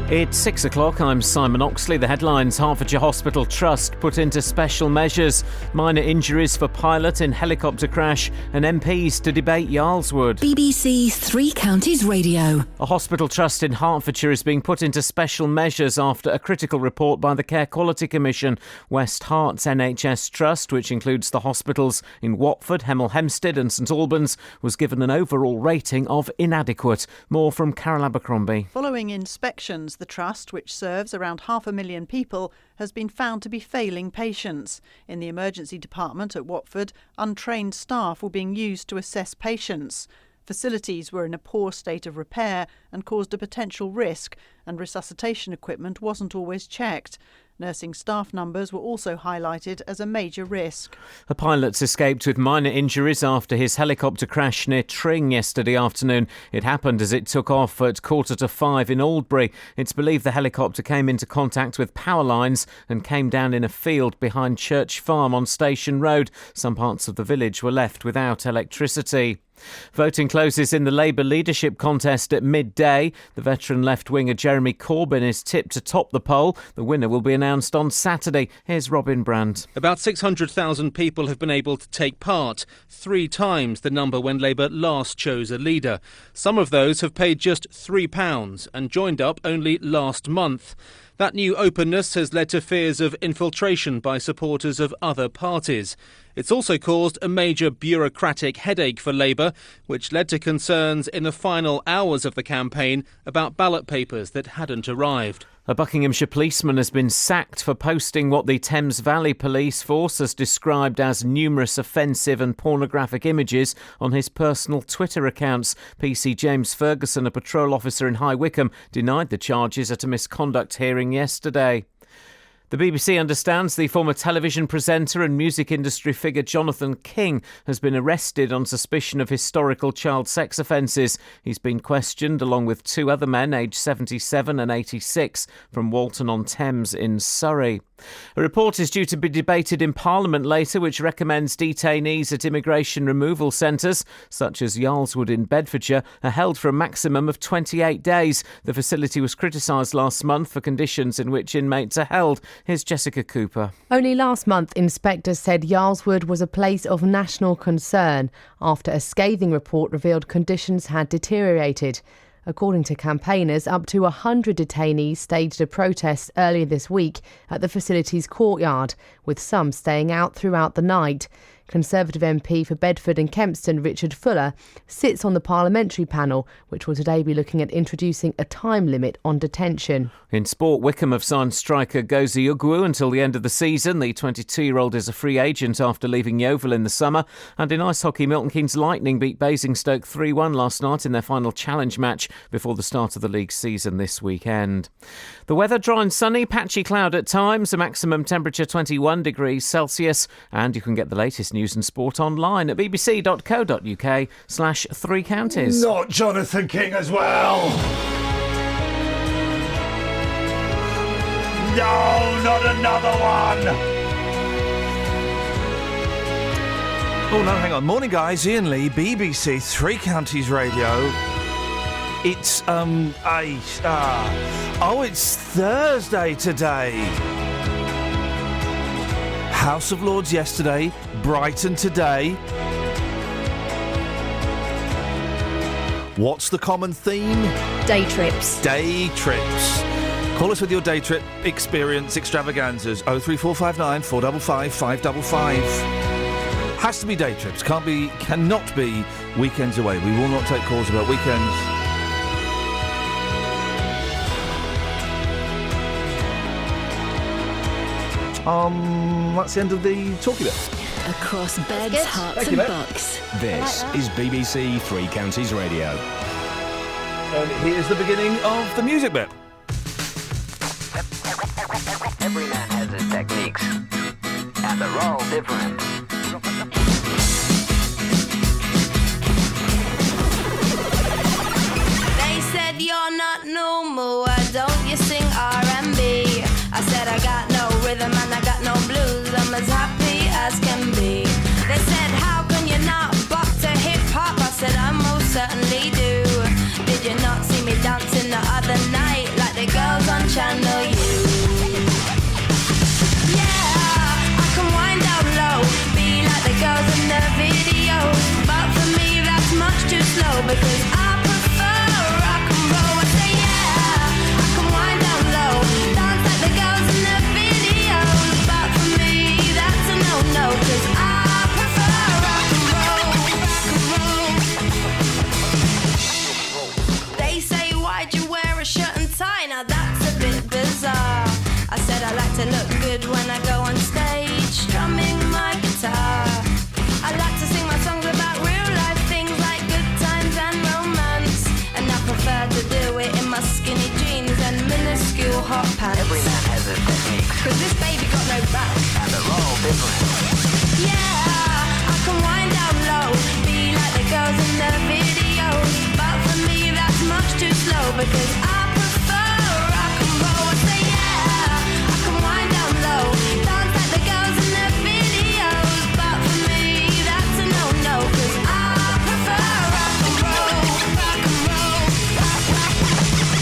It's 6 o'clock. I'm Simon Oxley. The headlines: Hertfordshire Hospital Trust put into special measures, minor injuries for pilot in helicopter crash, and MPs to debate Yarlswood. BBC Three Counties Radio. A hospital trust in Hertfordshire is being put into special measures after a critical report by the Care Quality Commission. West Herts NHS Trust, which includes the hospitals in Watford, Hemel Hempstead and St Albans, was given an overall rating of inadequate. More from Carol Abercrombie. Following inspections, the trust, which serves around 500,000 people, has been found to be failing patients. In the emergency department at Watford, untrained staff were being used to assess patients. Facilities were in a poor state of repair and caused a potential risk, and resuscitation equipment wasn't always checked. Nursing staff numbers were also highlighted as a major risk. A pilot's escaped with minor injuries after his helicopter crash near Tring yesterday afternoon. It happened as it took off at 4:45 in Aldbury. It's believed the helicopter came into contact with power lines and came down in a field behind Church Farm on Station Road. Some parts of the village were left without electricity. Voting closes in the Labour leadership contest at midday. The veteran left-winger Jeremy Corbyn is tipped to top the poll. The winner will be announced on Saturday. Here's Robin Brandt. About 600,000 people have been able to take part, 3 times the number when Labour last chose a leader. Some of those have paid just £3 and joined up only last month. That new openness has led to fears of infiltration by supporters of other parties. It's also caused a major bureaucratic headache for Labour, which led to concerns in the final hours of the campaign about ballot papers that hadn't arrived. A Buckinghamshire policeman has been sacked for posting what the Thames Valley Police Force has described as numerous offensive and pornographic images on his personal Twitter accounts. PC James Ferguson, a patrol officer in High Wycombe, denied the charges at a misconduct hearing yesterday. The BBC understands the former television presenter and music industry figure Jonathan King has been arrested on suspicion of historical child sex offences. He's been questioned along with 2 other men aged 77 and 86 from Walton-on-Thames in Surrey. A report is due to be debated in Parliament later which recommends detainees at immigration removal centres, such as Yarlswood in Bedfordshire, are held for a maximum of 28 days. The facility was criticised last month for conditions in which inmates are held. Here's Jessica Cooper. Only last month, inspectors said Yarlswood was a place of national concern after a scathing report revealed conditions had deteriorated. According to campaigners, up to 100 detainees staged a protest earlier this week at the facility's courtyard, with some staying out throughout the night. Conservative MP for Bedford and Kempston, Richard Fuller, sits on the parliamentary panel, which will today be looking at introducing a time limit on detention. In sport, Wycombe have signed striker Gozi Ugwu until the end of the season. The 22-year-old is a free agent after leaving Yeovil in the summer. And in ice hockey, Milton Keynes Lightning beat Basingstoke 3-1 last night in their final challenge match before the start of the league season this weekend. The weather: dry and sunny, patchy cloud at times, a maximum temperature 21 degrees Celsius. And you can get the latest news and sport online at bbc.co.uk/3 counties. Not Jonathan King as well. No, not another one. Oh no, hang on. Morning guys, Iain Lee, BBC Three Counties Radio. It's it's Thursday today. House of Lords yesterday, Brighton today. What's the common theme? Day trips. Day trips. Call us with your day trip experience extravaganzas. 03459 455 555. Has to be day trips. Cannot be weekends away. We will not take calls about weekends. That's the end of the talkie bit. Across beds, hearts and bucks. This is BBC Three Counties Radio. And here's the beginning of the music bit. Every man has his techniques, and they're all different. They said you're not normal, why don't you sing R&B? I said I got no rhythm and I got no blues, I'm as happy as can be. They said how can you not bop to hip-hop? I said I most certainly do. Did you not see me dancing the other night like the girls videos. But for me that's much too slow because I prefer rock and roll. I say yeah, I can wind down low, dance like the girls in the videos. But for me that's a no-no because I prefer rock and roll, rock and roll. They say why'd you wear a shirt and tie? Now that's a bit bizarre. I said I like to look good when I go on stage, strumming my guitar. I like to sing my songs about real life things like good times and romance. And I prefer to do it in my skinny jeans and minuscule hot pants. Every man has his technique. Cause this baby got no back. And they're all different. Yeah, I can wind down low, be like the girls in the videos. But for me that's much too slow because I prefer rock and roll. I say yeah, I can wind down low, dance like the girls in the videos. But for me that's a no-no cause I prefer rock and roll, rock and roll, rock, rock.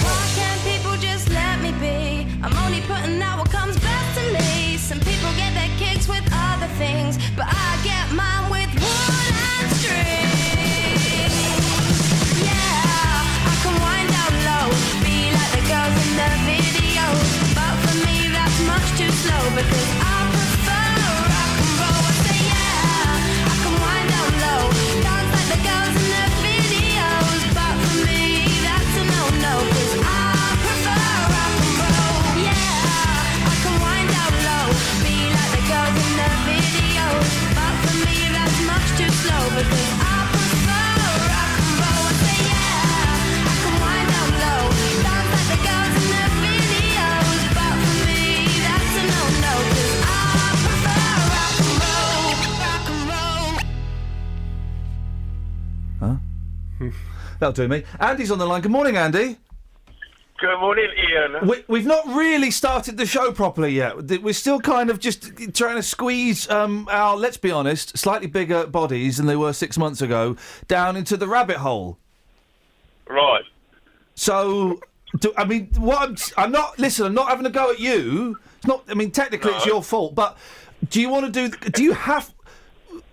Why can't people just let me be? I'm only putting out what comes best to me. Some people get their kicks with other things, but I get mine with wood and string. Yeah, I can wind down low, be like the girls in the videos. But for me that's much too slow because I prefer rock and roll. I say yeah, I can wind down low, dance like the girls in the videos. But for me that's a no-no cause I prefer rock and roll. Yeah, I can wind down low, be like the girls in the videos. But for me that's much too slow because I prefer rock and roll. I say yeah, I can wind down low, dance like the girls in the videos. But for me that's a no-no cause I prefer rock and roll, rock and roll. That'll do me. Andy's on the line. Good morning, Andy. Good morning, Iain. We've not really started the show properly yet. We're still kind of just trying to squeeze our, let's be honest, slightly bigger bodies than they were 6 months ago down into the rabbit hole. Right. So, I'm not having a go at you. It's not, technically it's your fault, but do you want to do you have,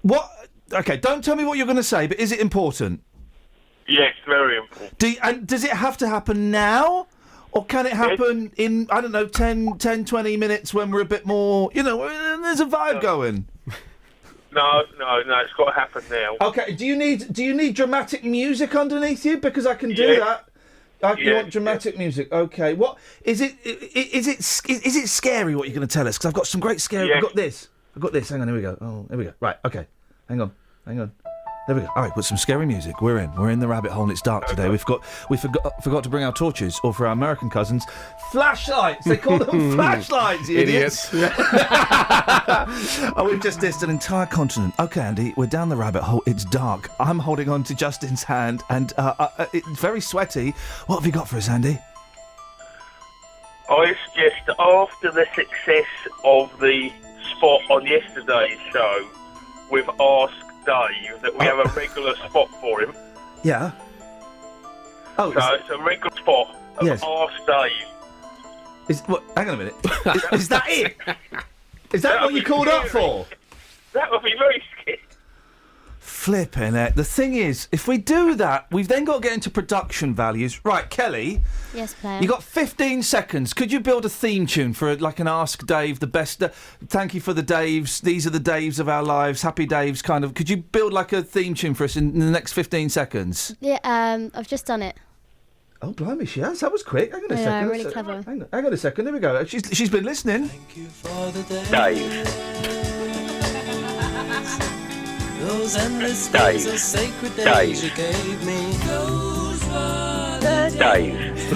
what, okay, don't tell me what you're going to say, but is it important? Yes, very important. And does it have to happen now? Or can it happen in, 10, 20 minutes when we're a bit more, there's a vibe going? No, it's got to happen now. Okay, do you need dramatic music underneath you? Because I can do that. You want dramatic music? Okay. What is it? Is it scary? What you're going to tell us? Because I've got some great scary. I've got this. Hang on. Here we go. Oh, here we go. Right. Okay. Hang on. There we go. All right, put some scary music. We're in the rabbit hole and it's dark today. We forgot to bring our torches, or for our American cousins, flashlights. They call them flashlights, idiots. Oh, we've just dissed an entire continent. Okay, Andy, we're down the rabbit hole. It's dark. I'm holding on to Justin's hand and it's very sweaty. What have you got for us, Andy? I suggest after the success of the spot on yesterday's show with Ask Dave that we have a regular spot for him. Yeah. Oh, so it's a regular spot of Ask Dave. Hang on a minute. Is that it? Is that what you called up for? That would be very scary. Flipping it. The thing is, if we do that, we've then got to get into production values. Right, Kelly. Yes, player. You got 15 seconds. Could you build a theme tune for like an Ask Dave, the best? Thank you for the Daves. These are the Daves of our lives. Happy Daves, kind of. Could you build like a theme tune for us in the next 15 seconds? Yeah, I've just done it. Oh, blimey, she has. That was quick. Hang on a second. Yeah, really clever. Hang on a second. There we go. She's been listening. Thank you for the Dave. Those endless days are sacred days you gave me. Those were the days.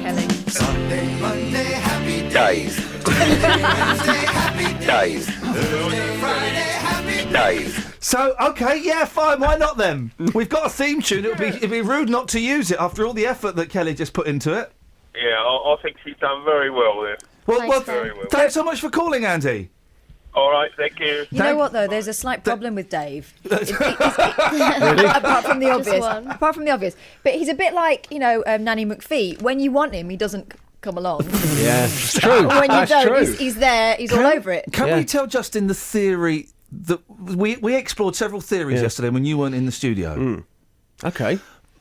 Kelly. Sunday, Monday, happy days. Wednesday, happy Days. Thursday, Friday, happy Days. So, okay, yeah, fine, why not then? We've got a theme tune, it'd be rude not to use it after all the effort that Kelly just put into it. Yeah, I think she's done very well there. Well, thanks so much for calling, Andy. All right, thank you. You know what, though? There's a slight problem with Dave. Really? Apart from the obvious. one. Apart from the obvious. But he's a bit like, Nanny McPhee. When you want him, he doesn't come along. Yeah, it's true. When you That's don't, true. he's there, he's all over it. Can we tell Justin the theory we explored several theories yesterday when you weren't in the studio. Okay.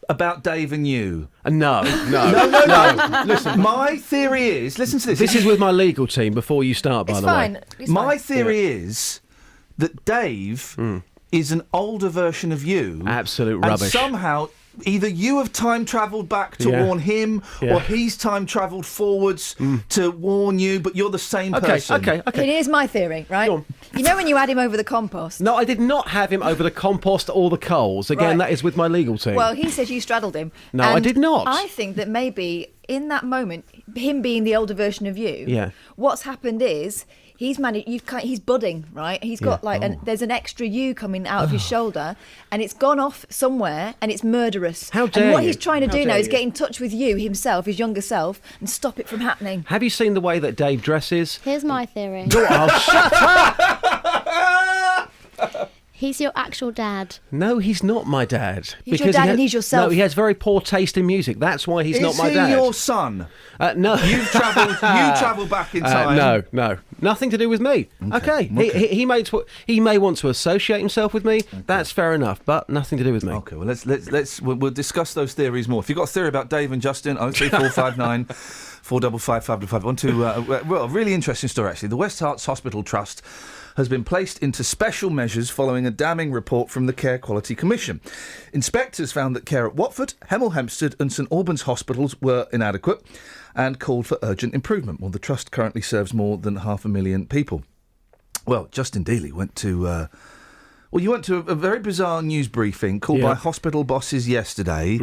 About Dave and you. No. Listen, my theory is... Listen to this. This is with my legal team before you start, by the way. My theory is that Dave is an older version of you. Absolute rubbish. And somehow... Either you have time travelled back to warn him, or he's time travelled forwards to warn you, but you're the same person. Okay. Here's my theory, right? Go on. You know when you had him over the compost? No, I did not have him over the compost or the coals. Again, that is with my legal team. Well, he says you straddled him. No, I did not. I think that maybe in that moment, him being the older version of you, what's happened is... He's budding, right? He's got there's an extra you coming out of his shoulder, and it's gone off somewhere, and it's murderous. How dare And what you? he's trying to How do now dare is you? get in touch with you himself, his younger self, and stop it from happening. Have you seen the way that Dave dresses? Here's my theory. Shut up! He's your actual dad. No, he's not my dad. He's your dad and he's yourself. No, he has very poor taste in music. That's why he's not my dad. Is he your son? No. You've travelled back in time. No. Nothing to do with me. Okay. He may want to associate himself with me. Okay. That's fair enough, but nothing to do with me. Okay, well, we'll discuss those theories more. If you've got a theory about Dave and Justin, 03459 455 555. On to a really interesting story, actually. The West Herts Hospital Trust has been placed into special measures following a damning report from the Care Quality Commission. Inspectors found that care at Watford, Hemel Hempstead and St Albans hospitals were inadequate and called for urgent improvement. Well, the trust currently serves more than 500,000 people. Well, Justin Dealey went to... you went to a very bizarre news briefing called by hospital bosses yesterday.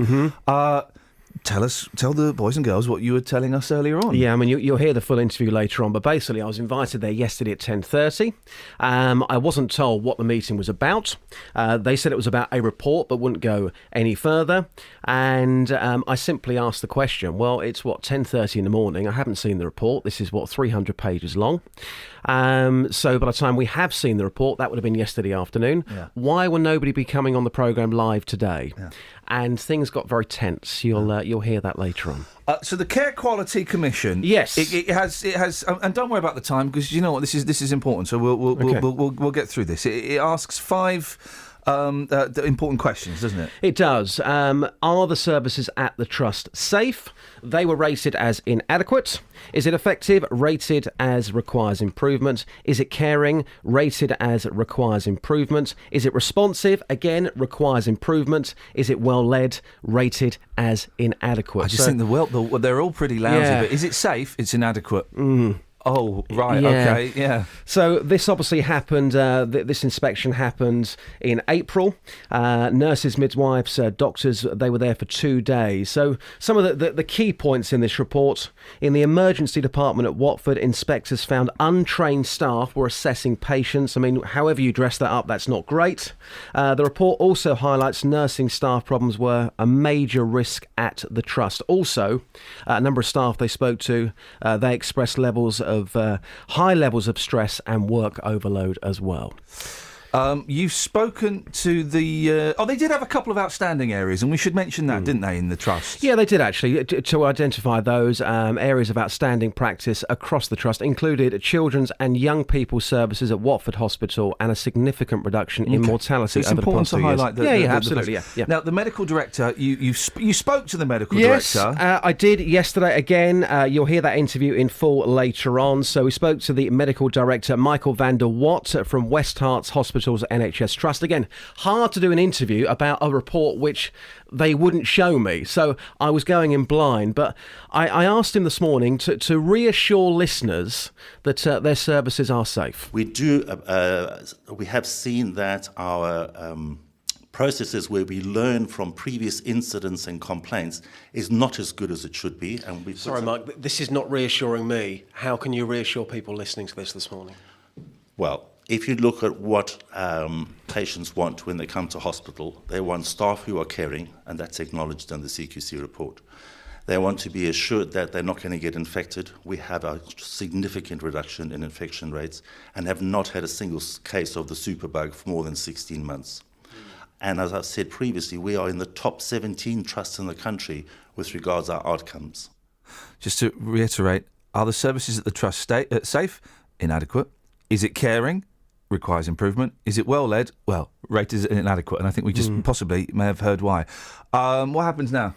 Tell the boys and girls what you were telling us earlier on. Yeah, I mean, you'll hear the full interview later on, but basically I was invited there yesterday at 10:30. I wasn't told what the meeting was about. They said it was about a report, but wouldn't go any further. And I simply asked the question, well, it's 10:30 in the morning. I haven't seen the report. This is 300 pages long. So by the time we have seen the report, that would have been yesterday afternoon. Yeah. Why will nobody be coming on the programme live today? Yeah. And things got very tense. You'll hear that later on. So the Care Quality Commission, yes, it has, and don't worry about the time because you know what, this is important. So we'll get through this. It asks 5 important questions, doesn't it? It does. Are the services at the trust safe? They were rated as inadequate. Is it effective? Rated as requires improvement. Is it caring? Rated as requires improvement. Is it responsive? Again, requires improvement. Is it well led? Rated as inadequate. I just think they're all pretty lousy. But is it safe? It's inadequate. Oh, right, okay, yeah. So this obviously happened, this inspection happened in April. Nurses, midwives, doctors, they were there for 2 days. So some of the key points in this report: in the emergency department at Watford, inspectors found untrained staff were assessing patients. I mean, however you dress that up, that's not great. The report also highlights nursing staff problems were a major risk at the trust. Also, a number of staff they spoke to, they expressed high levels of stress and work overload as well. You've spoken to the... they did have a couple of outstanding areas, and we should mention that, didn't they, in the trust? Yeah, they did, actually. To identify those areas of outstanding practice across the trust included children's and young people's services at Watford Hospital and a significant reduction in mortality over the past 2 years. It's important to highlight absolutely. Now, the medical director, you spoke to the medical director. Yes, I did yesterday. Again, you'll hear that interview in full later on. So we spoke to the medical director, Michael van der Watt, from West Herts Hospital's NHS Trust. Again, hard to do an interview about a report which they wouldn't show me, so I was going in blind. But I asked him this morning to reassure listeners that their services are safe. We have seen that our processes where we learn from previous incidents and complaints is not as good as it should be. And Sorry, Mike, this is not reassuring me. How can you reassure people listening to this morning? Well, if you look at what patients want when they come to hospital, they want staff who are caring, and that's acknowledged in the CQC report. They want to be assured that they're not going to get infected. We have a significant reduction in infection rates and have not had a single case of the superbug for more than 16 months. And as I've said previously, we are in the top 17 trusts in the country with regards to our outcomes. Just to reiterate, are the services at the trust safe? Inadequate? Is it caring? requires improvement. Is it well led? Well, rated as inadequate, and I think we just possibly may have heard why. What happens now?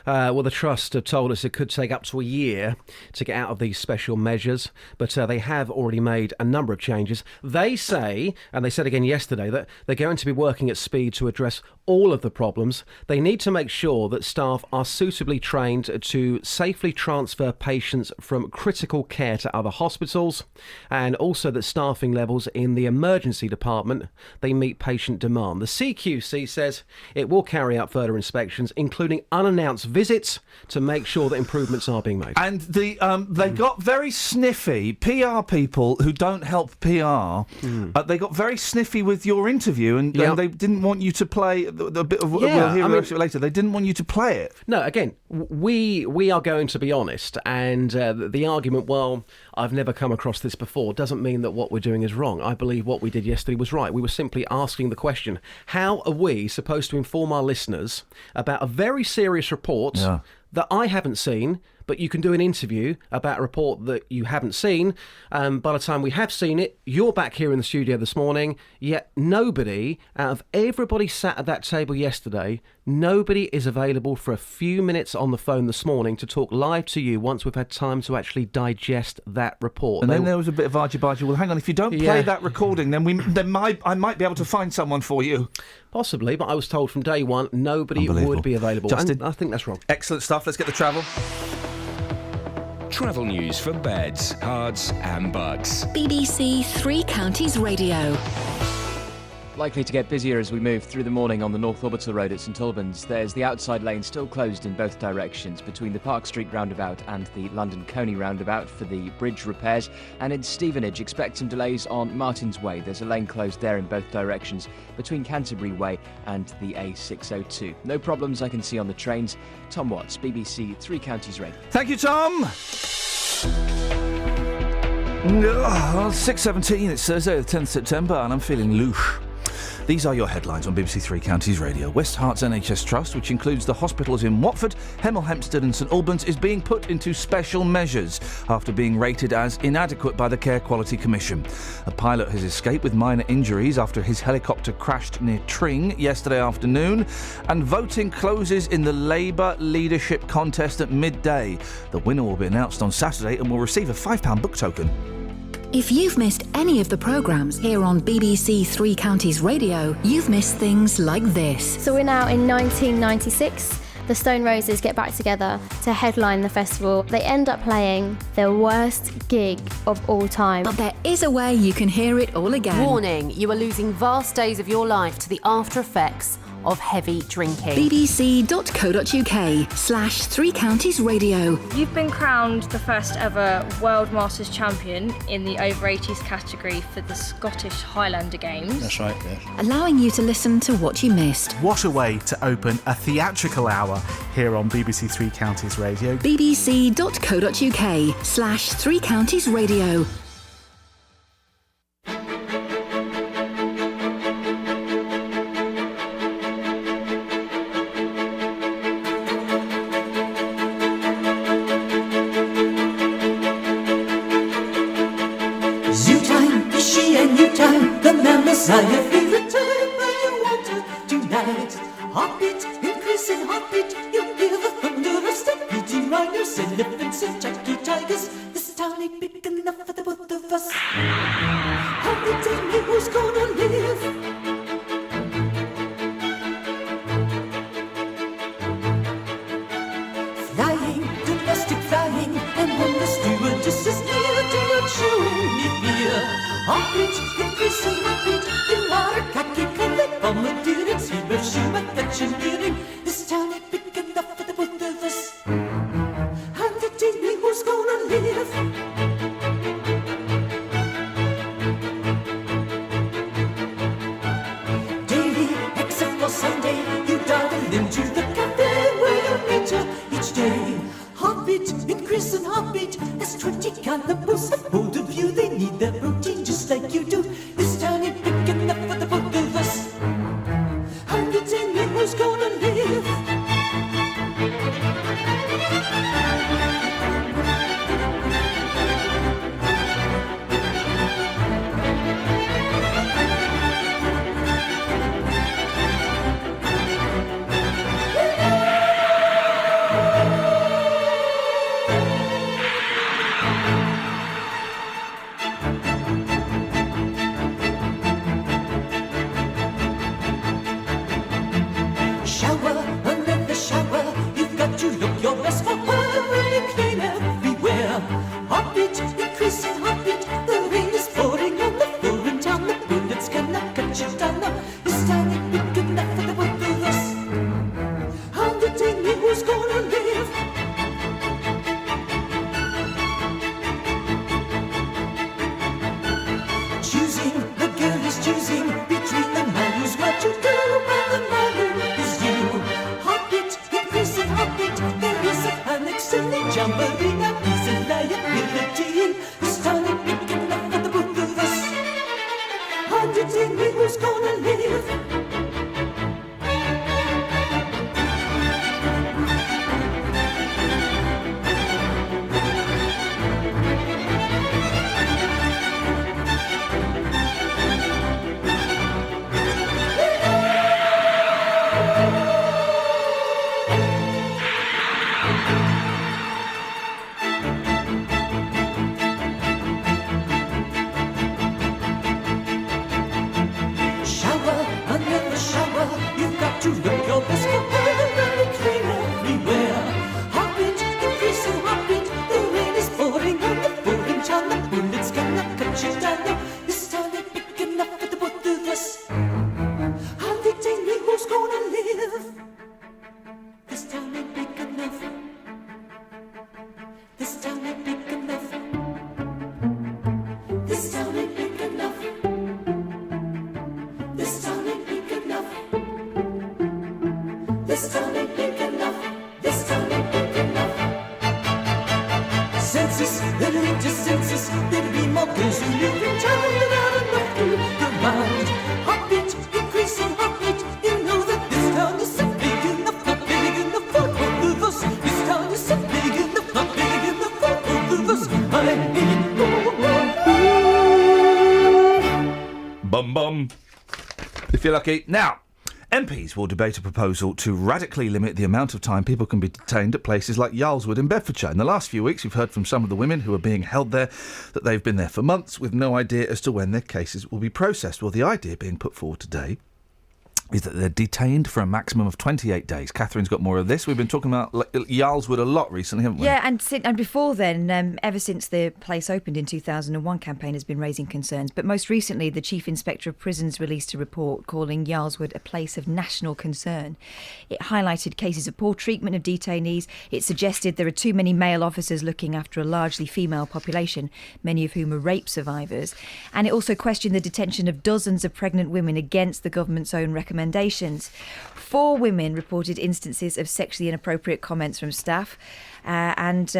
Well, the Trust have told us it could take up to a year to get out of these special measures, but they have already made a number of changes. They say, and they said again yesterday, that they're going to be working at speed to address all of the problems. They need to make sure that staff are suitably trained to safely transfer patients from critical care to other hospitals, and also that staffing levels in the emergency department, they meet patient demand. The CQC says it will carry out further inspections, including unannounced visits, to make sure that improvements are being made. And they got very sniffy. PR people who don't help PR, they got very sniffy with your interview, and they didn't want you to play the bit of. We'll hear about it later. They didn't want you to play it. No, again, we are going to be honest, and the argument, well, I've never come across this before, doesn't mean that what we're doing is wrong. I believe what we did yesterday was right. We were simply asking the question: how are we supposed to inform our listeners about a very serious report that I haven't seen, but you can do an interview about a report that you haven't seen. By the time we have seen it, you're back here in the studio this morning, yet nobody, out of everybody sat at that table yesterday, nobody is available for a few minutes on the phone this morning to talk live to you once we've had time to actually digest that report. And then there was a bit of argy-bargy. Well, hang on, if you don't play that recording, then I might be able to find someone for you. Possibly, but I was told from day one nobody would be available. Justin, and I think that's wrong. Excellent stuff. Let's get the travel. Travel news for beds, cards and bugs. BBC Three Counties Radio. Likely to get busier as we move through the morning on the North Orbital Road at St Albans. There's the outside lane still closed in both directions between the Park Street roundabout and the London Coney roundabout for the bridge repairs. And in Stevenage, expect some delays on Martin's Way. There's a lane closed there in both directions between Canterbury Way and the A602. No problems I can see on the trains. Tom Watts, BBC Three Counties Radio. Thank you, Tom. 6:17, it's Thursday the 10th September, and I'm feeling louche. These are your headlines on BBC Three Counties Radio. West Herts NHS Trust, which includes the hospitals in Watford, Hemel Hempstead and St Albans, is being put into special measures after being rated as inadequate by the Care Quality Commission. A pilot has escaped with minor injuries after his helicopter crashed near Tring yesterday afternoon, and voting closes in the Labour leadership contest at midday. The winner will be announced on Saturday and will receive a £5 book token. If you've missed any of the programmes here on BBC Three Counties Radio, you've missed things like this. So we're now in 1996. The Stone Roses get back together to headline the festival. They end up playing their worst gig of all time. But there is a way you can hear it all again. Warning, you are losing vast days of your life to the after effects of heavy drinking. bbc.co.uk/Three Counties Radio. You've been crowned the first ever World Masters champion in the over 80s category for the Scottish Highlander Games. That's right, yes. Allowing you to listen to what you missed. What a way to open a theatrical hour here on BBC Three Counties Radio. bbc.co.uk/Three Counties Radio. Messiah, favorite time I want to tonight. Heartbeat, increasing heartbeat. You hear the thunder of stampeding riders, elephants and jockey tigers. This town ain't big enough for the both of us. How they tell me who's gonna live? Flying, domestic flying, and when the stewardess is near, do not show any fear. Heartbeat, increasing heartbeat. You are a khaki colored bombardier. It's Hiroshima that you're nearing. This town ain't big enough for the both of us. And they tell me who's gonna live? Daily, except for Sunday, you dive into the cafe where you meet her each day. Heartbeat, increasing heartbeat. As 20 cannibals have hold of you, they need their protein just like you do. This town ain't big enough for the both of us. And you tell me who's gonna live? big enough for the both of us. How the day who's gonna live? Choosing, the girl is choosing between the man who's what you do and the man who is you. Heartbeat, increasing heartbeat. There is a panic, silly jumbling up, is a liability. This time it's big enough for the both of us. How the day who's gonna live? Shower, under the shower, you've got to look your best for very clean everywhere. Heartbeat, increasing heartbeat, the rain is pouring on the 4-inch on the bullets gonna cut you down. This time it's big enough for the both of us. How they tell me who's gonna live? This time it's big enough. This time it's big enough. This time it's big enough. This town ain't big enough. This town ain't big enough. This town ain't big enough. Census, there'll be just census. There'll be more girls who live in town than out enough to go round. Heartbeat, increasing heartbeat. You know that this town isn't big enough, not big enough for both of us. This town isn't big enough, not big enough for both of us. I need more. Bum bum. If you're lucky. Now, MPs will debate a proposal to radically limit the amount of time people can be detained at places like Yarlswood in Bedfordshire. In the last few weeks, we've heard from some of the women who are being held there that they've been there for months with no idea as to when their cases will be processed. Well, the idea being put forward today is that they're detained for a maximum of 28 days. Catherine's got more of this. We've been talking about Yarlswood a lot recently, haven't we? Yeah, and before then, ever since the place opened in 2001, campaign has been raising concerns. But most recently, the Chief Inspector of Prisons released a report calling Yarlswood a place of national concern. It highlighted cases of poor treatment of detainees. It suggested there are too many male officers looking after a largely female population, many of whom are rape survivors. And it also questioned the detention of dozens of pregnant women against the government's own recommendations. 4 women reported instances of sexually inappropriate comments from staff, and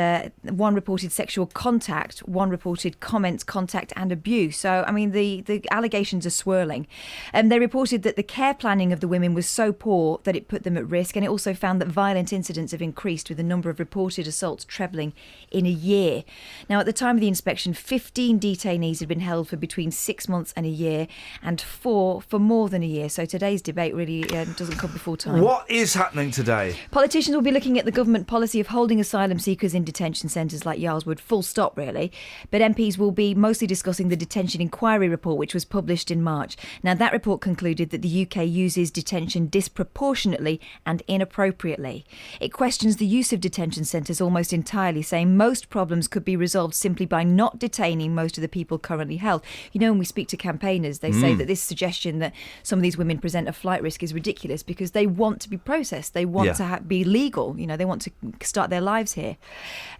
1 reported sexual contact, 1 reported comments, contact and abuse. So, I mean, the allegations are swirling. They reported that the care planning of the women was so poor that it put them at risk, and it also found that violent incidents have increased, with the number of reported assaults trebling in a year. Now, at the time of the inspection, 15 detainees had been held for between 6 months and a year, and 4 for more than a year. So today's debate really doesn't come before time. What is happening today? Politicians will be looking at the government policy of holding asylum seekers in detention centres like Yarlswood, full stop really. But MPs will be mostly discussing the detention inquiry report, which was published in March. Now, that report concluded that the UK uses detention disproportionately and inappropriately. It questions the use of detention centres almost entirely, saying most problems could be resolved simply by not detaining most of the people currently held. You know, when we speak to campaigners, they say that this suggestion that some of these women present a flight risk is ridiculous because they want to be processed. They want to be legal. You know, they want to start their lives here.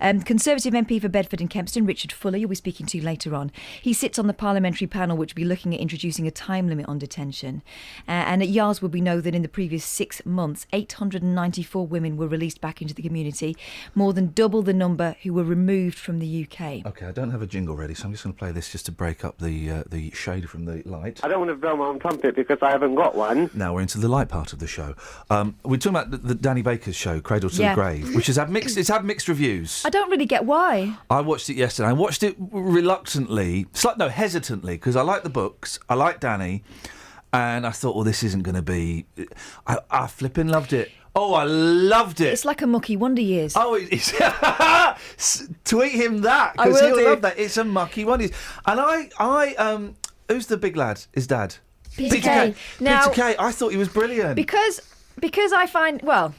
Conservative MP for Bedford and Kempston, Richard Fuller, you'll be speaking to later on. He sits on the parliamentary panel which will be looking at introducing a time limit on detention. And at Yarlswood, we know that in the previous 6 months, 894 women were released back into the community, more than double the number who were removed from the UK. OK, I don't have a jingle ready, so I'm just going to play this just to break up the shade from the light. I don't want to blow my own trumpet because I haven't got one. Now we're into the light part of the show. We're talking about the Danny Baker's show, Cradle to the Grave, which has had mixed reviews. I don't really get why. I watched it yesterday. I watched it reluctantly, hesitantly, because I like the books, I like Danny, and I thought, well, this isn't going to be... I flipping loved it. Oh, I loved it. It's like a mucky Wonder Years. Oh, it's... Tweet him that, I because will he'll do. love that. It's a mucky Wonder Years. And I who's the big lad? His dad? Peter Kay. Now, Peter Kay, I thought he was brilliant. Because I find, well...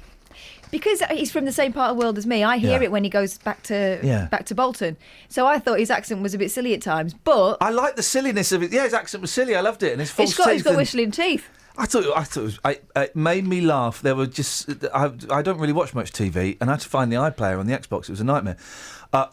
Because he's from the same part of the world as me, I hear it when he goes back to Bolton. So I thought his accent was a bit silly at times, but... I like the silliness of it. Yeah, his accent was silly. I loved it. And his false teeth. He's got whistling teeth. I thought it was. It made me laugh. There were just. I don't really watch much TV, and I had to find the iPlayer on the Xbox. It was a nightmare.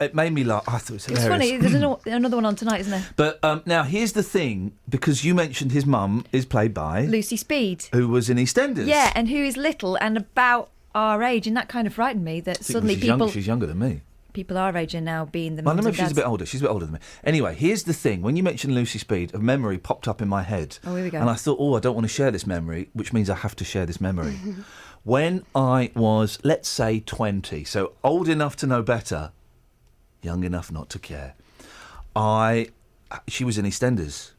It made me laugh. I thought it was hilarious. It's funny. There's another one on tonight, isn't there? But now here's the thing, because you mentioned his mum is played by Lucy Speed, who was in EastEnders. Yeah, and who is little and about our age, and that kind of frightened me. That suddenly she's younger than me. People our age are now being the. Well, I don't know if mums and she's a bit older. She's a bit older than me. Anyway, here's the thing. When you mentioned Lucy Speed, a memory popped up in my head. Oh, here we go. And I thought, I don't want to share this memory, which means I have to share this memory. When I was, let's say, 20, so old enough to know better, young enough not to care, she was in EastEnders.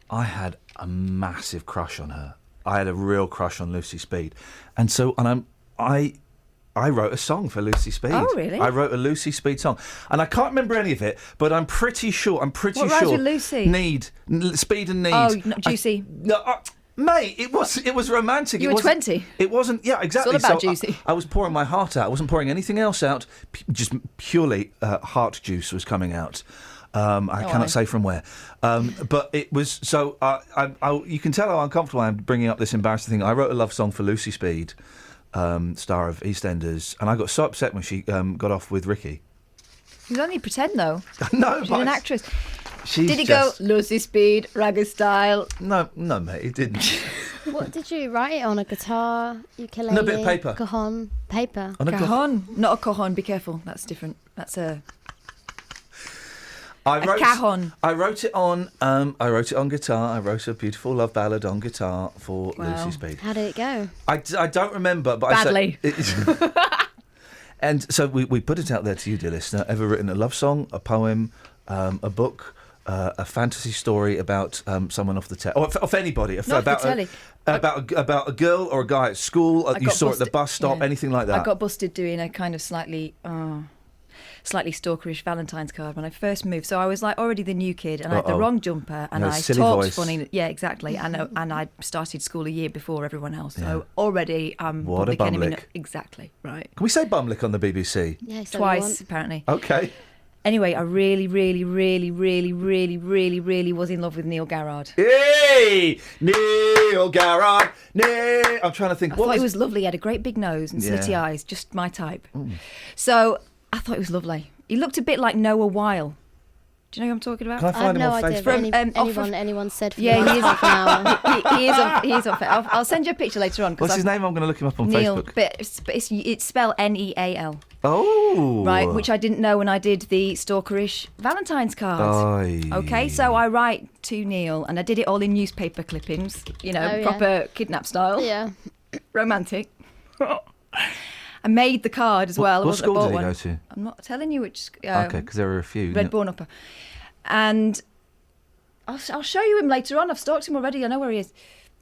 I had a massive crush on her. I had a real crush on Lucy Speed. And I wrote a song for Lucy Speed. Oh, really? I wrote a Lucy Speed song. And I can't remember any of it, but I'm pretty sure... What rhymes with Lucy? Speed and Need. Oh, not Juicy. Mate, it was romantic. You were 20. It wasn't... Yeah, exactly. It's all about Juicy. I was pouring my heart out. I wasn't pouring anything else out. Just purely heart juice was coming out. I cannot say from where. But it was... So you can tell how uncomfortable I am bringing up this embarrassing thing. I wrote a love song for Lucy Speed, star of EastEnders, and I got so upset when she got off with Ricky. You don't need to pretend, though. No, she's an actress. Did he go Lucy Speed, Ragga Style? No, mate, it didn't. What did you write it on? A guitar, ukulele? No, a bit of paper. Cajon, paper. Cajon, not a cajon. Be careful. That's different. That's a. Cajon. I wrote it on guitar. I wrote a beautiful love ballad on guitar for Lucy Speed. How did it go? I don't remember, but badly. And so we put it out there to you, dear listener. Ever written a love song, a poem, a book, a fantasy story about someone off the telly, or of anybody, about a girl or a guy at school you saw at the bus stop, anything like that? I got busted doing a kind of slightly stalkerish Valentine's card when I first moved. So I was like already the new kid, and I had the wrong jumper, and I talked funny. Yeah, exactly. And I started school a year before everyone else. So already what a bumlick. Exactly right. Can we say bumlick on the BBC? Yeah, twice apparently. Okay. Anyway, I really, really, really, really, really, really, really was in love with Neil Garrard. Hey, Neil Garrard. I'm trying to think. I thought he was lovely. He had a great big nose and slitty eyes, just my type. So I thought he was lovely. He looked a bit like Noah Weil. Do you know who I'm talking about? Can I find him on Facebook? Anyone said for he is off now. he is off. I'll send you a picture later on. What's his name? I'm going to look him up on Neil, Facebook. But it's spelled Neal. Oh. Right, which I didn't know when I did the stalkerish Valentine's card. Okay, so I write to Neil, and I did it all in newspaper clippings, proper kidnap style. Yeah. Romantic. I made the card as well. What school did he go to? I'm not telling you which. Okay, because there were a few. Redbourne Upper. And I'll show you him later on. I've stalked him already. I know where he is.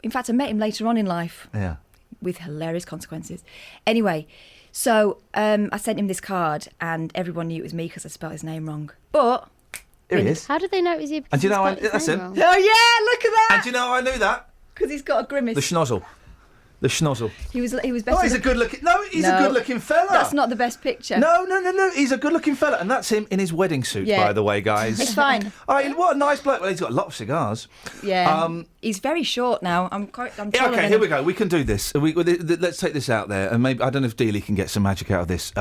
In fact, I met him later on in life. Yeah. With hilarious consequences. Anyway, so I sent him this card, and everyone knew it was me because I spelled his name wrong. But here he is. How did they know it was you? And do you know that's him? Oh yeah, look at that. And do you know how I knew that? Because he's got a grimace. The schnozzle. The schnozzle. He was better. Oh, he's a good-looking... No, he's a good-looking fella. That's not the best picture. No. He's a good-looking fella. And that's him in his wedding suit, by the way, guys. It's fine. What a nice bloke. Well, he's got a lot of cigars. Yeah. He's very short now. I'm okay, here we go. We can do this. Let's take this out there. And maybe, I don't know if Dealey can get some magic out of this.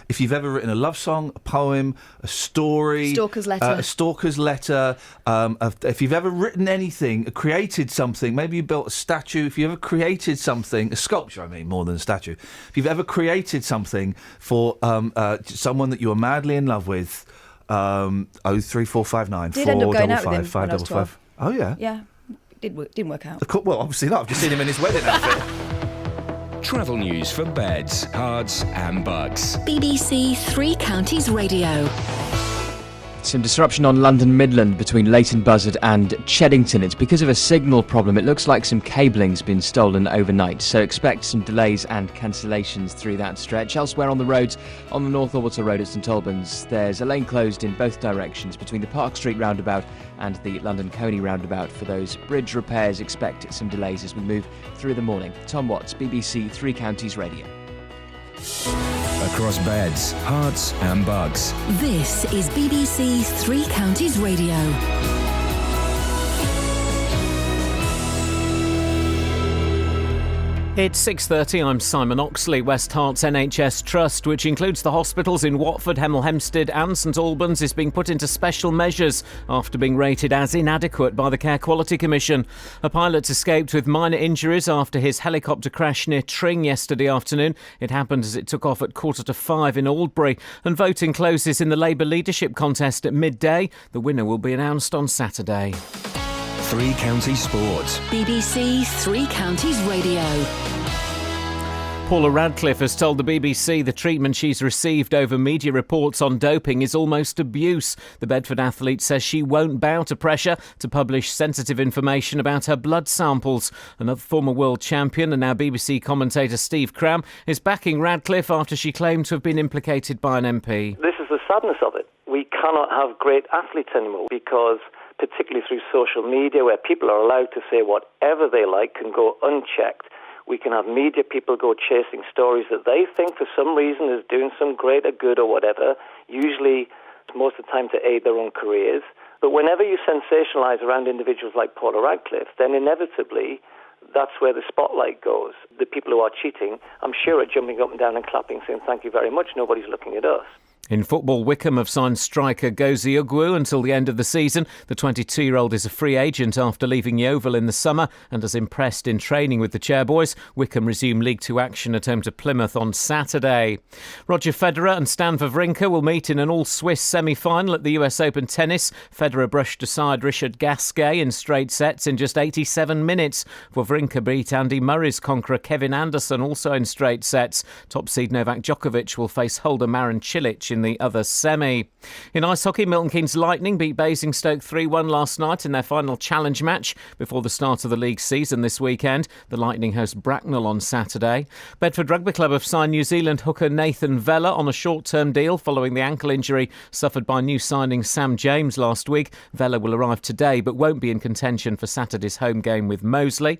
If you've ever written a love song, a poem, a story... Stalker's letter. A stalker's letter. If you've ever written anything, created something, maybe you built a statue. If you ever created something, a sculpture, I mean, more than a statue. If you've ever created something for someone that you are madly in love with, 03459 455 555. Oh, yeah? Yeah. Didn't work out. Well, obviously not. I've just seen him in his wedding outfit. Travel news for beds, cards and bugs. BBC Three Counties Radio. Some disruption on London Midland between Leighton Buzzard and Cheddington. It's because of a signal problem. It looks like some cabling's been stolen overnight, so expect some delays and cancellations through that stretch. Elsewhere on the roads, on the North Orbital Road at St Albans, there's a lane closed in both directions between the Park Street roundabout and the London Coney roundabout. For those bridge repairs, expect some delays as we move through the morning. Tom Watts, BBC Three Counties Radio. Across beds, hearts and bugs. This is BBC Three Counties Radio. It's 6:30, I'm Simon Oxley. West Hert's NHS Trust, which includes the hospitals in Watford, Hemel Hempstead and St Albans, is being put into special measures after being rated as inadequate by the Care Quality Commission. A pilot escaped with minor injuries after his helicopter crash near Tring yesterday afternoon. It happened as it took off at 4:45 in Aldbury. And voting closes in the Labour leadership contest at midday. The winner will be announced on Saturday. Three Counties Sports. BBC Three Counties Radio. Paula Radcliffe has told the BBC the treatment she's received over media reports on doping is almost abuse. The Bedford athlete says she won't bow to pressure to publish sensitive information about her blood samples. Another former world champion and now BBC commentator Steve Cram is backing Radcliffe after she claimed to have been implicated by an MP. This is the sadness of it. We cannot have great athletes anymore because, particularly through social media, where people are allowed to say whatever they like, can go unchecked. We can have media people go chasing stories that they think for some reason is doing some greater good or whatever, usually most of the time to aid their own careers. But whenever you sensationalise around individuals like Paula Radcliffe, then inevitably that's where the spotlight goes. The people who are cheating, I'm sure, are jumping up and down and clapping, saying thank you very much, nobody's looking at us. In football, Wickham have signed striker Gozi Ugwu until the end of the season. The 22-year-old is a free agent after leaving Yeovil in the summer and has impressed in training with the Chairboys. Wickham resume League 2 action at home to Plymouth on Saturday. Roger Federer and Stan Wawrinka will meet in an all-Swiss semi-final at the US Open tennis. Federer brushed aside Richard Gasquet in straight sets in just 87 minutes. Wawrinka beat Andy Murray's conqueror Kevin Anderson also in straight sets. Top seed Novak Djokovic will face holder Marin Cilic in the other semi. In ice hockey, Milton Keynes Lightning beat Basingstoke 3-1 last night in their final challenge match before the start of the league season this weekend. The Lightning host Bracknell on Saturday. Bedford Rugby Club have signed New Zealand hooker Nathan Vella on a short-term deal following the ankle injury suffered by new signing Sam James last week. Vella will arrive today but won't be in contention for Saturday's home game with Moseley.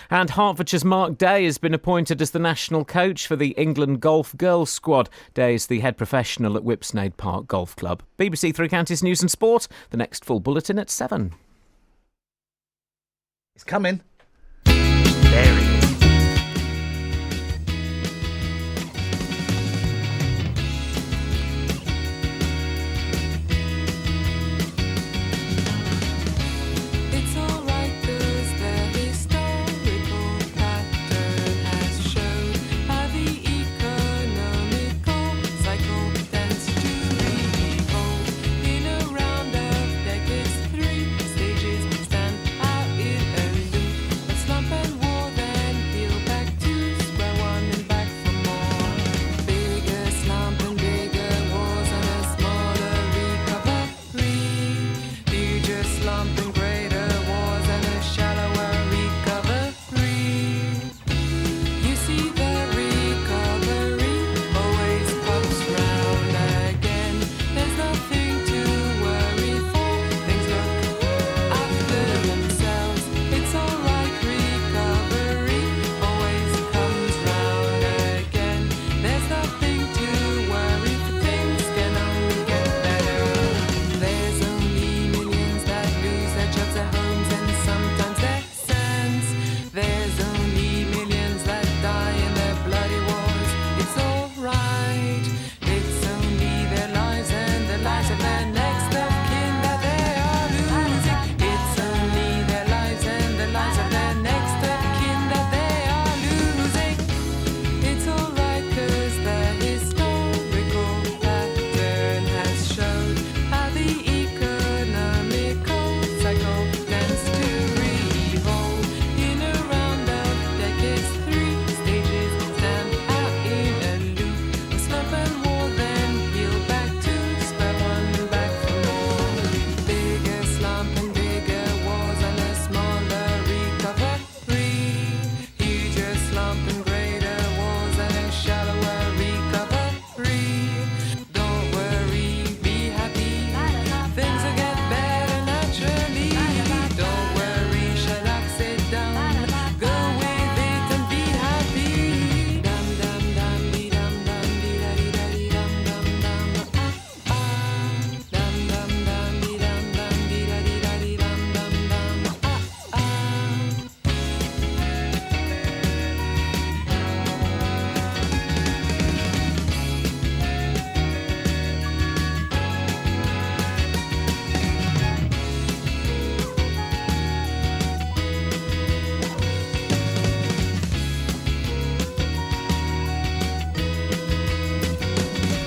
And Hertfordshire's Mark Day has been appointed as the national coach for the England Golf Girls squad. Day is the head professional at Whipsnade Park Golf Club. BBC Three Counties News and Sport. The next full bulletin at 7. It's coming. There it is. It's alright, 'cause the historical pattern has shown how the economical cycle tends to revolve. In a round of decades, 3 stages stand out in a loop.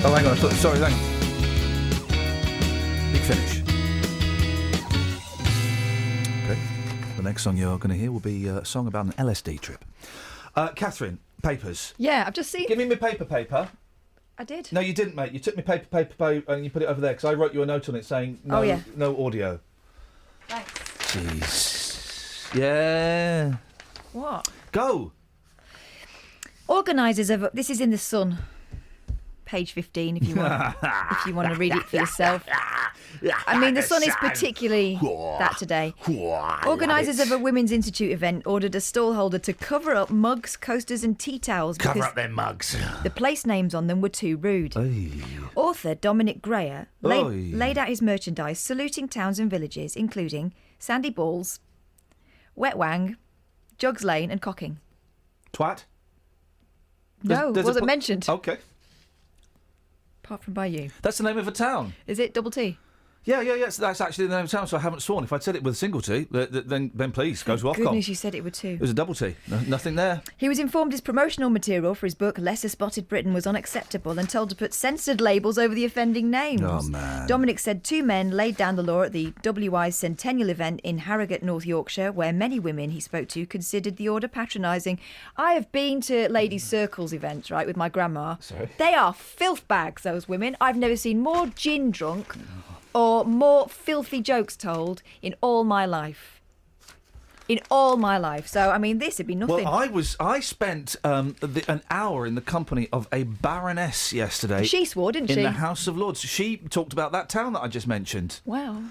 Oh, hang on. Sorry, hang on. Big Finish. Okay. The next song you're going to hear will be a song about an LSD trip. Catherine, papers. Yeah, I've just seen... Give me my paper. I did. No, you didn't, mate. You took me paper, and you put it over there, because I wrote you a note on it saying no audio. Thanks. Jeez. Yeah. What? Go. Organisers of... This is in The Sun. Page 15, if you want to read it for yourself. I mean, The Sun is particularly that today. Organisers of a Women's Institute event ordered a stallholder to cover up mugs, coasters and tea towels. Cover up their mugs. The place names on them were too rude. Author Dominic Greer laid out his merchandise, saluting towns and villages, including Sandy Balls, Wet Wang, Jugs Lane and Cocking. Twat? No, wasn't mentioned. Okay. Apart from by you. That's the name of a town. Is it double T? Yeah. So that's actually the name of the town, so I haven't sworn. If I'd said it with a single T, then please, go to Ofcom. Goodness, you said it with two. It was a double T. Nothing there. He was informed his promotional material for his book Lesser Spotted Britain was unacceptable and told to put censored labels over the offending names. Oh, man. Dominic said 2 men laid down the law at the WI's centennial event in Harrogate, North Yorkshire, where many women he spoke to considered the order patronising. I have been to Ladies' Circles events, right, with my grandma. Sorry? They are filth bags, those women. I've never seen more gin drunk or more filthy jokes told in all my life. So, I mean, this would be nothing. Well, I spent an hour in the company of a baroness yesterday. She swore, didn't she? In the House of Lords. She talked about that town that I just mentioned. Wow.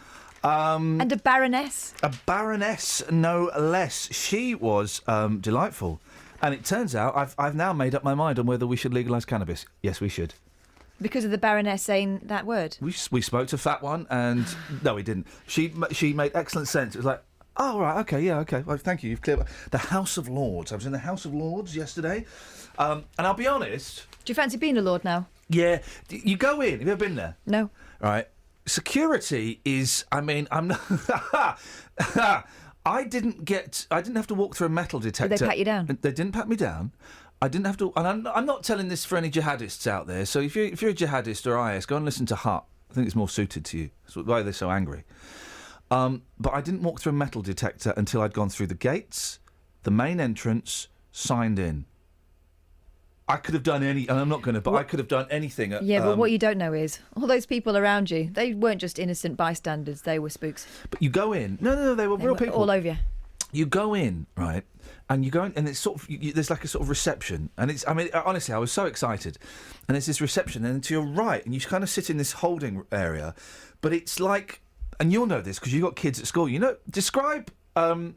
And a baroness? A baroness, no less. She was delightful. And it turns out I've now made up my mind on whether we should legalise cannabis. Yes, we should. Because of the baroness saying that word? We spoke to Fat One, and no, we didn't. She made excellent sense. It was like, oh, right, okay, yeah, okay. Well, thank you. You've cleared the House of Lords. I was in the House of Lords yesterday, and I'll be honest. Do you fancy being a lord now? Yeah, you go in. Have you ever been there? No. Right. Security is. I mean, I'm not. I didn't have to walk through a metal detector. Did they pat you down? They didn't pat me down. I didn't have to, and I'm not telling this for any jihadists out there. So if you're a jihadist or IS, go and listen to Hut. I think it's more suited to you. That's why they're so angry. But I didn't walk through a metal detector until I'd gone through the gates, the main entrance, signed in. I could have done and I'm not going to, but I could have done anything. But what you don't know is, all those people around you, they weren't just innocent bystanders, they were spooks. But you go in. No, they were real people. All over you. You go in, right, and you go in, and it's sort of, there's like a sort of reception, and it's, I mean, honestly, I was so excited, and there's this reception, and to your right, and you kind of sit in this holding area, but it's like, and you'll know this because you've got kids at school, describe the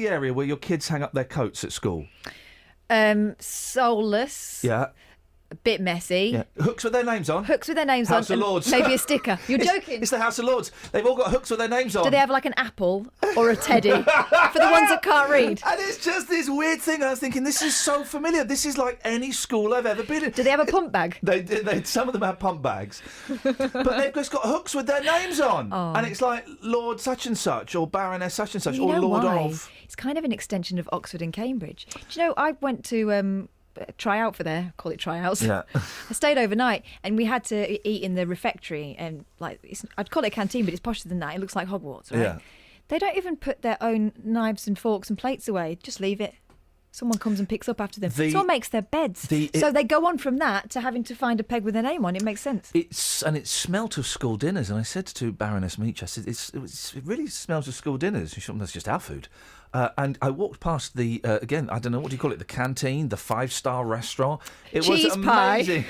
area where your kids hang up their coats at school. Soulless. Yeah. A bit messy. Yeah. Hooks with their names on. House of Lords. Maybe a sticker. You're joking. It's the House of Lords. They've all got hooks with their names on. Do they have like an apple or a teddy for the ones that can't read? And it's just this weird thing. I was thinking, this is so familiar. This is like any school I've ever been in. Do they have a pump bag? Some of them have pump bags, but they've just got hooks with their names on, and it's like Lord such and such or Baroness such and such or Lord of. It's kind of an extension of Oxford and Cambridge. Do you know, I went to try out for there, call it tryouts. Yeah. I stayed overnight and we had to eat in the refectory, and I'd call it a canteen, but it's posher than that. It looks like Hogwarts, right? Yeah. They don't even put their own knives and forks and plates away. Just leave it. Someone comes and picks up after them. Someone makes their beds. So they go on from that to having to find a peg with their name on. It makes sense. It smelt of school dinners, and I said to Baroness Meach, I said, it really smells of school dinners. She said, that's just our food. And I walked past the, again, I don't know, what do you call it, the canteen, the 5-star restaurant. It was amazing.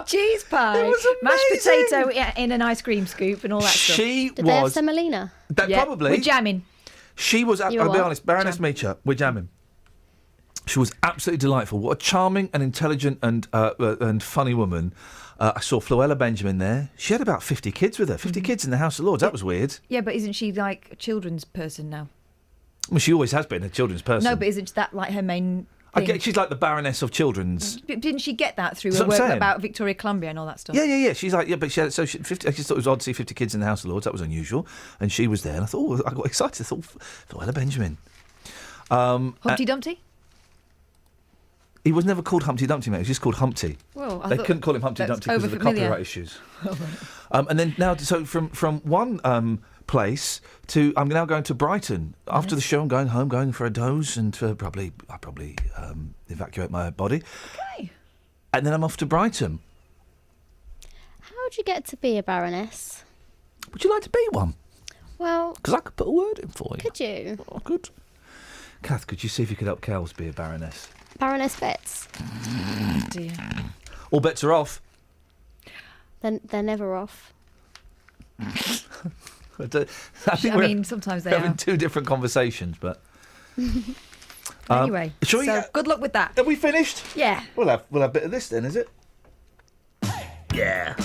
Cheese pie. It was amazing. Mashed potato in an ice cream scoop and all that stuff. Did they have semolina? Probably. We're jamming. She was, I'll be honest, Baroness Meacher, we're jamming. She was absolutely delightful. What a charming and intelligent and funny woman. I saw Floella Benjamin there. She had about 50 kids with her. 50 kids in the House of Lords. That was weird. Yeah, but isn't she like a children's person now? Well, she always has been a children's person. No, but isn't that like her main thing? She's like the Baroness of Children's. Didn't she get that through her work about Victoria Columbia and all that stuff? Yeah. She's like, but she had, 50, I just thought it was odd to see 50 kids in the House of Lords. That was unusual. And she was there. And I thought, I got excited. I thought, Floella Benjamin. Humpty Dumpty? He was never called Humpty Dumpty, mate. He was just called Humpty. Well, I they thought couldn't call him Humpty Dumpty because of the copyright issues. And then now, so from one place to I'm now going to Brighton. After the show, I'm going home, going for a doze, and I'll probably evacuate my body. Okay. And then I'm off to Brighton. How would you get to be a baroness? Would you like to be one? Well, because I could put a word in for you. Could you? Oh, good. Kath, could you see if you could help Kels be a baroness? Baroness Betts. Dear. All bets are off. They're never off. I mean, sometimes they are. Having two different conversations, but anyway. Good luck with that. Are we finished? Yeah. We'll have a bit of this then, is it? Yeah.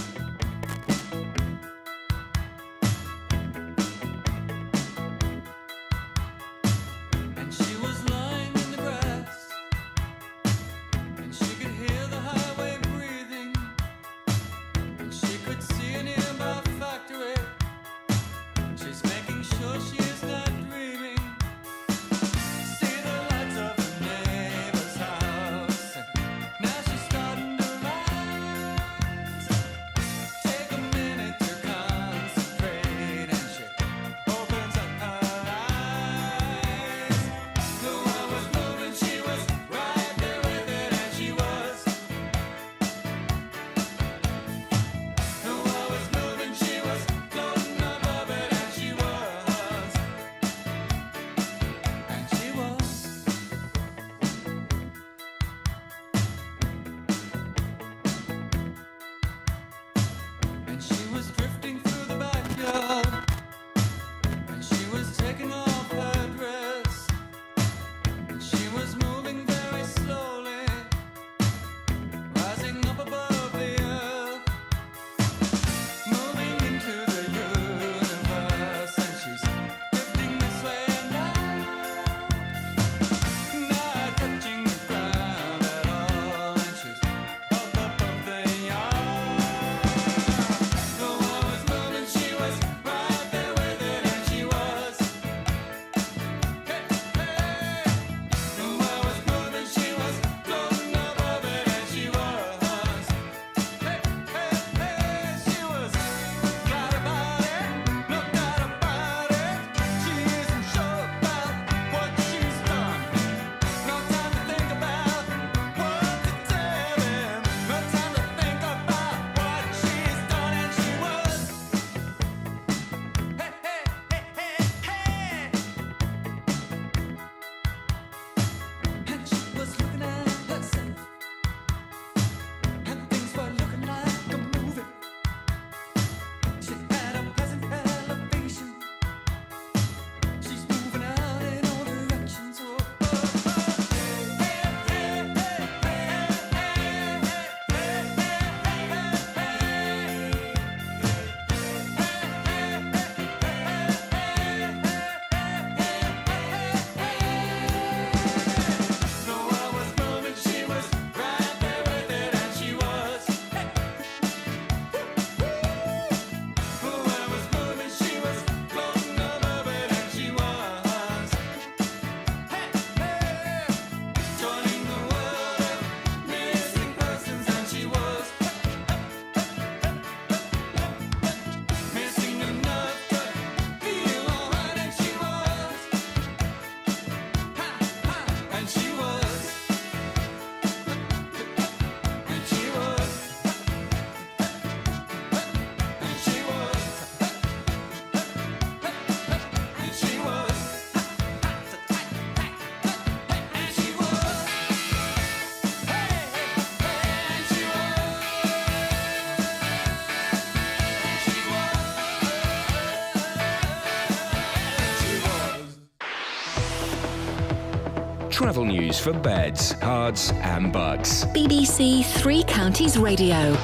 Travel news for beds, cards and bugs. BBC Three Counties Radio.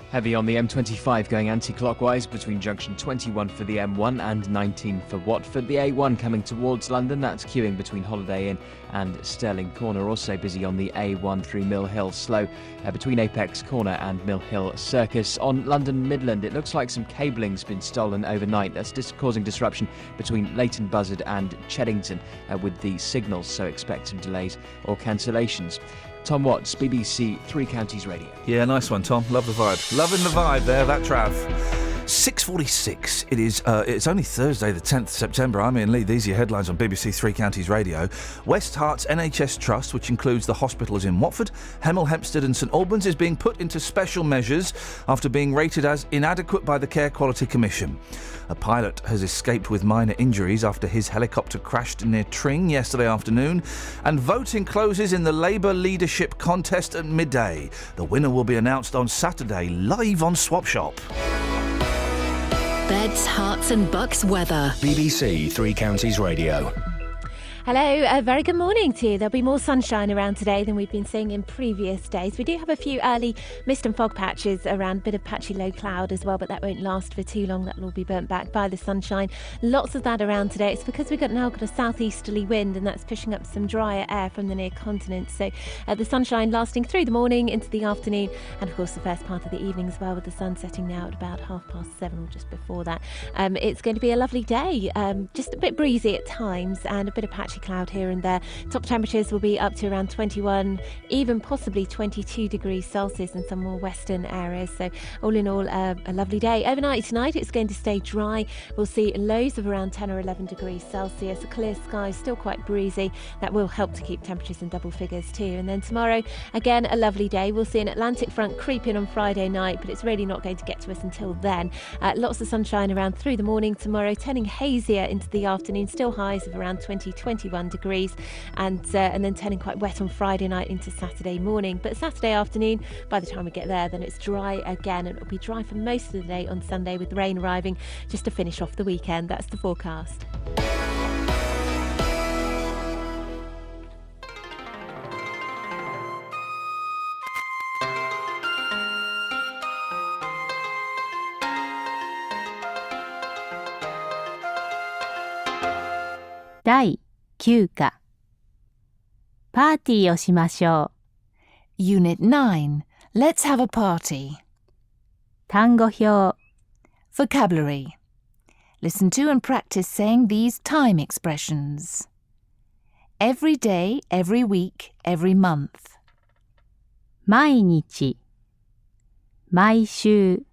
Heavy on the M25 going anti-clockwise between junction 21 for the M1 and 19 for Watford. The A1 coming towards London, that's queuing between Holiday Inn and Stirling Corner. Also busy on the A1 through Mill Hill, slow between Apex Corner and Mill Hill Circus. On London Midland, it looks like some cabling's been stolen overnight. That's causing disruption between Leighton Buzzard and Cheddington with the signals, so expect some delays or cancellations. Tom Watts, BBC Three Counties Radio. Yeah, nice one, Tom. Love the vibe. Loving the vibe there, that Trav. 6:46. It is. It's only Thursday, the 10th of September. I'm Iain Lee. These are your headlines on BBC Three Counties Radio. West Herts NHS Trust, which includes the hospitals in Watford, Hemel Hempstead and St Albans, is being put into special measures after being rated as inadequate by the Care Quality Commission. A pilot has escaped with minor injuries after his helicopter crashed near Tring yesterday afternoon. And voting closes in the Labour leadership contest at midday. The winner will be announced on Saturday, live on Swap Shop. Beds, Herts and Bucks weather. BBC Three Counties Radio. Hello, a very good morning to you. There'll be more sunshine around today than we've been seeing in previous days. We do have a few early mist and fog patches around, a bit of patchy low cloud as well, but that won't last for too long. That'll all be burnt back by the sunshine. Lots of that around today. It's because we've now got a southeasterly wind, and that's pushing up some drier air from the near continent. So the sunshine lasting through the morning into the afternoon, and of course the first part of the evening as well, with the sun setting now at about 7:30 or just before that. It's going to be a lovely day, just a bit breezy at times and a bit of patchy cloud here and there. Top temperatures will be up to around 21, even possibly 22 degrees Celsius in some more western areas. So all in all, a lovely day. Overnight tonight, it's going to stay dry. We'll see lows of around 10 or 11 degrees Celsius. A clear sky, still quite breezy. That will help to keep temperatures in double figures too. And then tomorrow, again, a lovely day. We'll see an Atlantic front creep in on Friday night, but it's really not going to get to us until then. Lots of sunshine around through the morning tomorrow, turning hazier into the afternoon. Still highs of around 20-21 degrees, and then turning quite wet on Friday night into Saturday morning. But Saturday afternoon, by the time we get there, then it's dry again, and it'll be dry for most of the day on Sunday, with rain arriving just to finish off the weekend. That's the forecast. Dai 9課パーティーをしましょう Unit 9 Let's have a party 単語表 Vocabulary Listen to and practice saying these time expressions. Every day, every week, every month 毎日毎週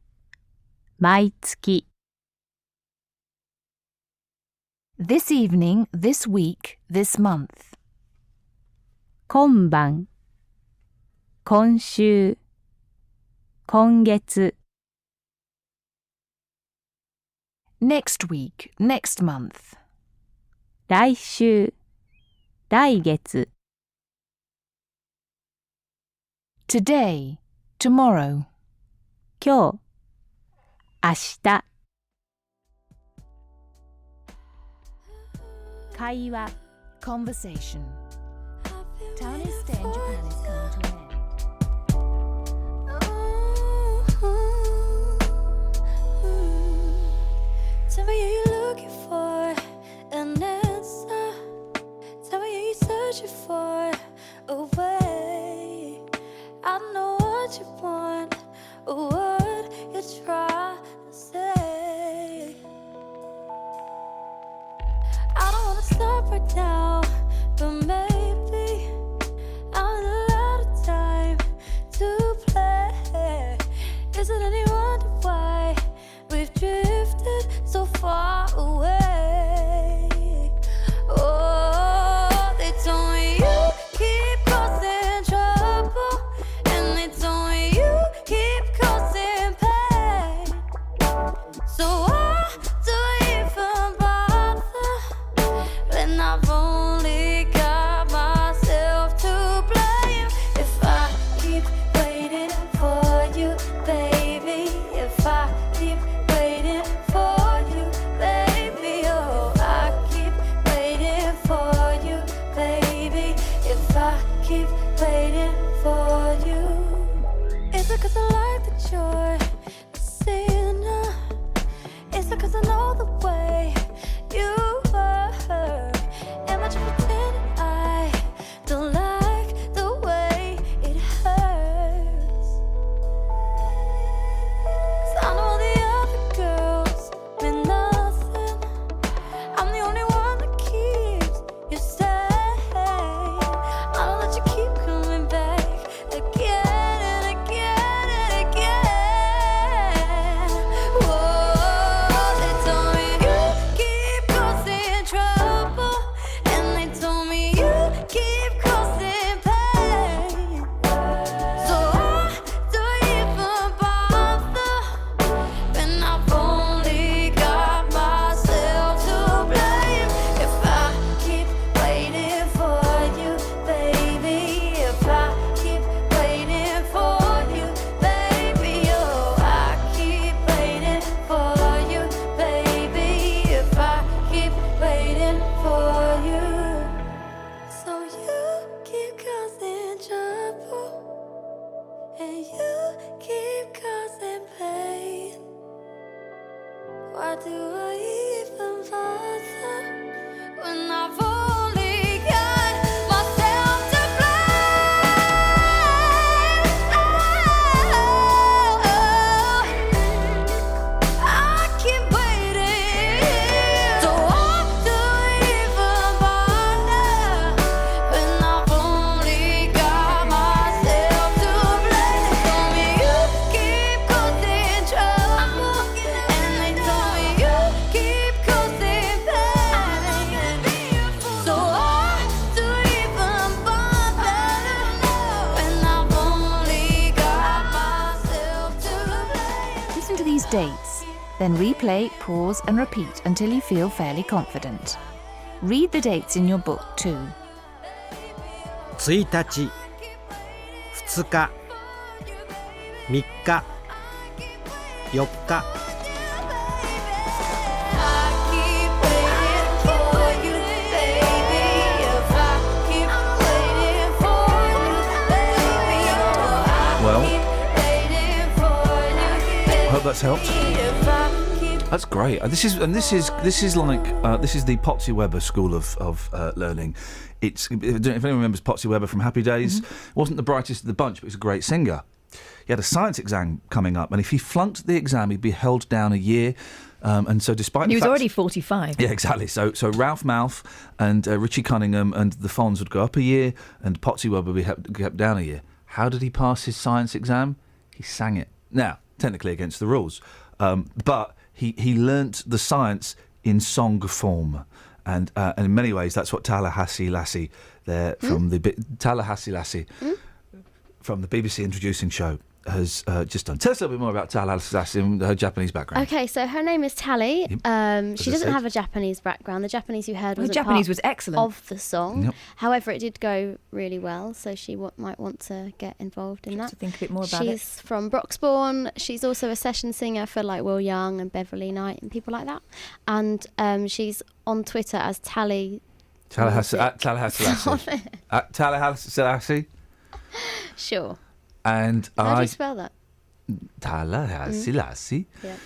毎月This evening, this week, this month. 今晩今週今月 Next week, next month. 来週来月 Today, tomorrow. 今日明日会話 Conversation Tony's stay in Japan is coming to an end. Tell me, are you looking for an answer? Tell me, are you searching for a way? I know what you want, what you're trying to say. I don't wanna stop right now, but maybe I'm a lot of time to play. Is it any wonder why we've drifted so far away? Oh, they told me you keep causing trouble, and they told me you keep causing pain. Why do I even bother when I've only got myself to blame? I keep waiting. So why do I even bother when I've only got myself to blame? They told me you keep causing trouble, and they told me you keep causing pain. So why do I even bother when I've only got myself to blame? Listen to these dates, then replay, pause and repeat until you feel fairly confident. Read the dates in your book too. 1日、2日、3日、4日。Well, I hope that's helped. That's great. This is like this is the Potsy Weber School of Learning. It's, I don't know if anyone remembers Potsy Weber from Happy Days. Wasn't the brightest of the bunch, but he's a great singer. He had a science exam coming up, and if he flunked the exam, he'd be held down a year. And so, despite He the was fact, already 45. yeah, exactly. So Ralph Malph and Richie Cunningham and the Fonz would go up a year, and Potsy Weber would be kept down a year. How did he pass his science exam? He sang it. Now, technically against the rules, but he learnt the science in song form. And in many ways, that's what Tallahassee Lassie there from the Tallahassee Lassie from the BBC Introducing Show has just done. Tell us a little bit more about Tallahassee Lassie and her Japanese background. Okay, so her name is Tally. She I doesn't said. have a Japanese background. The Japanese you heard was Her a Japanese part was excellent. of the song. Yep. However, it did go really well, so she might want to get involved in that. To think a bit more about She's from Broxbourne. She's also a session singer for like Will Young and Beverly Knight and people like that. And she's on Twitter as Tally. Tallahassee Lassie. At Tallahassee Lassie. Sure. And How do you spell that? Tallahassee Lassie. Yeah.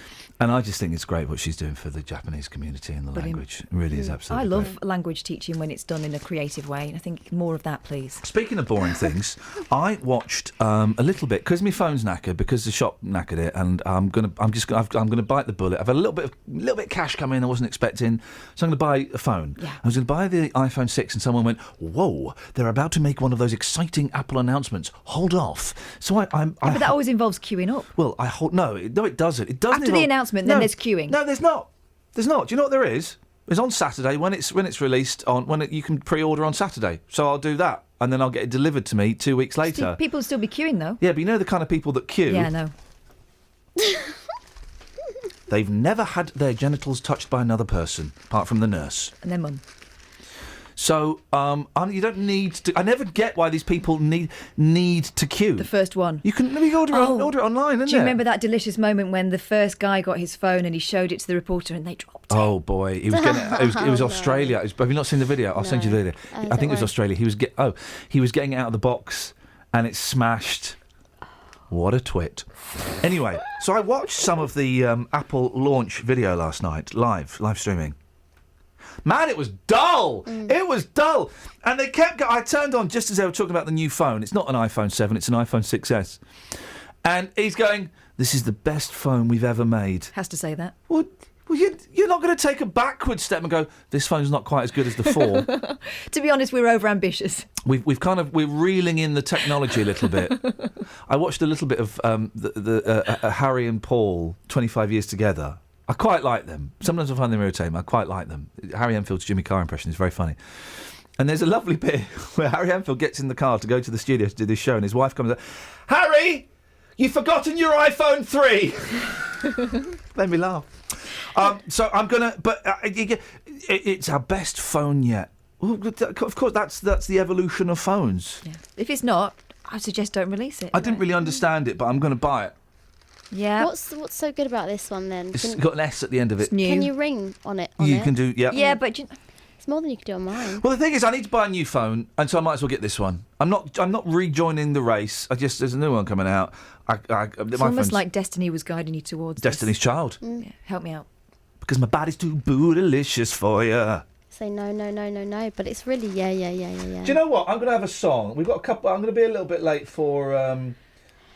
And I just think it's great what she's doing for the Japanese community and the Brilliant. language. It really is absolutely I love great. language teaching when it's done in a creative way. I think more of that, please. Speaking of boring things, I watched a little bit because my phone's knackered because the shop knackered it, and I'm gonna bite the bullet. I've had a little bit of cash come in I wasn't expecting, so I'm gonna buy a phone. Yeah. I was gonna buy the iPhone 6, and someone went, "Whoa, they're about to make one of those exciting Apple announcements. Hold off." So But that always involves queuing up. Well, no, it doesn't. It doesn't. After the announcement, then there's queuing. No, there's not. There's not. Do you know what there is? It's on Saturday when it's released you can pre-order on Saturday. So I'll do that, and then I'll get it delivered to me 2 weeks later. People will still be queuing though. Yeah, but you know the kind of people that queue. Yeah, I know. They've never had their genitals touched by another person, apart from the nurse. And their mum. So you don't need to. I never get why these people need to queue. The first one. You can order it online, isn't Do you remember that delicious moment when the first guy got his phone and he showed it to the reporter and they dropped it? Oh boy, he was getting. It was Australia. Have you not seen the video? I'll send you the video. I think it was Australia. He was getting it out of the box, and it smashed. What a twit. Anyway, so I watched some of the Apple launch video last night, live streaming. Man, it was dull. It was dull. And they kept I turned on just as they were talking about the new phone. It's not an iPhone 7, it's an iPhone 6S. And he's going, "This is the best phone we've ever made." Has to say that. Well, you're not going to take a backward step and go, "This phone's not quite as good as the 4." To be honest, we're over-ambitious. We're reeling in the technology a little bit. I watched a little bit of Harry and Paul, 25 Years Together. I quite like them. Sometimes I find them irritating. I quite like them. Harry Enfield's Jimmy Carr impression is very funny. And there's a lovely bit where Harry Enfield gets in the car to go to the studio to do this show, and his wife comes up, "Harry, you've forgotten your iPhone 3." Made me laugh. So I'm gonna, but it's our best phone yet. Of course, that's the evolution of phones. Yeah. If it's not, I suggest don't release it. I didn't really understand it, but I'm going to buy it. Yeah. What's so good about this one then? It's got an S at the end of it. It's new. Can you ring on it? You can do, yeah. Yeah, but it's more than you could do on mine. Well, the thing is, I need to buy a new phone, and so I might as well get this one. I'm not rejoining the race. There's a new one coming out. It's almost like Destiny was guiding you towards Destiny's Child. Yeah, help me out. because my body's too bootylicious for you. Say no, but it's really yeah. Do you know what? I'm going to have a song. We've got a couple. I'm going to be a little bit late for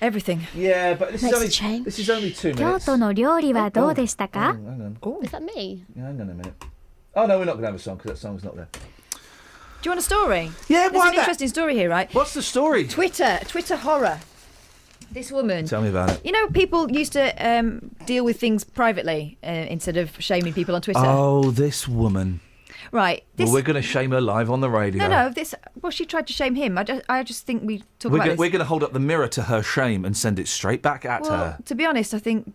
everything. Yeah, but this is only 2 minutes. 京都の料理はどうでしたか? Hang on. Is that me? Yeah, hang on a minute. Oh no, we're not going to have a song because that song's not there. Do you want a story? Yeah, There's an interesting story here, right? What's the story? Twitter horror. This woman. Tell me about it. You know, people used to deal with things privately instead of shaming people on Twitter. Oh, this woman. Right. Well, we're going to shame her live on the radio. No. Well, she tried to shame him. I just think we talk about this. We're going to hold up the mirror to her shame and send it straight back at her. To be honest, I think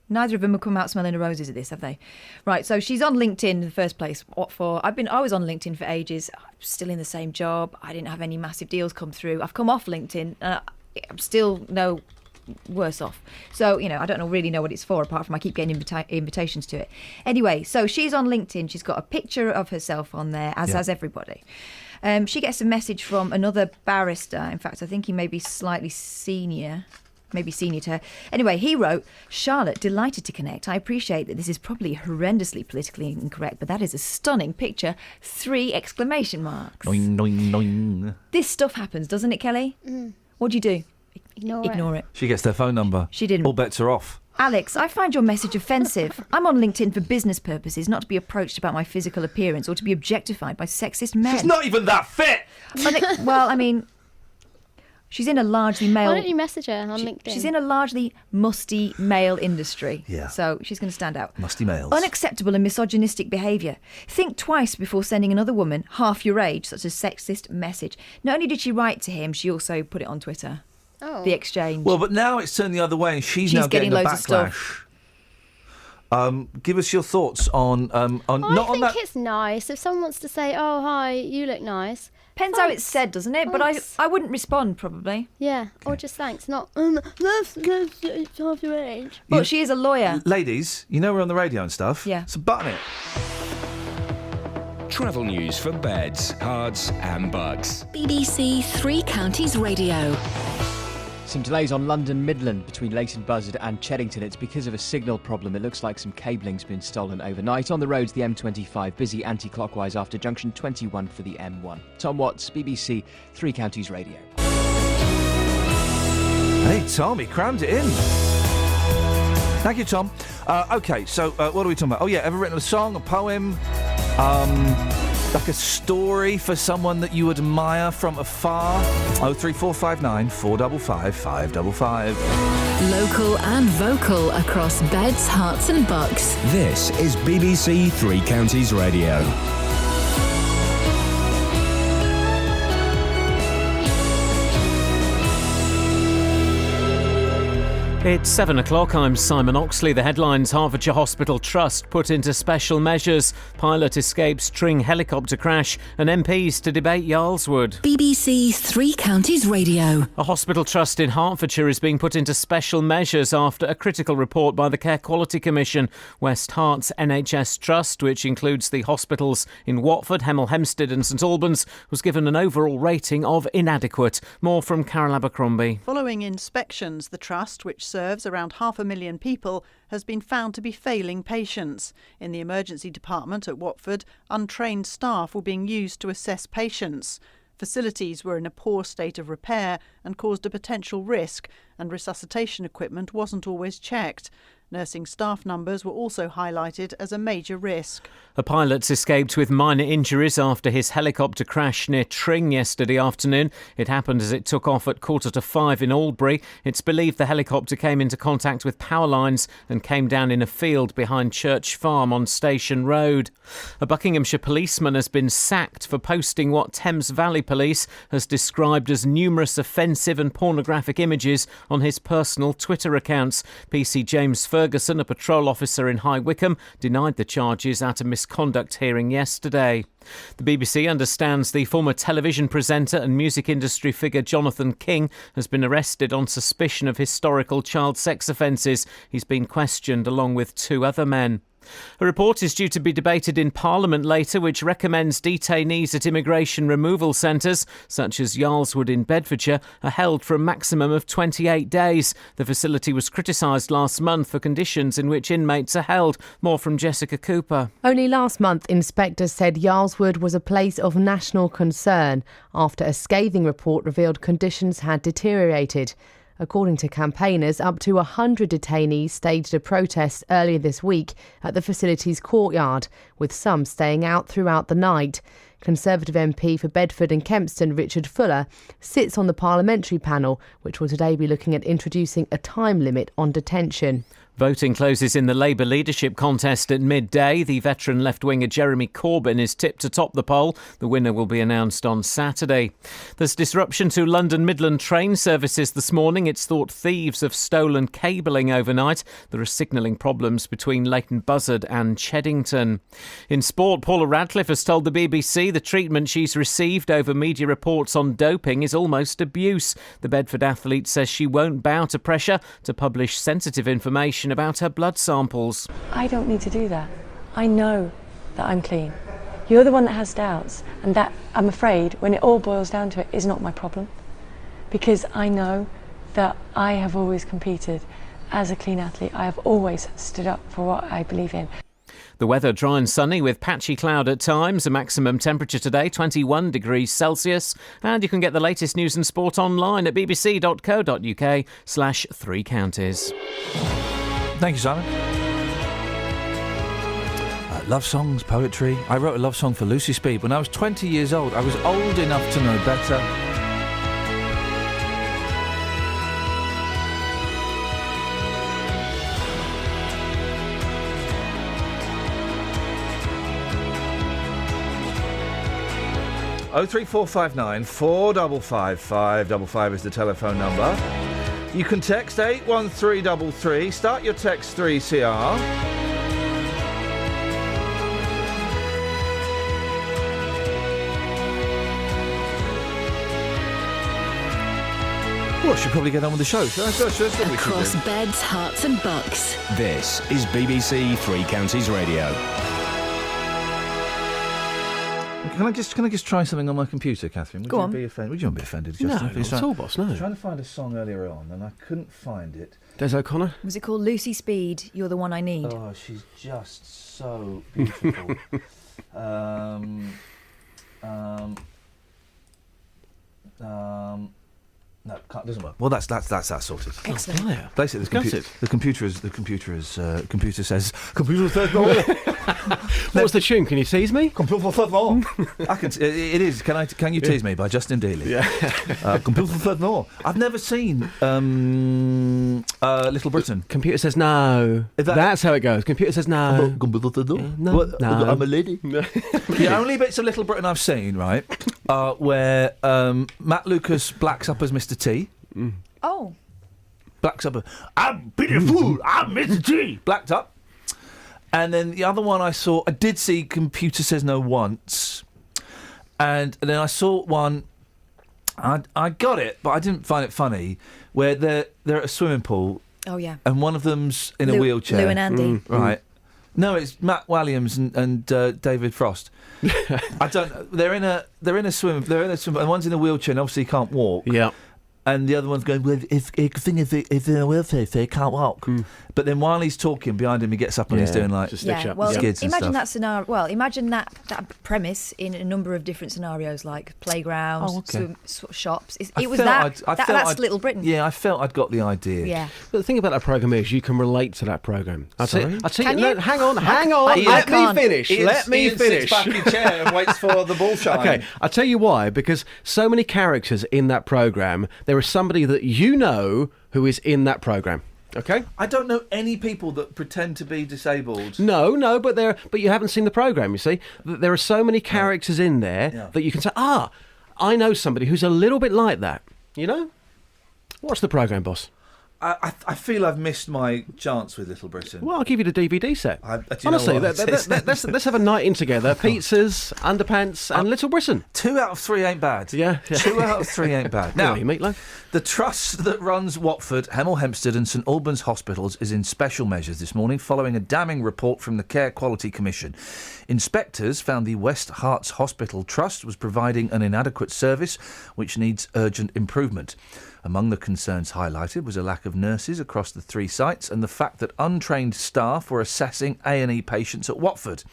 neither of them have come out smelling of roses at this, have they? Right. So she's on LinkedIn in the first place. What for? I was on LinkedIn for ages. I'm still in the same job. I didn't have any massive deals come through. I've come off LinkedIn. I'm still no worse off. So, I don't really know what it's for, apart from I keep getting invitations to it. Anyway, so she's on LinkedIn. She's got a picture of herself on there, as has everybody. She gets a message from another barrister. In fact, I think he may be slightly senior. Maybe senior to her. Anyway, he wrote, "Charlotte, delighted to connect. I appreciate that this is probably horrendously politically incorrect, but that is a stunning picture. 3 exclamation marks. Noing, noing, noing. This stuff happens, doesn't it, Kelly? What do you do? Ignore it. She gets their phone number. She didn't. All bets are off. Alex, I find your message offensive. I'm on LinkedIn for business purposes, not to be approached about my physical appearance or to be objectified by sexist men." She's not even that fit! Well, I mean, she's in a largely male... Why don't you message her on LinkedIn? She's in a largely musty male industry. Yeah. So she's going to stand out. Musty males. Unacceptable and misogynistic behaviour. Think twice before sending another woman half your age such a sexist message. Not only did she write to him, she also put it on Twitter. Oh. The exchange. Well, but now it's turned the other way and she's now getting loads a of stuff. Give us your thoughts on I not on think that. it's nice if someone wants to say, "Oh, hi, you look nice." Depends how it's said, doesn't it? Thanks. But I wouldn't respond, probably. Yeah, or just thanks, not that's half your age. But she is a lawyer. Ladies, we're on the radio and stuff. Yeah. So button it. Travel news for beds, cards and bugs. BBC Three Counties Radio. Some delays on London Midland between Leighton Buzzard and Cheddington. It's because of a signal problem. It looks like some cabling's been stolen overnight. On the roads, the M25 busy anti-clockwise after junction 21 for the M1. Tom Watts, BBC Three Counties Radio. Hey, Tom, he crammed it in. Thank you, Tom. OK, so what are we talking about? Oh, yeah, ever written a song, a poem, like a story for someone that you admire from afar? 03459 455 555. Local and vocal across beds, hearts and bucks. This is BBC Three Counties Radio. It's 7 o'clock. I'm Simon Oxley. The headlines: Hertfordshire Hospital Trust put into special measures. Pilot escapes Tring helicopter crash, and MPs to debate Yarlswood. BBC Three Counties Radio. A hospital trust in Hertfordshire is being put into special measures after a critical report by the Care Quality Commission. West Hert's NHS Trust, which includes the hospitals in Watford, Hemel Hempstead and St Albans, was given an overall rating of inadequate. More from Carol Abercrombie. Following inspections, the trust, which serves around 500,000 people, has been found to be failing patients. In the emergency department at Watford, untrained staff were being used to assess patients. Facilities were in a poor state of repair and caused a potential risk, and resuscitation equipment wasn't always checked. Nursing staff numbers were also highlighted as a major risk. A pilot escaped with minor injuries after his helicopter crash near Tring yesterday afternoon. It happened as it took off at 4:45 in Albury. It's believed the helicopter came into contact with power lines and came down in a field behind Church Farm on Station Road. A Buckinghamshire policeman has been sacked for posting what Thames Valley Police has described as numerous offensive and pornographic images on his personal Twitter accounts. PC James Ferguson, a patrol officer in High Wycombe, denied the charges at a misconduct hearing yesterday. The BBC understands the former television presenter and music industry figure Jonathan King has been arrested on suspicion of historical child sex offences. He's been questioned along with 2 other men. A report is due to be debated in Parliament later, which recommends detainees at immigration removal centres, such as Yarlswood in Bedfordshire, are held for a maximum of 28 days. The facility was criticised last month for conditions in which inmates are held. More from Jessica Cooper. Only last month, inspectors said Yarlswood was a place of national concern after a scathing report revealed conditions had deteriorated. According to campaigners, up to 100 detainees staged a protest earlier this week at the facility's courtyard, with some staying out throughout the night. Conservative MP for Bedford and Kempston, Richard Fuller, sits on the parliamentary panel, which will today be looking at introducing a time limit on detention. Voting closes in the Labour leadership contest at midday. The veteran left-winger Jeremy Corbyn is tipped atop the poll. The winner will be announced on Saturday. There's disruption to London Midland train services this morning. It's thought thieves have stolen cabling overnight. There are signalling problems between Leighton Buzzard and Cheddington. In sport, Paula Radcliffe has told the BBC the treatment she's received over media reports on doping is almost abuse. The Bedford athlete says she won't bow to pressure to publish sensitive information about her blood samples. I don't need to do that. I know that I'm clean. You're the one that has doubts, and that, I'm afraid, when it all boils down to it, is not my problem. Because I know that I have always competed as a clean athlete. I have always stood up for what I believe in. The weather dry and sunny with patchy cloud at times. A maximum temperature today, 21 degrees Celsius. And you can get the latest news and sport online at bbc.co.uk/3 counties. Thank you, Simon. Love songs, poetry. I wrote a love song for Lucy Speed when I was 20 years old. I was old enough to know better. Oh 3459 455 555 is the telephone number. You can text 81333. Start your text 3CR. Well, I should probably get on with the show. Across beds, hearts and bucks. This is BBC Three Counties Radio. Can I just try something on my computer, Catherine? Go on. Would you not be offended, No, Justin? not at all, boss, no. I was trying to find a song earlier on and I couldn't find it. Des O'Connor? Was it called Lucy Speed, You're the One I Need? Oh, she's just so beautiful. No, doesn't work. Well, that's that sorted. Excellent. Basically, the computer says no. What's the tune? Can you tease me? Computer says no. I can. It is. Can you tease me by Justin Daly? Yeah. Computer says no. I've never seen Little Britain. Computer says no. That's how it goes. Computer says no. Computer says no. No. I'm a lady. The only bits of Little Britain I've seen, right, are where Matt Lucas blacks up as Mr. T. Oh. Blacks up. I'm beautiful. I'm Mr. T. Blacked up. And then the other one I did see Computer Says No once. And then I saw one, I got it, but I didn't find it funny, where they're at a swimming pool. Oh, yeah. And one of them's in a wheelchair. Lou and Andy. Right. No, it's Matt Walliams and David Frost. I don't. They're in a swim. And one's in a wheelchair and obviously can't walk. Yeah. And the other one's going, well, if they're in a wheelchair, they can't walk. But then while he's talking, behind him, he gets up and he's doing like skids and imagine stuff. That scenario. Well, imagine that premise in a number of different scenarios, like playgrounds, shops. That's Little Britain. Yeah, I felt I'd got the idea. Yeah. But the thing about that programme is you can relate to that programme. I'll tell you. No, hang on. Let me finish. Ian sits back in his chair and waits for the ball shine. Okay, I'll tell you why. Because so many characters in that programme, there is somebody that you know who is in that programme. Okay. I don't know any people that pretend to be disabled. No, but you haven't seen the programme. You see, there are so many characters in there that you can say, I know somebody who's a little bit like that. You know, watch the programme, boss. I feel I've missed my chance with Little Britain. Well, I'll give you the DVD set. Honestly, let's have a night in together. Pizzas, underpants, and Little Britain. 2 out of 3 ain't bad. Yeah. 2 out of 3 ain't bad. Now, Meatloaf. The trust that runs Watford, Hemel Hempstead and St Albans hospitals is in special measures this morning following a damning report from the Care Quality Commission. Inspectors found the West Herts Hospital Trust was providing an inadequate service which needs urgent improvement. Among the concerns highlighted was a lack of nurses across the 3 sites and the fact that untrained staff were assessing A&E patients at Watford.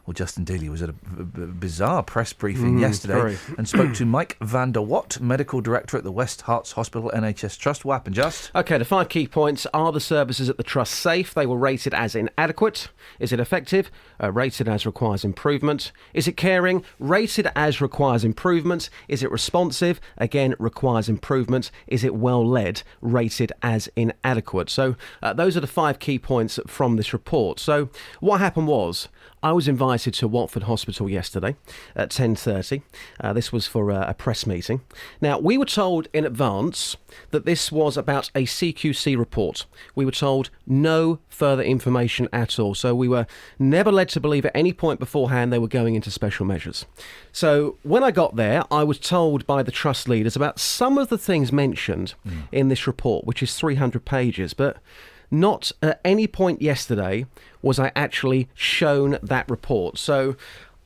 Well, Justin Dealey was at a bizarre press briefing yesterday and spoke to Mike van der Watt, Medical Director at the West Herts Hospital NHS Trust. What happened, Just? OK, the 5 key points. Are the services at the Trust safe? They were rated as inadequate. Is it effective? Rated as requires improvement. Is it caring? Rated as requires improvement. Is it responsive? Again, requires improvement. Is it well led? Rated as inadequate. So those are the 5 key points from this report. So what happened was, I was invited to Watford Hospital yesterday at 10:30. This was for a press meeting. Now, we were told in advance that this was about a CQC report. We were told no further information at all. So we were never led to believe at any point beforehand they were going into special measures. So when I got there, I was told by the trust leaders about some of the things mentioned in this report, which is 300 pages, but not at any point yesterday was I actually shown that report. So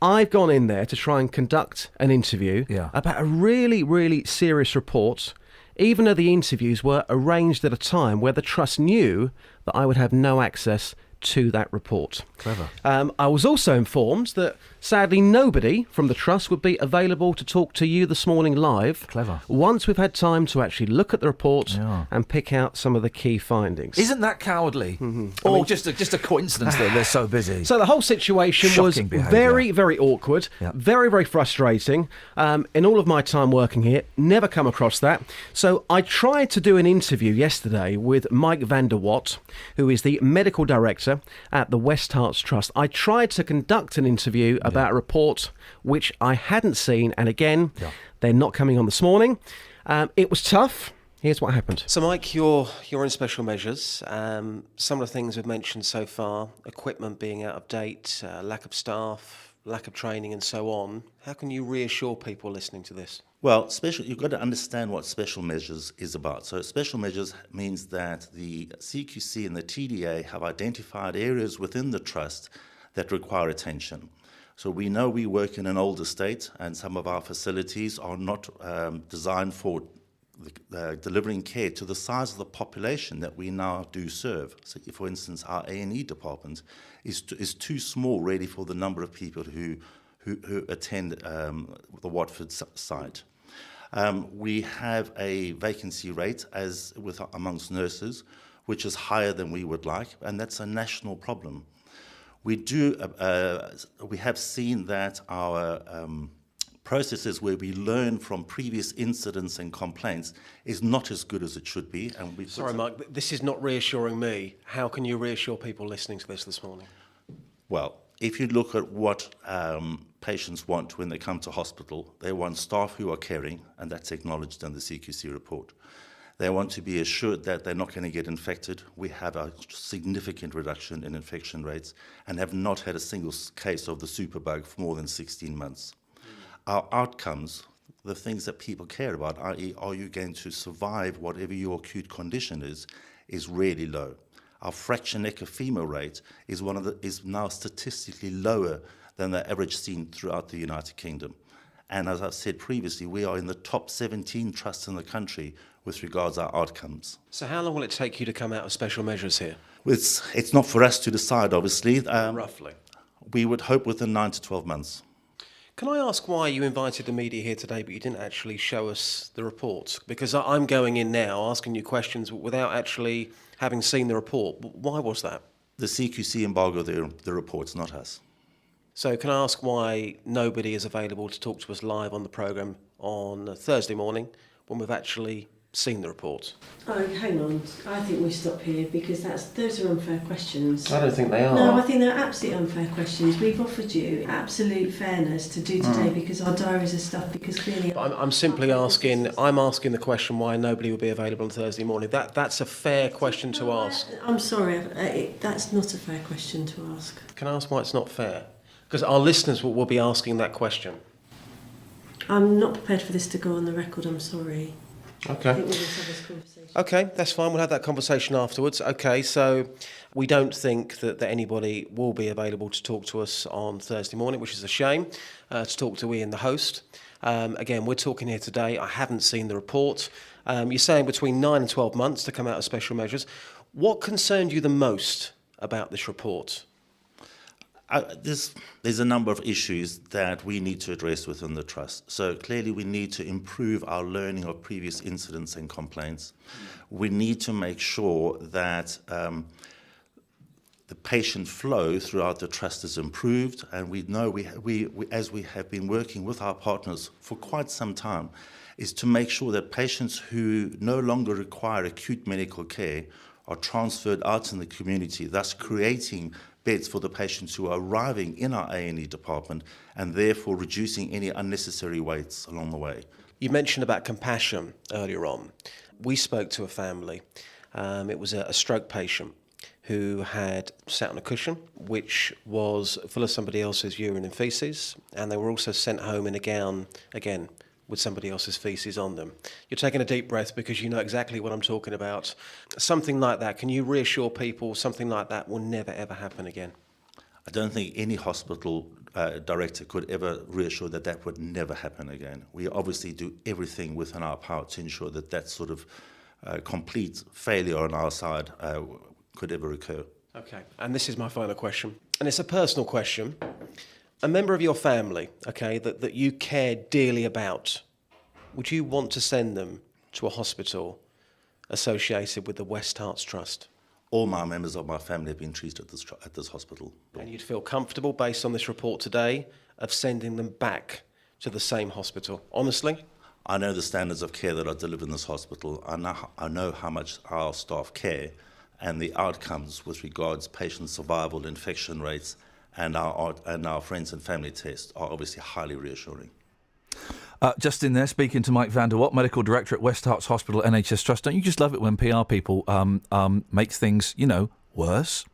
I've gone in there to try and conduct an interview about a really, really serious report, even though the interviews were arranged at a time where the trust knew that I would have no access to that report. Clever. I was also informed that sadly nobody from the trust would be available to talk to you this morning live. Clever. Once we've had time to actually look at the report and pick out some of the key findings. Isn't that cowardly? Or just a coincidence that they're so busy? So the whole situation was very, very awkward, very, very frustrating. In all of my time working here, never come across that. So I tried to do an interview yesterday with Mike van der Watt, who is the medical director at the West Herts Trust. I tried to conduct an interview about a report which I hadn't seen, and again, they're not coming on this morning. It was tough. Here's what happened. So, Mike, you're in special measures. Some of the things we've mentioned so far, equipment being out of date, lack of staff, lack of training, and so on. How can you reassure people listening to this? Well, you've got to understand what special measures is about. So special measures means that the CQC and the TDA have identified areas within the trust that require attention. So we know we work in an old estate and some of our facilities are not designed for delivering care to the size of the population that we now do serve. So if, for instance, our A&E department is too small really for the number of people who attend the Watford site. We have a vacancy rate amongst nurses, which is higher than we would like, and that's a national problem. We have seen that our processes where we learn from previous incidents and complaints is not as good as it should be. And Sorry, Mike, but this is not reassuring me. How can you reassure people listening to this morning? Well, if you look at what patients want when they come to hospital, they want staff who are caring, and that's acknowledged in the CQC report. They want to be assured that they're not going to get infected. We have a significant reduction in infection rates and have not had a single case of the superbug for more than 16 months. Our outcomes, the things that people care about, i.e., are you going to survive whatever your acute condition is really low. Our fracture neck of femur rate is now statistically lower than the average seen throughout the United Kingdom. And as I've said previously, we are in the top 17 trusts in the country with regards to our outcomes. So how long will it take you to come out of special measures here? It's not for us to decide, obviously. Roughly? We would hope within 9 to 12 months. Can I ask why you invited the media here today, but you didn't actually show us the report? Because I'm going in now asking you questions without actually having seen the report. Why was that? The CQC embargoed the reports, not us. So can I ask why nobody is available to talk to us live on the programme on Thursday morning when we've actually seen the report? Oh, hang on. I think we stop here because those are unfair questions. I don't think they are. No, I think they're absolutely unfair questions. We've offered you absolute fairness to do today because our diaries are stuffed, because clearly... I'm simply asking, I'm asking the question why nobody will be available on Thursday morning. That's a fair question to ask. I'm sorry, that's not a fair question to ask. Can I ask why it's not fair? Because our listeners will be asking that question. I'm not prepared for this to go on the record, I'm sorry. Okay. I think we'll just have this conversation. Okay, that's fine. We'll have that conversation afterwards. Okay, so we don't think that anybody will be available to talk to us on Thursday morning, which is a shame, to talk to Iain, the host. Again, we're talking here today. I haven't seen the report. You're saying between 9 and 12 months to come out of special measures. What concerned you the most about this report? There's a number of issues that we need to address within the Trust. So clearly we need to improve our learning of previous incidents and complaints. We need to make sure that the patient flow throughout the Trust is improved, and we know we as we have been working with our partners for quite some time, is to make sure that patients who no longer require acute medical care are transferred out in the community, thus creating beds for the patients who are arriving in our A&E department and therefore reducing any unnecessary waits along the way. You mentioned about compassion earlier on. We spoke to a family. It was a stroke patient who had sat on a cushion which was full of somebody else's urine and faeces, and they were also sent home in a gown, again, with somebody else's faeces on them. You're taking a deep breath because you know exactly what I'm talking about. Something like that, can you reassure people something like that will never ever happen again? I don't think any hospital director could ever reassure that would never happen again. We obviously do everything within our power to ensure that sort of complete failure on our side could ever occur. Okay, and this is my final question, and it's a personal question. A member of your family, okay, that you care dearly about, would you want to send them to a hospital associated with the West Herts Trust? All my members of my family have been treated at this hospital. And you'd feel comfortable, based on this report today, of sending them back to the same hospital? Honestly? I know the standards of care that are delivered in this hospital. I know how much our staff care, and the outcomes with regards patient survival, infection rates, and our friends and family tests are obviously highly reassuring. Just in there, speaking to Mike van der Watt, Medical Director at West Herts Hospital NHS Trust. Don't you just love it when PR people make things, worse?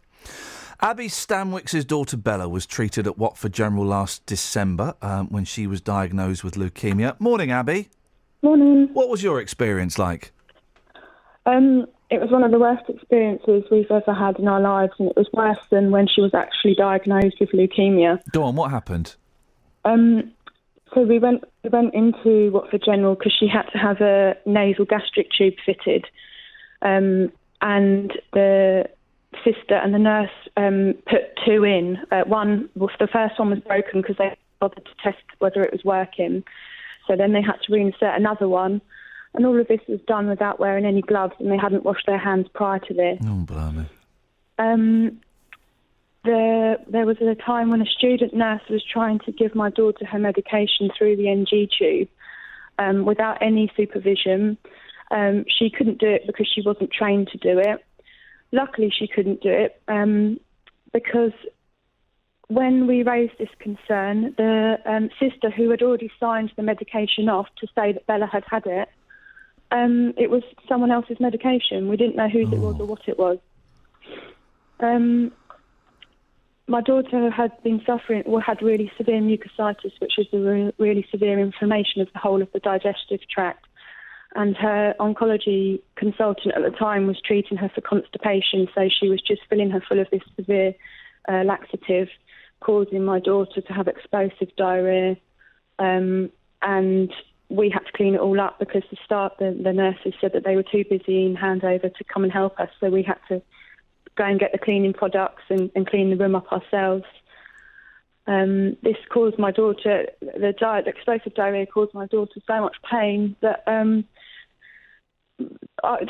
Abby Stanwick's daughter Bella was treated at Watford General last December when she was diagnosed with leukemia. Morning, Abby. Morning. What was your experience like? It was one of the worst experiences we've ever had in our lives, and it was worse than when she was actually diagnosed with leukemia. Go on, what happened? So we went into Watford General because she had to have a nasal gastric tube fitted, and the sister and the nurse put two in. The first one was broken because they bothered to test whether it was working. So then they had to reinsert another one. And all of this was done without wearing any gloves, and they hadn't washed their hands prior to this. Oh, blimey. There was a time when a student nurse was trying to give my daughter her medication through the NG tube without any supervision. She couldn't do it because she wasn't trained to do it. Luckily, she couldn't do it because when we raised this concern, the sister who had already signed the medication off to say that Bella had had it, it was someone else's medication. We didn't know whose it was or what it was. My daughter had been suffering, or had really severe mucositis, which is a really severe inflammation of the whole of the digestive tract. And her oncology consultant at the time was treating her for constipation, so she was just filling her full of this severe laxative, causing my daughter to have explosive diarrhoea. And we had to clean it all up because the nurses said that they were too busy in handover to come and help us. So we had to go and get the cleaning products and clean the room up ourselves. This caused my daughter, the explosive diarrhoea caused my daughter so much pain that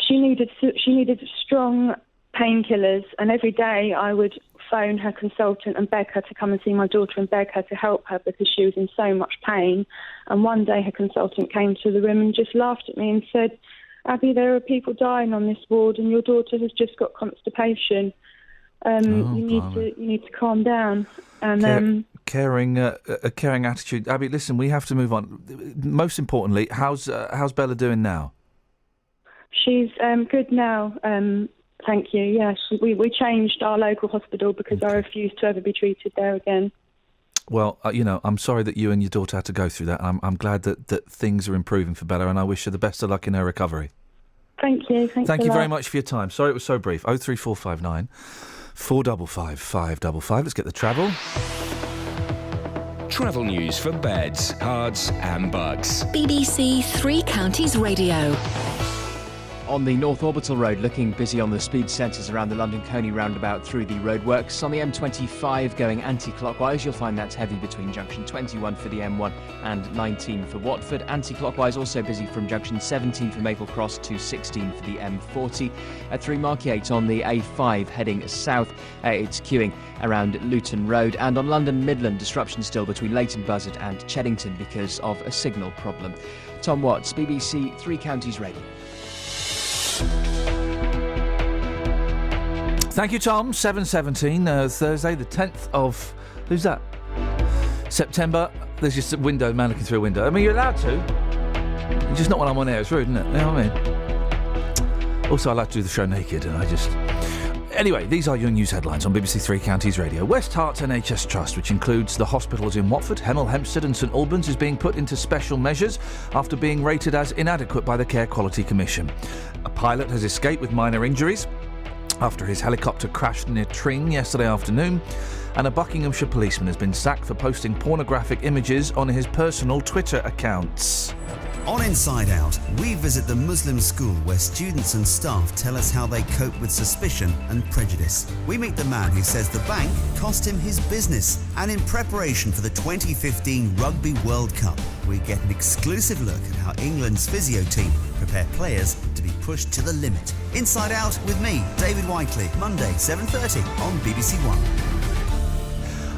she needed strong painkillers, and every day I would phone her consultant and beg her to come and see my daughter and beg her to help her because she was in so much pain. And one day her consultant came to the room and just laughed at me and said, Abby, there are people dying on this ward, and your daughter has just got constipation. You need to calm down. And caring attitude. Abby, listen, we have to move on. Most importantly, how's Bella doing now? She's good now. Thank you. Yes, we changed our local hospital because I refused to ever be treated there again. Well, I'm sorry that you and your daughter had to go through that. I'm glad that things are improving for Bella, and I wish her the best of luck in her recovery. Thank you. Thank you very much for your time. Sorry it was so brief. 03459 455 555. Let's get the travel. Travel news for beds, cards and bugs. BBC Three Counties Radio. On the North Orbital Road, looking busy on the speed sensors around the London Coney roundabout through the roadworks. On the M25 going anti-clockwise, you'll find that's heavy between junction 21 for the M1 and 19 for Watford. Anti-clockwise also busy from junction 17 for Maple Cross to 16 for the M40. Through Markyate on the A5 heading south, it's queuing around Luton Road. And on London Midland, disruption still between Leighton Buzzard and Cheddington because of a signal problem. Tom Watts, BBC Three Counties Radio. Thank you, Tom. 7:17, Thursday, the 10th of... Who's that? September. There's just a window, man looking through a window. I mean, you're allowed to. It's just not when I'm on air. It's rude, isn't it? You know what I mean? Also, I like to do the show naked, and I just... Anyway, these are your news headlines on BBC Three Counties Radio. West Herts NHS Trust, which includes the hospitals in Watford, Hemel Hempstead and St Albans, is being put into special measures after being rated as inadequate by the Care Quality Commission. A pilot has escaped with minor injuries after his helicopter crashed near Tring yesterday afternoon, and a Buckinghamshire policeman has been sacked for posting pornographic images on his personal Twitter accounts. On Inside Out, we visit the Muslim school where students and staff tell us how they cope with suspicion and prejudice. We meet the man who says the bank cost him his business. And in preparation for the 2015 Rugby World Cup, we get an exclusive look at how England's physio team prepare players to be pushed to the limit. Inside Out with me, David Whiteley, Monday, 7:30 on BBC One.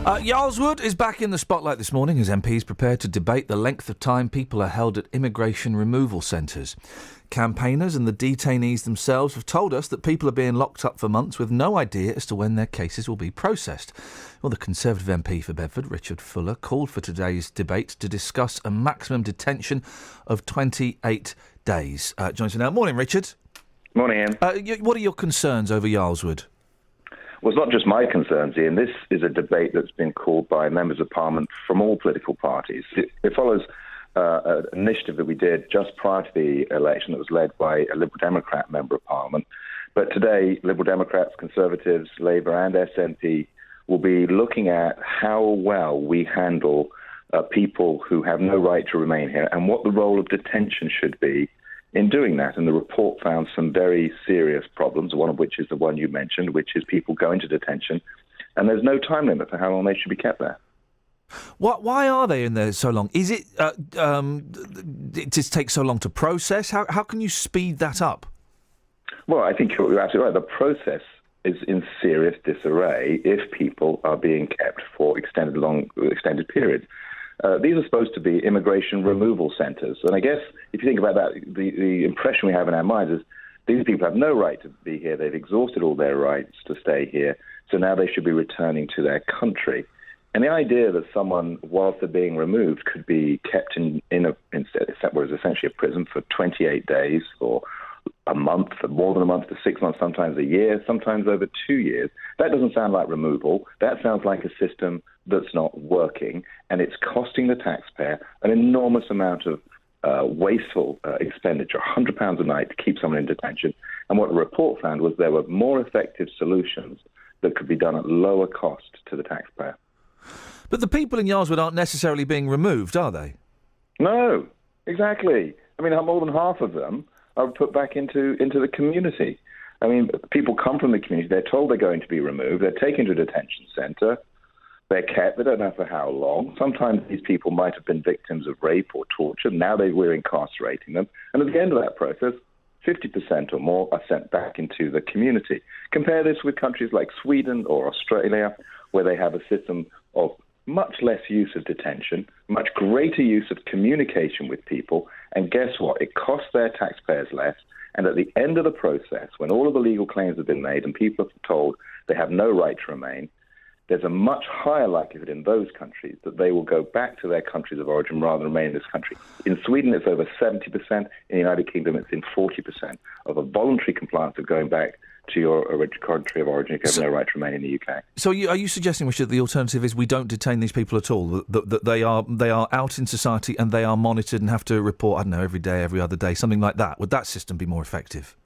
Yarlswood is back in the spotlight this morning as MPs prepare to debate the length of time people are held at immigration removal centres. Campaigners and the detainees themselves have told us that people are being locked up for months with no idea as to when their cases will be processed. Well, the Conservative MP for Bedford, Richard Fuller, called for today's debate to discuss a maximum detention of 28 days. Joins me now. Morning, Richard. Morning, Ian. What are your concerns over Yarlswood? Well, it's not just my concerns, Ian. This is a debate that's been called by members of Parliament from all political parties. It follows an initiative that we did just prior to the election that was led by a Liberal Democrat member of Parliament. But today, Liberal Democrats, Conservatives, Labour and SNP will be looking at how well we handle people who have no right to remain here and what the role of detention should be in doing that. And the report found some very serious problems, one of which is the one you mentioned, which is people going to detention, and there's no time limit for how long they should be kept there. Why are they in there so long? Is it it just takes so long to process? How can you speed that up? Well, I think you're absolutely right. The process is in serious disarray if people are being kept for extended periods. These are supposed to be immigration removal centres. And I guess if you think about that, the impression we have in our minds is these people have no right to be here. They've exhausted all their rights to stay here. So now they should be returning to their country. And the idea that someone, whilst they're being removed, could be kept in what is essentially a prison for 28 days, or a month, for more than a month, for 6 months, sometimes a year, sometimes over 2 years. That doesn't sound like removal. That sounds like a system that's not working, and it's costing the taxpayer an enormous amount of wasteful expenditure, £100 a night to keep someone in detention. And what the report found was there were more effective solutions that could be done at lower cost to the taxpayer. But the people in Yarlswood aren't necessarily being removed, are they? No, exactly. I mean, more than half of them are put back into the community. I mean, people come from the community, they're told they're going to be removed, they're taken to a detention centre, they're kept, they don't know for how long. Sometimes these people might have been victims of rape or torture, now we're incarcerating them, and at the end of that process, 50% or more are sent back into the community. Compare this with countries like Sweden or Australia, where they have a system of much less use of detention, much greater use of communication with people, And guess what? It costs their taxpayers less. And at the end of the process, when all of the legal claims have been made and people are told they have no right to remain, there's a much higher likelihood in those countries that they will go back to their countries of origin rather than remain in this country. In Sweden, it's over 70%. In the United Kingdom, it's in 40% of a voluntary compliance of going back to your country of origin if you have no right to remain in the UK. So are you suggesting, Richard, the alternative is we don't detain these people at all, that they are out in society and they are monitored and have to report, I don't know, every day, every other day, something like that? Would that system be more effective?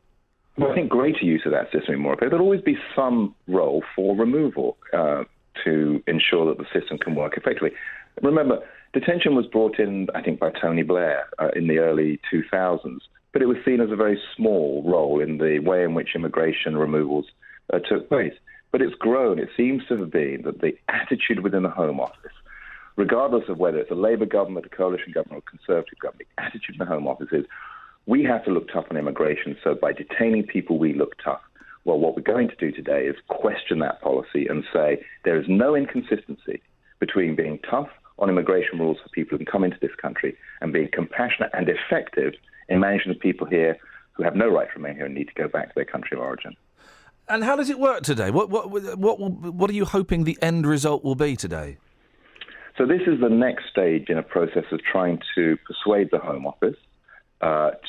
Well, I think greater use of that system would be more effective. There'll always be some role for removal to ensure that the system can work effectively. Remember, detention was brought in, I think, by Tony Blair in the early 2000s, but it was seen as a very small role in the way in which immigration removals took place. But it's grown. It seems to have been that the attitude within the Home Office, regardless of whether it's a Labour government, a coalition government, or a Conservative government, the attitude in the Home Office is we have to look tough on immigration, so by detaining people, we look tough. Well, what we're going to do today is question that policy and say there is no inconsistency between being tough on immigration rules for people who can come into this country and being compassionate and effective in managing the people here who have no right to remain here and need to go back to their country of origin. And how does it work today? What are you hoping the end result will be today? So this is the next stage in a process of trying to persuade the Home Office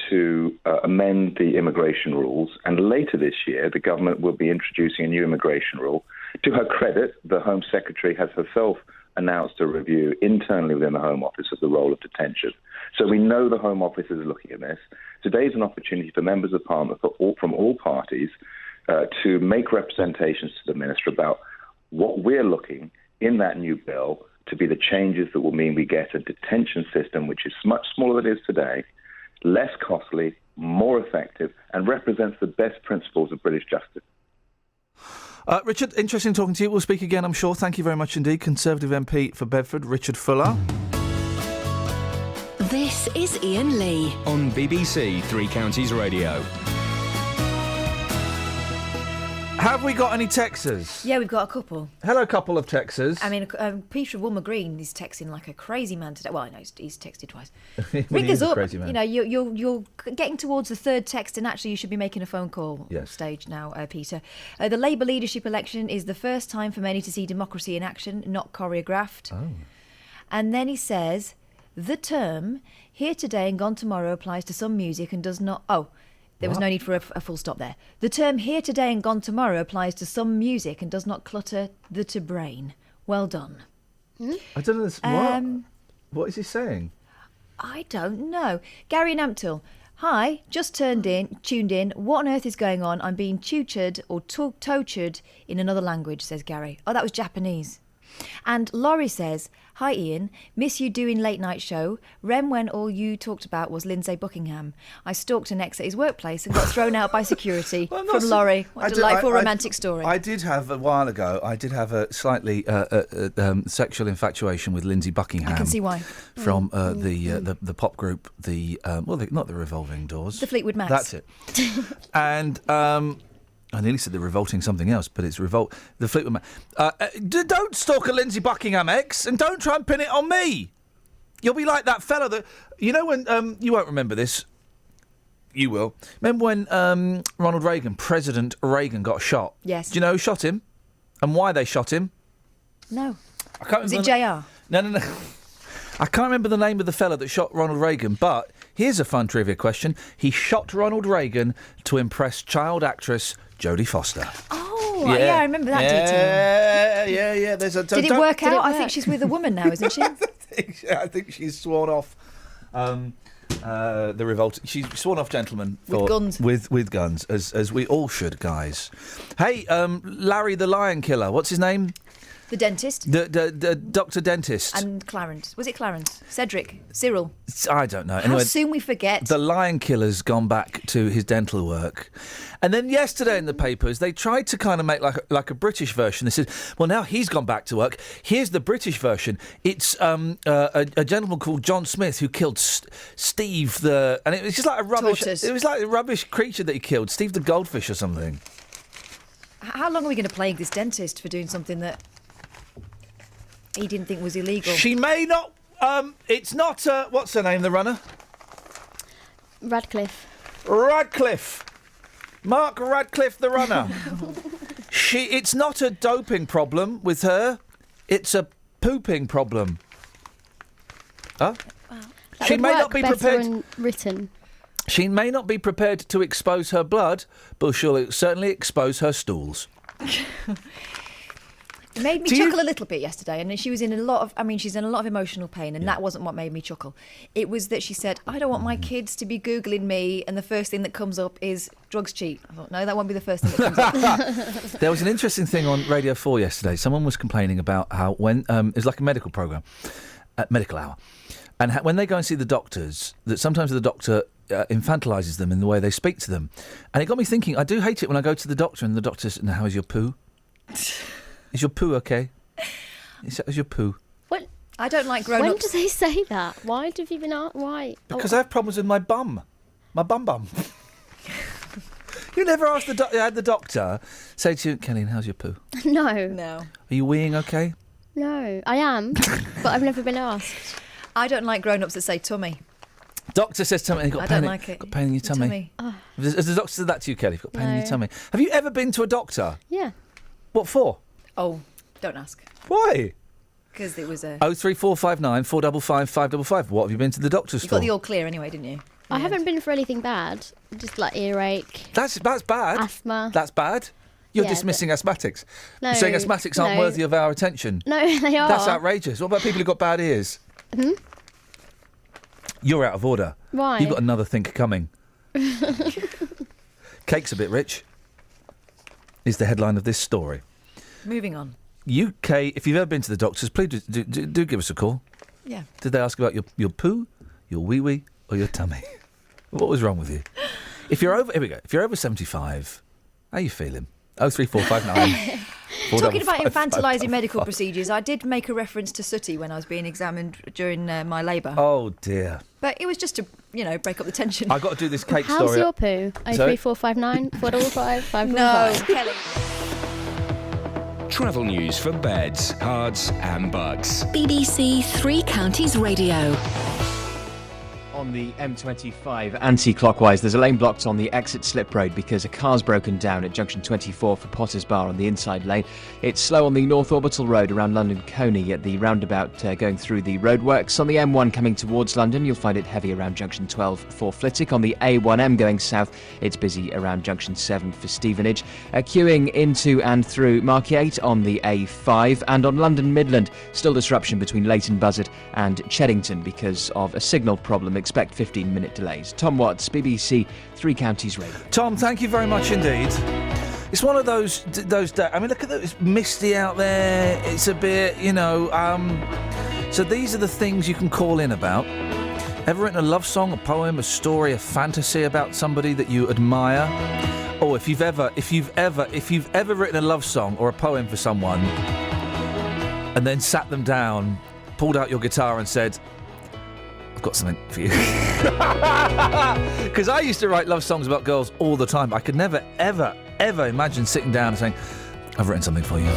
to amend the immigration rules. And later this year, the government will be introducing a new immigration rule. To her credit, the Home Secretary has herself announced a review internally within the Home Office of the role of detention. So we know the Home Office is looking at this. Today is an opportunity for members of Parliament from all parties to make representations to the Minister about what we're looking in that new bill to be the changes that will mean we get a detention system which is much smaller than it is today, less costly, more effective, and represents the best principles of British justice. Richard, interesting talking to you. We'll speak again, I'm sure. Thank you very much indeed. Conservative MP for Bedford, Richard Fuller. This is Iain Lee on BBC Three Counties Radio. Have we got any texters? Yeah, we've got a couple. Hello, couple of texters. I mean, Peter of Woolmer Green is texting like a crazy man today. Well, I know he's texted twice. Well, Ring us up. Crazy man. You know, you're getting towards the third text, and actually, you should be making a phone call stage now, Peter. The Labour leadership election is the first time for many to see democracy in action, not choreographed. Oh. And then he says, the term "here today and gone tomorrow" applies to some music and does not. Oh. There was no need for a full stop there. The term "here today and gone tomorrow" applies to some music and does not clutter the brain. Well done. I don't know. What is he saying? I don't know. Gary in Ampthill. Hi, just tuned in. What on earth is going on? I'm being tutored or tortured in another language, says Gary. Oh, that was Japanese. And Laurie says, hi Iain, miss you doing late night show. Rem when all you talked about was Lindsay Buckingham. I stalked an ex at his workplace and got thrown out by security. From Laurie. What a delightful romantic story. I did have a while ago, a slightly sexual infatuation with Lindsay Buckingham. I can see why. From the pop group, not the Revolving Doors. The Fleetwood Macs. That's it. And I nearly said the Revolting something else, but it's the Fleetwood Mac. Don't stalk a Lindsay Buckingham ex, and don't try and pin it on me. You'll be like that fella that... You know when... you won't remember this. You will. Remember when Ronald Reagan, President Reagan, got shot? Yes. Do you know who shot him? And why they shot him? No. I can't Was remember it JR? No. I can't remember the name of the fella that shot Ronald Reagan, but here's a fun trivia question. He shot Ronald Reagan to impress child actress Jodie Foster. Oh, yeah, I remember that detail. Yeah. Did it work out? I think she's with a woman now, isn't she? I think she's sworn off the revolt. She's sworn off gentlemen. With guns. With guns, as we all should, guys. Hey, Larry the Lion Killer, what's his name? The dentist. The Dr. Dentist. And Clarence. Was it Clarence? Cedric? Cyril? I don't know. How Anyway, soon we forget. The Lion Killer's gone back to his dental work. And then yesterday in the papers, they tried to kind of make like a British version. They said, well, now he's gone back to work. Here's the British version. It's a gentleman called John Smith who killed Steve and it was just like a rubbish... Tortoise. It was like a rubbish creature that he killed, Steve the goldfish or something. How long are we going to plague this dentist for doing something that he didn't think was illegal? She may not... it's not... what's her name, the runner? Radcliffe. Mark Radcliffe, the runner. It's not a doping problem with her. It's a pooping problem. Huh? Wow. She may not be prepared. When written. She may not be prepared to expose her blood, but she'll certainly expose her stools. It made me chuckle a little bit yesterday, and she was in a lot of, she's in a lot of emotional pain, and that wasn't what made me chuckle. It was that she said, I don't want my kids to be Googling me, and the first thing that comes up is drugs cheap. I thought, no, that won't be the first thing that comes up. There was an interesting thing on Radio 4 yesterday. Someone was complaining about how when, it's like a medical programme, medical hour, and when they go and see the doctors, that sometimes the doctor infantilises them in the way they speak to them. And it got me thinking, I do hate it when I go to the doctor and the doctor says, how is your poo? Is your poo okay? Is your poo? What? I don't like grown-ups. When do they say that? Why have you been asked? Why? Because I have problems with my bum. My bum. You never asked the doctor say to you, Kellyanne, how's your poo? No. Are you weeing okay? No, I am, but I've never been asked. I don't like grown-ups that say tummy. Doctor says tummy. You've got I pain don't like it. Got pain in your tummy. Has the doctor said that to you, Kelly? You've got pain in your tummy. Have you ever been to a doctor? Yeah. What for? Oh, don't ask. Why? Because it was a... 03459 455 555. What have you been to the doctor's You for? got the all clear anyway, didn't you? I haven't been for anything bad. Just like earache. That's bad. Asthma. That's bad. You're Yeah, dismissing asthmatics. No, You're saying asthmatics aren't worthy of our attention. No, they are. That's outrageous. What about people who've got bad ears? Hmm? You're out of order. Why? You've got another think coming. Cake's a bit rich, is the headline of this story. Moving on. UK, if you've ever been to the doctors, please do give us a call. Yeah. Did they ask about your poo, your wee-wee, or your tummy? What was wrong with you? If you're over 75, how are you feeling? 03459. Talking about infantilising medical procedures, I did make a reference to sooty when I was being examined during my labour. Oh dear. But it was just to, break up the tension. I've got to do this cake How's story. How's your poo? 03459 455 555. No, Kelly. Travel news for beds, cards and bugs. BBC Three Counties Radio. On the M25 anti-clockwise, there's a lane blocked on the exit slip road because a car's broken down at junction 24 for Potter's Bar on the inside lane. It's slow on the North Orbital Road around London Coney at the roundabout going through the roadworks. On the M1 coming towards London, you'll find it heavy around junction 12 for Flitwick. On the A1M going south, it's busy around junction 7 for Stevenage. Queuing into and through Market 8 on the A5, and on London Midland, still disruption between Leighton Buzzard and Cheddington because of a signal problem. Expect 15-minute delays. Tom Watts, BBC Three Counties Radio. Tom, thank you very much indeed. It's one of those days. I mean, look at that. It's misty out there. It's a bit, So these are the things you can call in about. Ever written a love song, a poem, a story, a fantasy about somebody that you admire? Or if you've ever written a love song or a poem for someone and then sat them down, pulled out your guitar and said, I've got something for you. Because I used to write love songs about girls all the time. I could never, ever, ever imagine sitting down and saying, I've written something for you.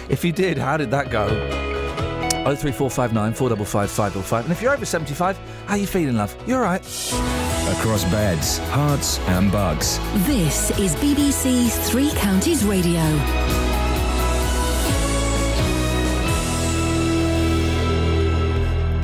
If you did, how did that go? 03459 455 555. And if you're over 75, how are you feeling, love? You all right? Across beds, hearts and bugs. This is BBC Three Counties Radio.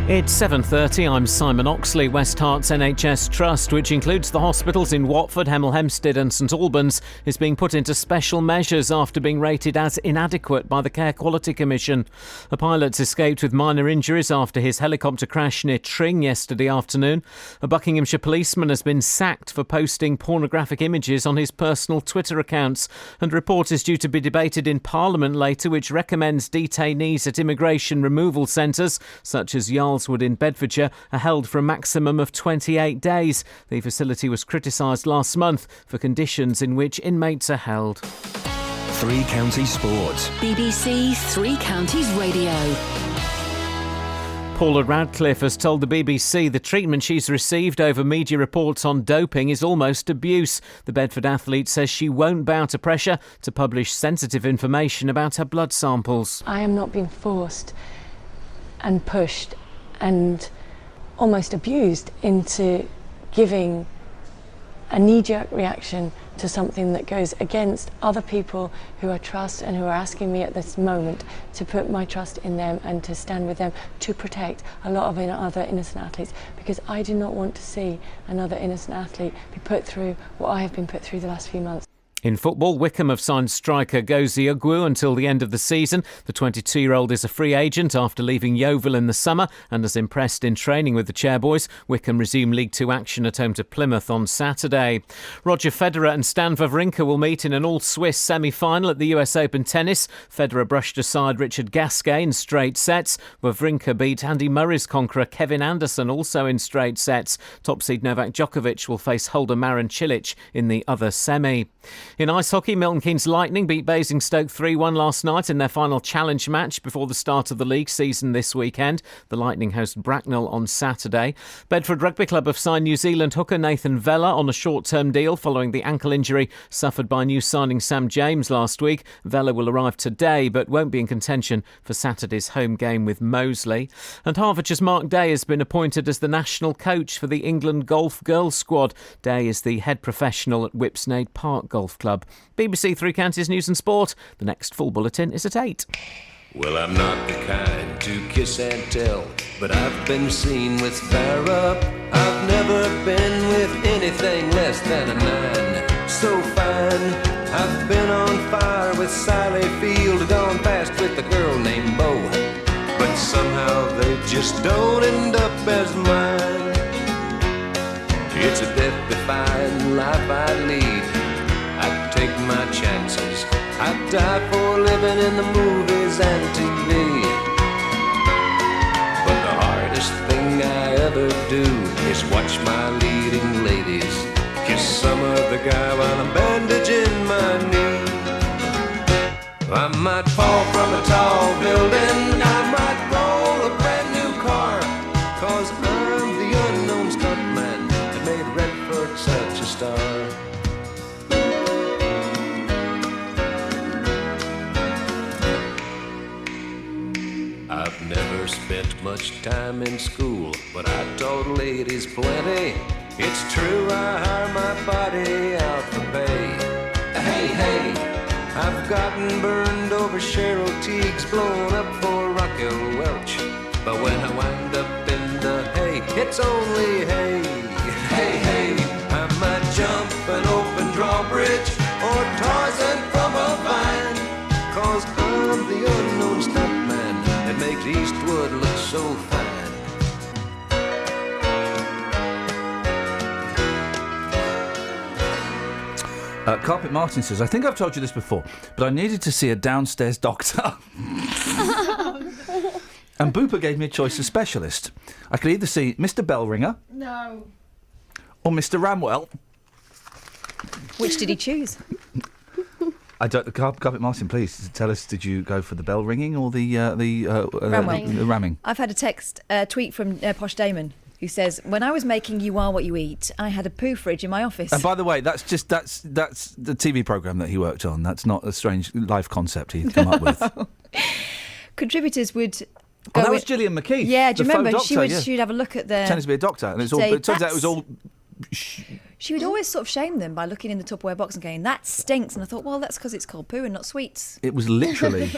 It's 7:30. I'm Simon Oxley. West Herts NHS Trust, which includes the hospitals in Watford, Hemel Hempstead and St Albans, is being put into special measures after being rated as inadequate by the Care Quality Commission. A pilot's escaped with minor injuries after his helicopter crash near Tring yesterday afternoon. A Buckinghamshire policeman has been sacked for posting pornographic images on his personal Twitter accounts, and a report is due to be debated in Parliament later which recommends detainees at immigration removal centres, such as Yarlswood in Bedfordshire, are held for a maximum of 28 days. The facility was criticised last month for conditions in which inmates are held. Three Counties Sports. BBC Three Counties Radio. Paula Radcliffe has told the BBC the treatment she's received over media reports on doping is almost abuse. The Bedford athlete says she won't bow to pressure to publish sensitive information about her blood samples. I am not being forced and pushed and almost abused into giving a knee-jerk reaction to something that goes against other people who I trust and who are asking me at this moment to put my trust in them and to stand with them to protect a lot of other innocent athletes, because I do not want to see another innocent athlete be put through what I have been put through the last few months. In football, Wycombe have signed striker Gozie Ugwu until the end of the season. The 22-year-old is a free agent after leaving Yeovil in the summer and has impressed in training with the Chairboys. Wycombe resume League 2 action at home to Plymouth on Saturday. Roger Federer and Stan Wawrinka will meet in an all-Swiss semi-final at the US Open tennis. Federer brushed aside Richard Gasquet in straight sets. Wawrinka beat Andy Murray's conqueror Kevin Anderson also in straight sets. Top seed Novak Djokovic will face Holder Marin Cilic in the other semi. In ice hockey, Milton Keynes Lightning beat Basingstoke 3-1 last night in their final challenge match before the start of the league season this weekend. The Lightning host Bracknell on Saturday. Bedford Rugby Club have signed New Zealand hooker Nathan Vella on a short-term deal following the ankle injury suffered by new signing Sam James last week. Vella will arrive today but won't be in contention for Saturday's home game with Moseley. And Hertfordshire's Mark Day has been appointed as the national coach for the England Golf Girls squad. Day is the head professional at Whipsnade Park Golf Club. BBC Three Counties News and Sport. The next full bulletin is at 8. Well, I'm not the kind to kiss and tell, but I've been seen with fire up. I've never been with anything less than a 9. So fine, I've been on fire with Sally Field, gone past with a girl named Bo, but somehow they just don't end up as mine. It's a death-defying life I lead. I take my chances. I die for living in the movies and TV. But the hardest thing I ever do is watch my leading ladies kiss some other guy while I'm bandaging my knee. I might fall from a tall building, I might roll a brand new car, 'cause I'm the unknown stuntman that made Redford such a star. I've never spent much time in school, but I taught ladies plenty. It's true, I hire my body out for pay. Hey, hey, I've gotten burned over Cheryl Teague's, blown up for Raquel Welch. But when I wind up in the hay, it's only hay. Hey, hey, I might jump an open drawbridge or Tarzan from a vine, 'cause I'm the unknown stuntman that makes Eastwood look so fine. Carpet Martin says, I think I've told you this before, but I needed to see a downstairs doctor. And Booper gave me a choice of specialist. I could either see Mr. Bellringer or Mr. Ramwell. Which did he choose? I don't. Carpet Martin, please tell us. Did you go for the bell ringing or the ramming? I've had a tweet from Posh Damon, who says, "When I was making You Are What You Eat, I had a poo fridge in my office." And by the way, that's the TV programme that he worked on. That's not a strange life concept he'd come up with. Contributors would. That was Gillian McKeith. Yeah, do you remember? Doctor, she'd have a look at the. Pretending to be a doctor, and it turns out it was all. She would always sort of shame them by looking in the Tupperware box and going, "That stinks." And I thought, well, that's because it's called poo and not sweets. It was literally.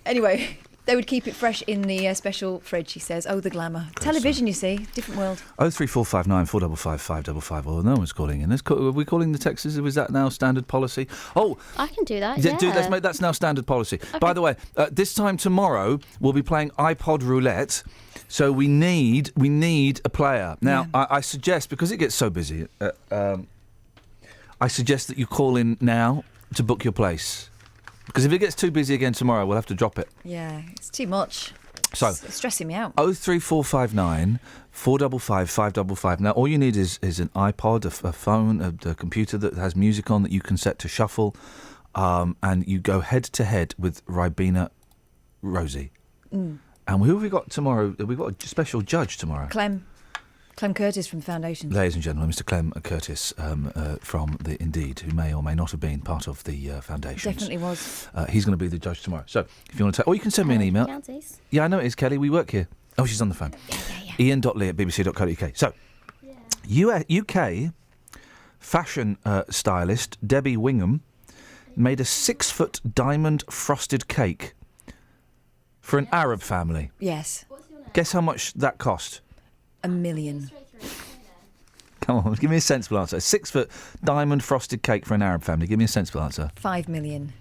Anyway, they would keep it fresh in the special fridge, he says. Oh, the glamour. Television, you see. Different world. 03459 455 555. Well, no one's calling in. Are we calling the texts? Is that now standard policy? Oh, I can do that, yeah. Let's make that's now standard policy. Okay. By the way, this time tomorrow, we'll be playing iPod Roulette. So we need a player. Now, yeah. I suggest, because it gets so busy, I suggest that you call in now to book your place. Because if it gets too busy again tomorrow, we'll have to drop it. Yeah, it's too much. So it's stressing me out. 03459 455 555. Now, all you need is an iPod, a phone, a computer that has music on that you can set to shuffle, and you go head-to-head with Ribena Rosie. Mm. And who have we got tomorrow? We've got a special judge tomorrow. Clem Curtis from the Foundation. Ladies and gentlemen, Mr. Clem Curtis from the Indeed, who may or may not have been part of the Foundation. Definitely was. He's going to be the judge tomorrow. So if you want to or you can send me an email. Yeah, I know it is, Kelly. We work here. Oh, she's on the phone. Yeah. Iain.lee@bbc.co.uk. So, UK fashion stylist Debbie Wingham made a 6-foot diamond frosted cake for an Arab family. Yes. Guess how much that cost? $1 million. Come on, give me a sensible answer. A 6-foot diamond frosted cake for an Arab family. Give me a sensible answer. $5 million.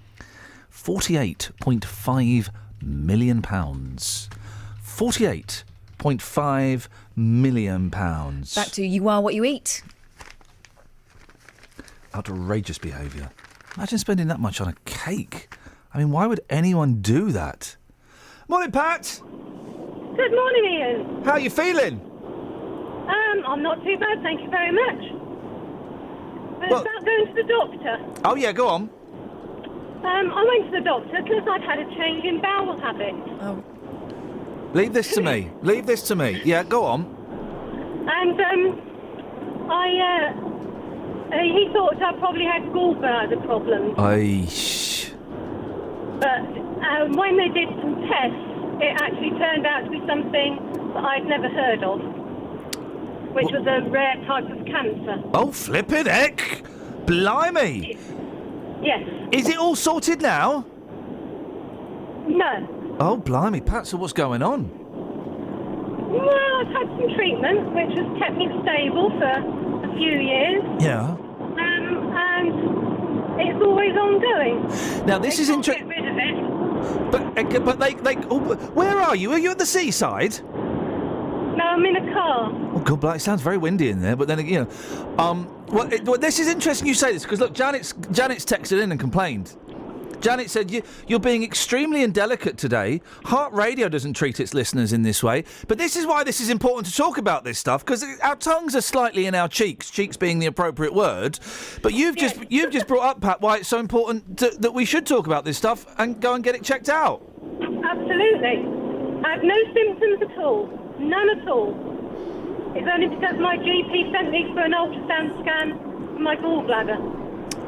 £48.5 million. £48.5 million. Back to you are what you eat. Outrageous behaviour. Imagine spending that much on a cake. I mean, why would anyone do that? Morning, Pat. Good morning, Ian. How are you feeling? I'm not too bad, thank you very much. But about going to the doctor. Oh, yeah, go on. I went to the doctor because I'd had a change in bowel habits. Oh. Leave this to me. Leave this to me. Yeah, go on. And he thought I probably had gallbladder problems. But when they did some tests, it actually turned out to be something that I'd never heard of, which was a rare type of cancer. Oh, flippin' heck! Blimey! Yes. Is it all sorted now? No. Oh, blimey, Pat, so what's going on? Well, I've had some treatment, which has kept me stable for a few years. Yeah. And it's always ongoing. Now, this is interesting. Get rid of it. But they where are you? Are you at the seaside? No, I'm in a car. Oh, God, but it sounds very windy in there. But then, you know, well, this is interesting you say this, because, look, Janet's texted in and complained. Janet said, you're being extremely indelicate today. Heart Radio doesn't treat its listeners in this way. But this is why this is important to talk about this stuff, because our tongues are slightly in our cheeks being the appropriate word. But you've just brought up, Pat, why it's so important that we should talk about this stuff and go and get it checked out. Absolutely. I have no symptoms at all. None at all. It's only because my GP sent me for an ultrasound scan for my gallbladder.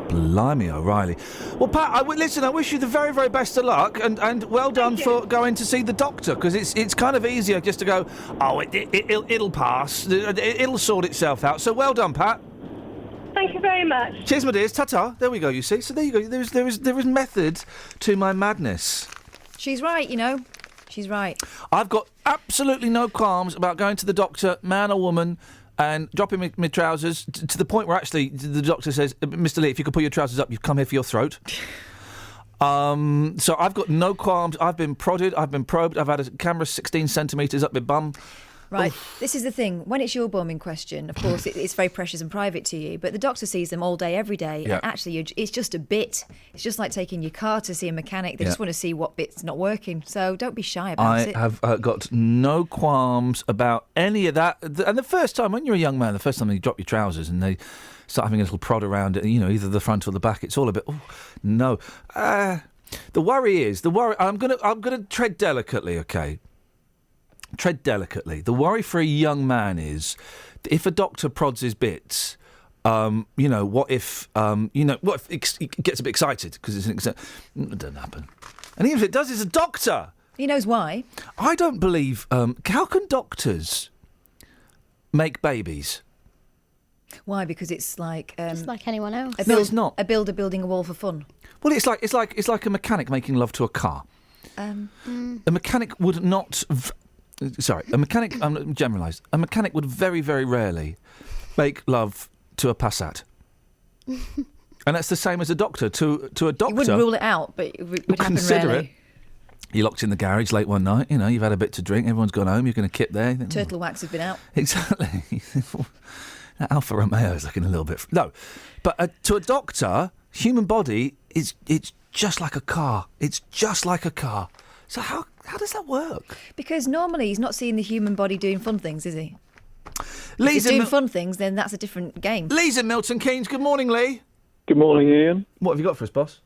Blimey, O'Reilly. Well, Pat, I wish you the very, very best of luck, and well done for going to see the doctor, because it's kind of easier just to go, oh, it'll pass, it'll sort itself out. So well done, Pat. Thank you very much. Cheers, my dears. Ta-ta. There we go, you see. So there you go. There is method to my madness. She's right, you know. She's right. I've got absolutely no qualms about going to the doctor, man or woman, and dropping my trousers to the point where actually the doctor says, Mr. Lee, if you could put your trousers up, you've come here for your throat. So I've got no qualms. I've been prodded, I've been probed, I've had a camera 16 centimetres up my bum. Right, Oof. This is the thing. When it's your bum in question, of course, it's very precious and private to you, but the doctor sees them all day, every day, Yeah. and actually it's just a bit. It's just like taking your car to see a mechanic. They just want to see what bit's not working, so don't be shy about it. I have got no qualms about any of that. And the first time, when you're a young man, the first time you drop your trousers and they start having a little prod around it, you know, either the front or the back, it's all a bit, oh, no. The worry, I'm gonna tread delicately, okay? Tread delicately. The worry for a young man is, if a doctor prods his bits, what if he gets a bit excited because it doesn't happen. And even if it does, it's a doctor. He knows why. I don't believe. How can doctors make babies? Why? Because it's like Just like anyone else. No, it's not. A builder building a wall for fun. Well, it's like a mechanic making love to a car. A mechanic would not. A mechanic. I'm generalised. A mechanic would very, very rarely make love to a Passat. And that's the same as a doctor. To a doctor, You wouldn't rule it out, but it would happen consider rarely. it. You're locked in the garage late one night. You know, you've had a bit to drink. Everyone's gone home. You're going to kip there. You think, Turtle wax has been out. Exactly. That Alfa Romeo is looking a little bit. No, but to a doctor, human body it's just like a car. It's just like a car. So how does that work? Because normally he's not seeing the human body doing fun things, is he? If Lee's he's doing fun things, then that's a different game. Lee's in Milton Keynes. Good morning, Lee. Good morning, Ian. What have you got for us, boss?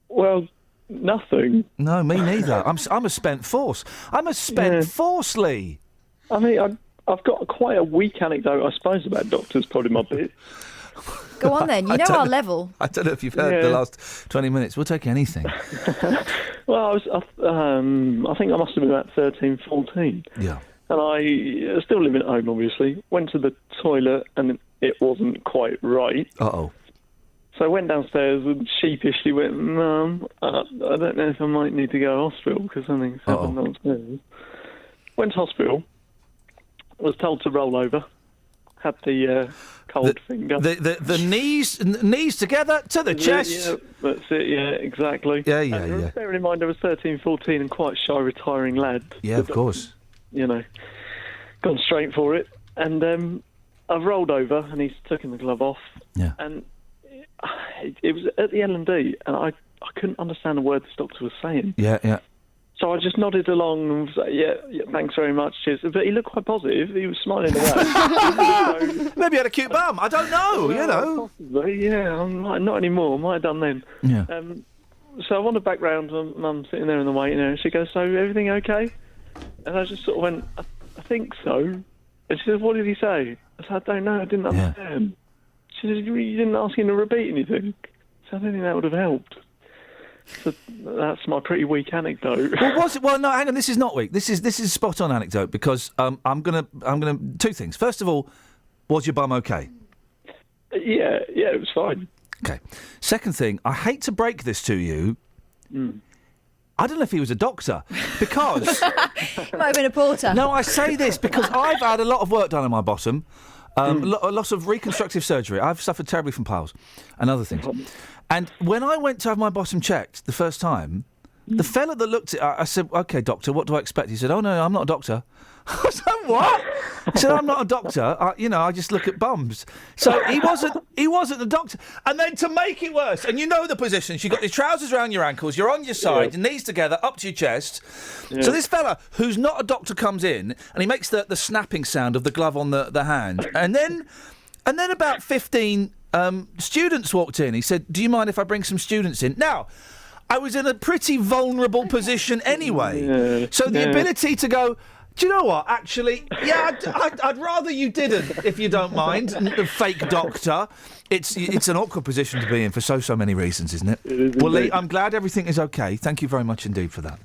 Well, nothing. No, me neither. I'm a spent force. I'm a spent force, Lee. I mean, I've got quite a weak anecdote, I suppose, about doctors prodding my bit. Go on then. You know our level. I don't know if you've heard the last 20 minutes. We'll take anything. Well, I think I must have been about 13, 14. Yeah. And I still living at home, obviously. Went to the toilet and it wasn't quite right. Uh-oh. So I went downstairs and sheepishly went, Mum, I don't know if I might need to go to hospital because something's happened downstairs. Went to hospital. Was told to roll over. Had the cold finger. The knees together to the chest. Yeah, that's it, yeah, exactly. Yeah. Bearing in mind I was 13, 14 and quite a shy, retiring lad. Yeah, of course. You know, gone straight for it. And I've rolled over and he's taken the glove off. Yeah. And it was at the L&D and I couldn't understand a word this doctor was saying. Yeah. So I just nodded along and was like, yeah, thanks very much, cheers. But he looked quite positive. He was smiling away. Maybe he had a cute bum. I don't know, you know. Possibly, yeah. I'm like, not anymore. Might have done then. Yeah. So I wandered back round and Mum sitting there in the waiting area. She goes, so everything okay? And I just sort of went, I think so. And she said, what did he say? I said, I don't know. I didn't understand. She said, you didn't ask him to repeat anything? So I don't think that would have helped. So that's my pretty weak anecdote. Well, was it? Well, no, hang on. This is not weak. This is a spot on anecdote because I'm gonna two things. First of all, was your bum okay? Yeah, it was fine. Okay. Second thing, I hate to break this to you. I don't know if he was a doctor because Might have been a porter. No, I say this because I've had a lot of work done on my bottom. A lot of reconstructive surgery. I've suffered terribly from piles and other things. And when I went to have my bottom checked the first time, the fella that looked at it, I said, OK, doctor, what do I expect? He said, oh, no, I'm not a doctor. I said, what? He said, I'm not a doctor. I just look at bums. So he wasn't a doctor. And then to make it worse, and you know the positions, you've got your trousers around your ankles, you're on your side, your knees together, up to your chest. Yeah. So this fella, who's not a doctor, comes in, and he makes the snapping sound of the glove on the hand. And then about 15 students walked in. He said, do you mind if I bring some students in? Now, I was in a pretty vulnerable position anyway. Yeah. So the ability to go, do you know what, actually, yeah, I'd rather you didn't, if you don't mind, the fake doctor. It's an awkward position to be in for so many reasons, isn't it? It is well, Lee, indeed. I'm glad everything is okay. Thank you very much indeed for that.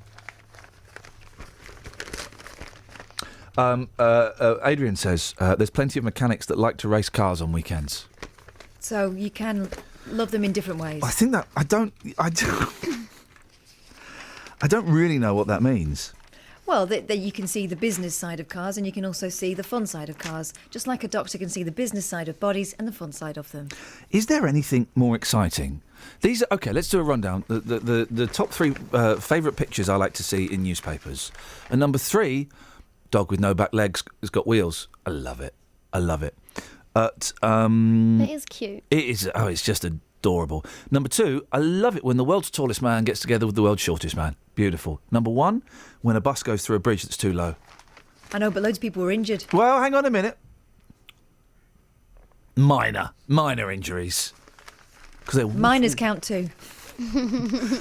Adrian says, there's plenty of mechanics that like to race cars on weekends. So you can love them in different ways. I think that I don't really know what that means. Well, that you can see the business side of cars and you can also see the fun side of cars, just like a doctor can see the business side of bodies and the fun side of them. Is there anything more exciting? These are, okay, let's do a rundown. The top three favourite pictures I like to see in newspapers. And number 3, dog with no back legs has got wheels. I love it. It is cute. It is. Oh, it's just adorable. Number 2, I love it when the world's tallest man gets together with the world's shortest man. Beautiful. Number 1, when a bus goes through a bridge that's too low. I know, but loads of people were injured. Well, hang on a minute. Minor injuries. Minors count too.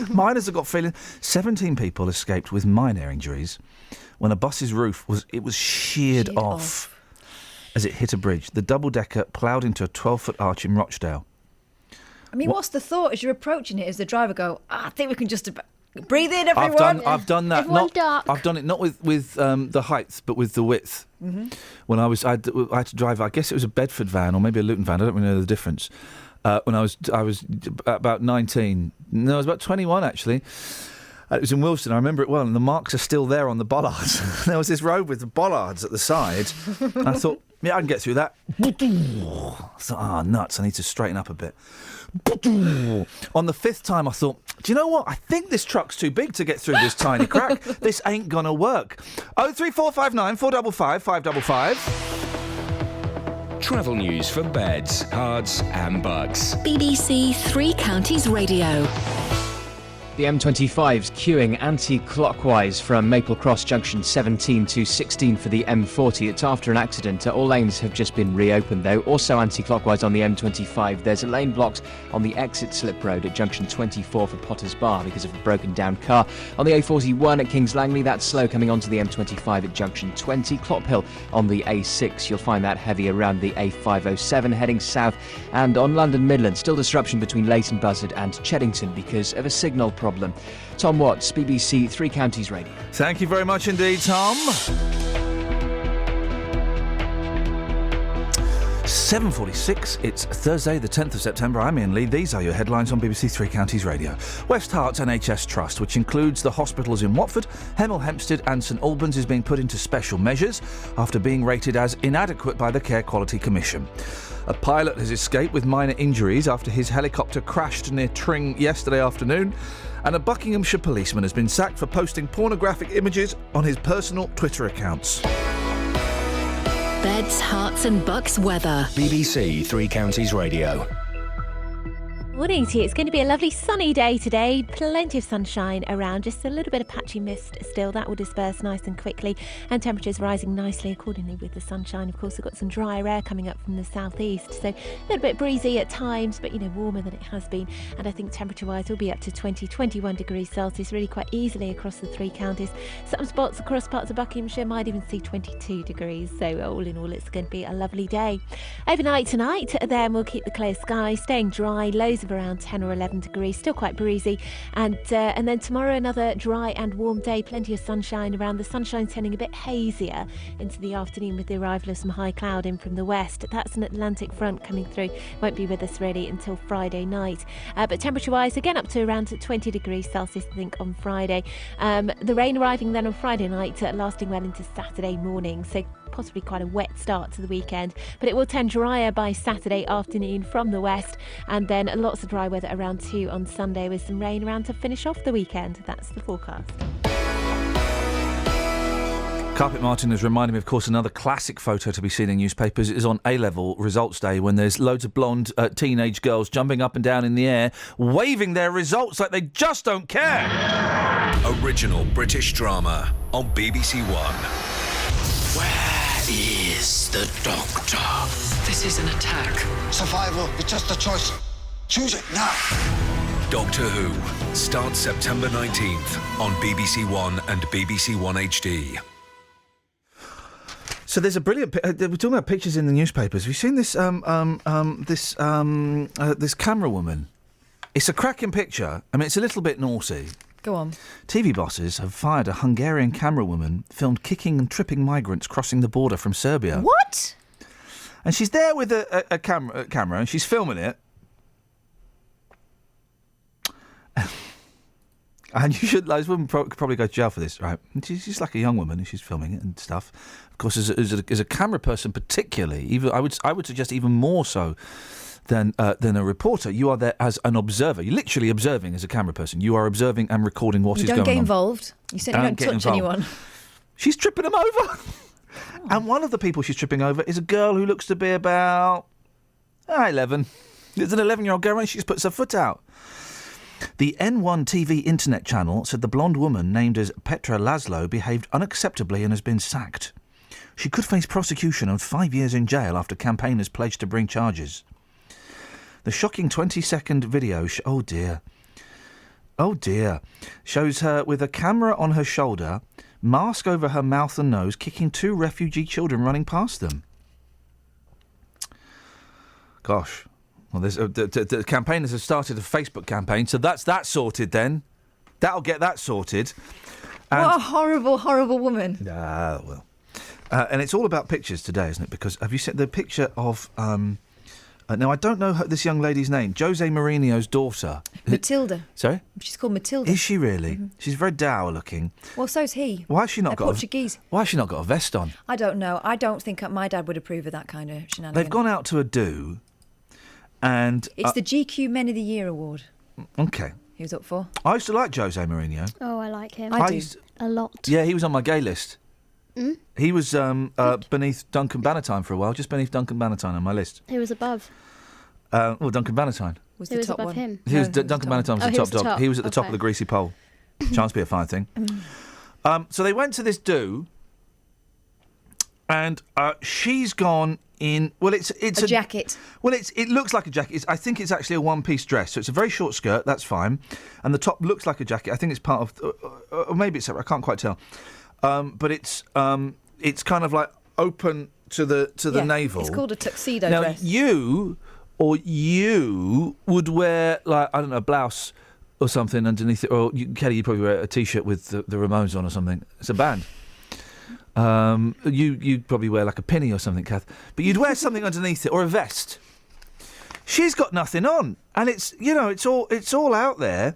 Minors have got feeling. 17 people escaped with minor injuries when a bus's roof was sheared off as it hit a bridge. The double-decker ploughed into a 12-foot arch in Rochdale. I mean, what's the thought as you're approaching it? As the driver go, I think we can just breathe in, everyone. I've done that. Everyone duck. I've done it not with the height, but with the width. Mm-hmm. When I had to drive, I guess it was a Bedford van or maybe a Luton van. I don't really know the difference. When I was about 19. No, I was about 21 actually. It was in Wilston. I remember it well, and the marks are still there on the bollards. There was this road with the bollards at the side. And I thought, yeah, I can get through that. I thought, nuts! I need to straighten up a bit. On the 5th time, I thought, do you know what? I think this truck's too big to get through this tiny crack. This ain't gonna work. 03459 455 555. Travel news for beds, cards and bugs. BBC Three Counties Radio. The M25's queuing anti-clockwise from Maple Cross Junction 17 to 16 for the M40. It's after an accident. All lanes have just been reopened, though. Also anti-clockwise on the M25. There's a lane blocked on the exit slip road at Junction 24 for Potters Bar because of a broken-down car. On the A41 at Kings Langley, that's slow coming onto the M25 at Junction 20. Clophill on the A6. You'll find that heavy around the A507 heading south. And on London Midland, still disruption between Leighton Buzzard and Cheddington because of a signal problem. Tom Watts, BBC Three Counties Radio. Thank you very much indeed, Tom. 7:46. It's Thursday, the 10th of September. I'm Iain Lee. These are your headlines on BBC Three Counties Radio. West Herts NHS Trust, which includes the hospitals in Watford, Hemel Hempstead and St Albans, is being put into special measures after being rated as inadequate by the Care Quality Commission. A pilot has escaped with minor injuries after his helicopter crashed near Tring yesterday afternoon. And a Buckinghamshire policeman has been sacked for posting pornographic images on his personal Twitter accounts. Beds, Herts and Bucks weather. BBC Three Counties Radio. Morning to you. It's going to be a lovely sunny day today. Plenty of sunshine around. Just a little bit of patchy mist still. That will disperse nice and quickly. And temperatures rising nicely accordingly with the sunshine. Of course, we've got some drier air coming up from the southeast. So a little bit breezy at times, but, warmer than it has been. And I think temperature-wise will be up to 20, 21 degrees Celsius, really quite easily across the three counties. Some spots across parts of Buckinghamshire might even see 22 degrees. So all in all, it's going to be a lovely day. Overnight tonight, then we'll keep the clear sky, staying dry, lows of around 10 or 11 degrees, still quite breezy, and then tomorrow another dry and warm day, plenty of sunshine around. The sunshine turning a bit hazier into the afternoon with the arrival of some high cloud in from the west. That's an Atlantic front coming through, won't be with us really until Friday night, but temperature wise again up to around 20 degrees Celsius I think on Friday. The rain arriving then on Friday night, lasting well into Saturday morning, so possibly quite a wet start to the weekend, but it will turn drier by Saturday afternoon from the west, and then lots of dry weather around 2 on Sunday with some rain around to finish off the weekend. That's the forecast. Carpet Martin has reminded me, of course, another classic photo to be seen in newspapers is on A-level results day, when there's loads of blonde teenage girls jumping up and down in the air, waving their results like they just don't care. Original British drama on BBC One. Where is the doctor? This is an attack. Survival is just a choice. Choose it now. Doctor Who starts September 19th on BBC One and BBC One HD. So there's a brilliant. We're talking about pictures in the newspapers. Have you seen this? This camera woman. It's a cracking picture. I mean, it's a little bit naughty. Go on. TV bosses have fired a Hungarian camera woman filmed kicking and tripping migrants crossing the border from Serbia. What? And she's there with a camera, and she's filming it. And you should, this woman could probably go to jail for this, right? And she's like a young woman, and she's filming it and stuff. Of course, as a camera person, particularly, even I would suggest even more so than a reporter. You are there as an observer. You're literally observing as a camera person. You are observing and recording what is going on. You don't get involved. You certainly don't touch anyone. She's tripping them over. And one of the people she's tripping over is a girl who looks to be about 11. There's an 11-year-old girl and she just puts her foot out. The N1 TV internet channel said the blonde woman named as Petra Laszlo behaved unacceptably and has been sacked. She could face prosecution and 5 years in jail after campaigners pledged to bring charges. The shocking 20-second video, oh dear, shows her with a camera on her shoulder, mask over her mouth and nose, kicking 2 refugee children running past them. Gosh. Well, the campaigners have started a Facebook campaign, so that's that sorted then. That'll get that sorted. And what a horrible, horrible woman. Well. And it's all about pictures today, isn't it? Because have you seen the picture of... now, I don't know this young lady's name. Jose Mourinho's daughter. Matilda. Sorry? She's called Matilda. Is she really? Mm-hmm. She's very dour looking. Well, so's he. Why has she not got Portuguese. Why has she not got a vest on? I don't know. I don't think my dad would approve of that kind of shenanigans. They've gone out to a do, and... It's the GQ Men of the Year award. Okay. He was up for. I used to like Jose Mourinho. Oh, I like him. I do. A lot. Yeah, he was on my gay list. Mm? He was beneath Duncan Bannatyne for a while, just beneath Duncan Bannatyne on my list. He was above. Duncan Bannatyne. Was the top above one? Him? He was Duncan Bannatyne was the top dog. He was at the top of the greasy pole. Chance to be a fine thing. So they went to this do, and she's gone in. Well, it's a jacket. Well, it looks like a jacket. I think it's actually a one-piece dress. So it's a very short skirt. That's fine, and the top looks like a jacket. I think it's part of, or maybe it's separate. I can't quite tell. But it's kind of like open to the navel. It's called a tuxedo now, dress. You would wear, like, I don't know, a blouse or something underneath it, or Kelly, you'd probably wear a T-shirt with the Ramones on or something. It's a band. You'd probably wear like a pinny or something, Kath. But you'd wear something underneath it, or a vest. She's got nothing on, and it's all out there.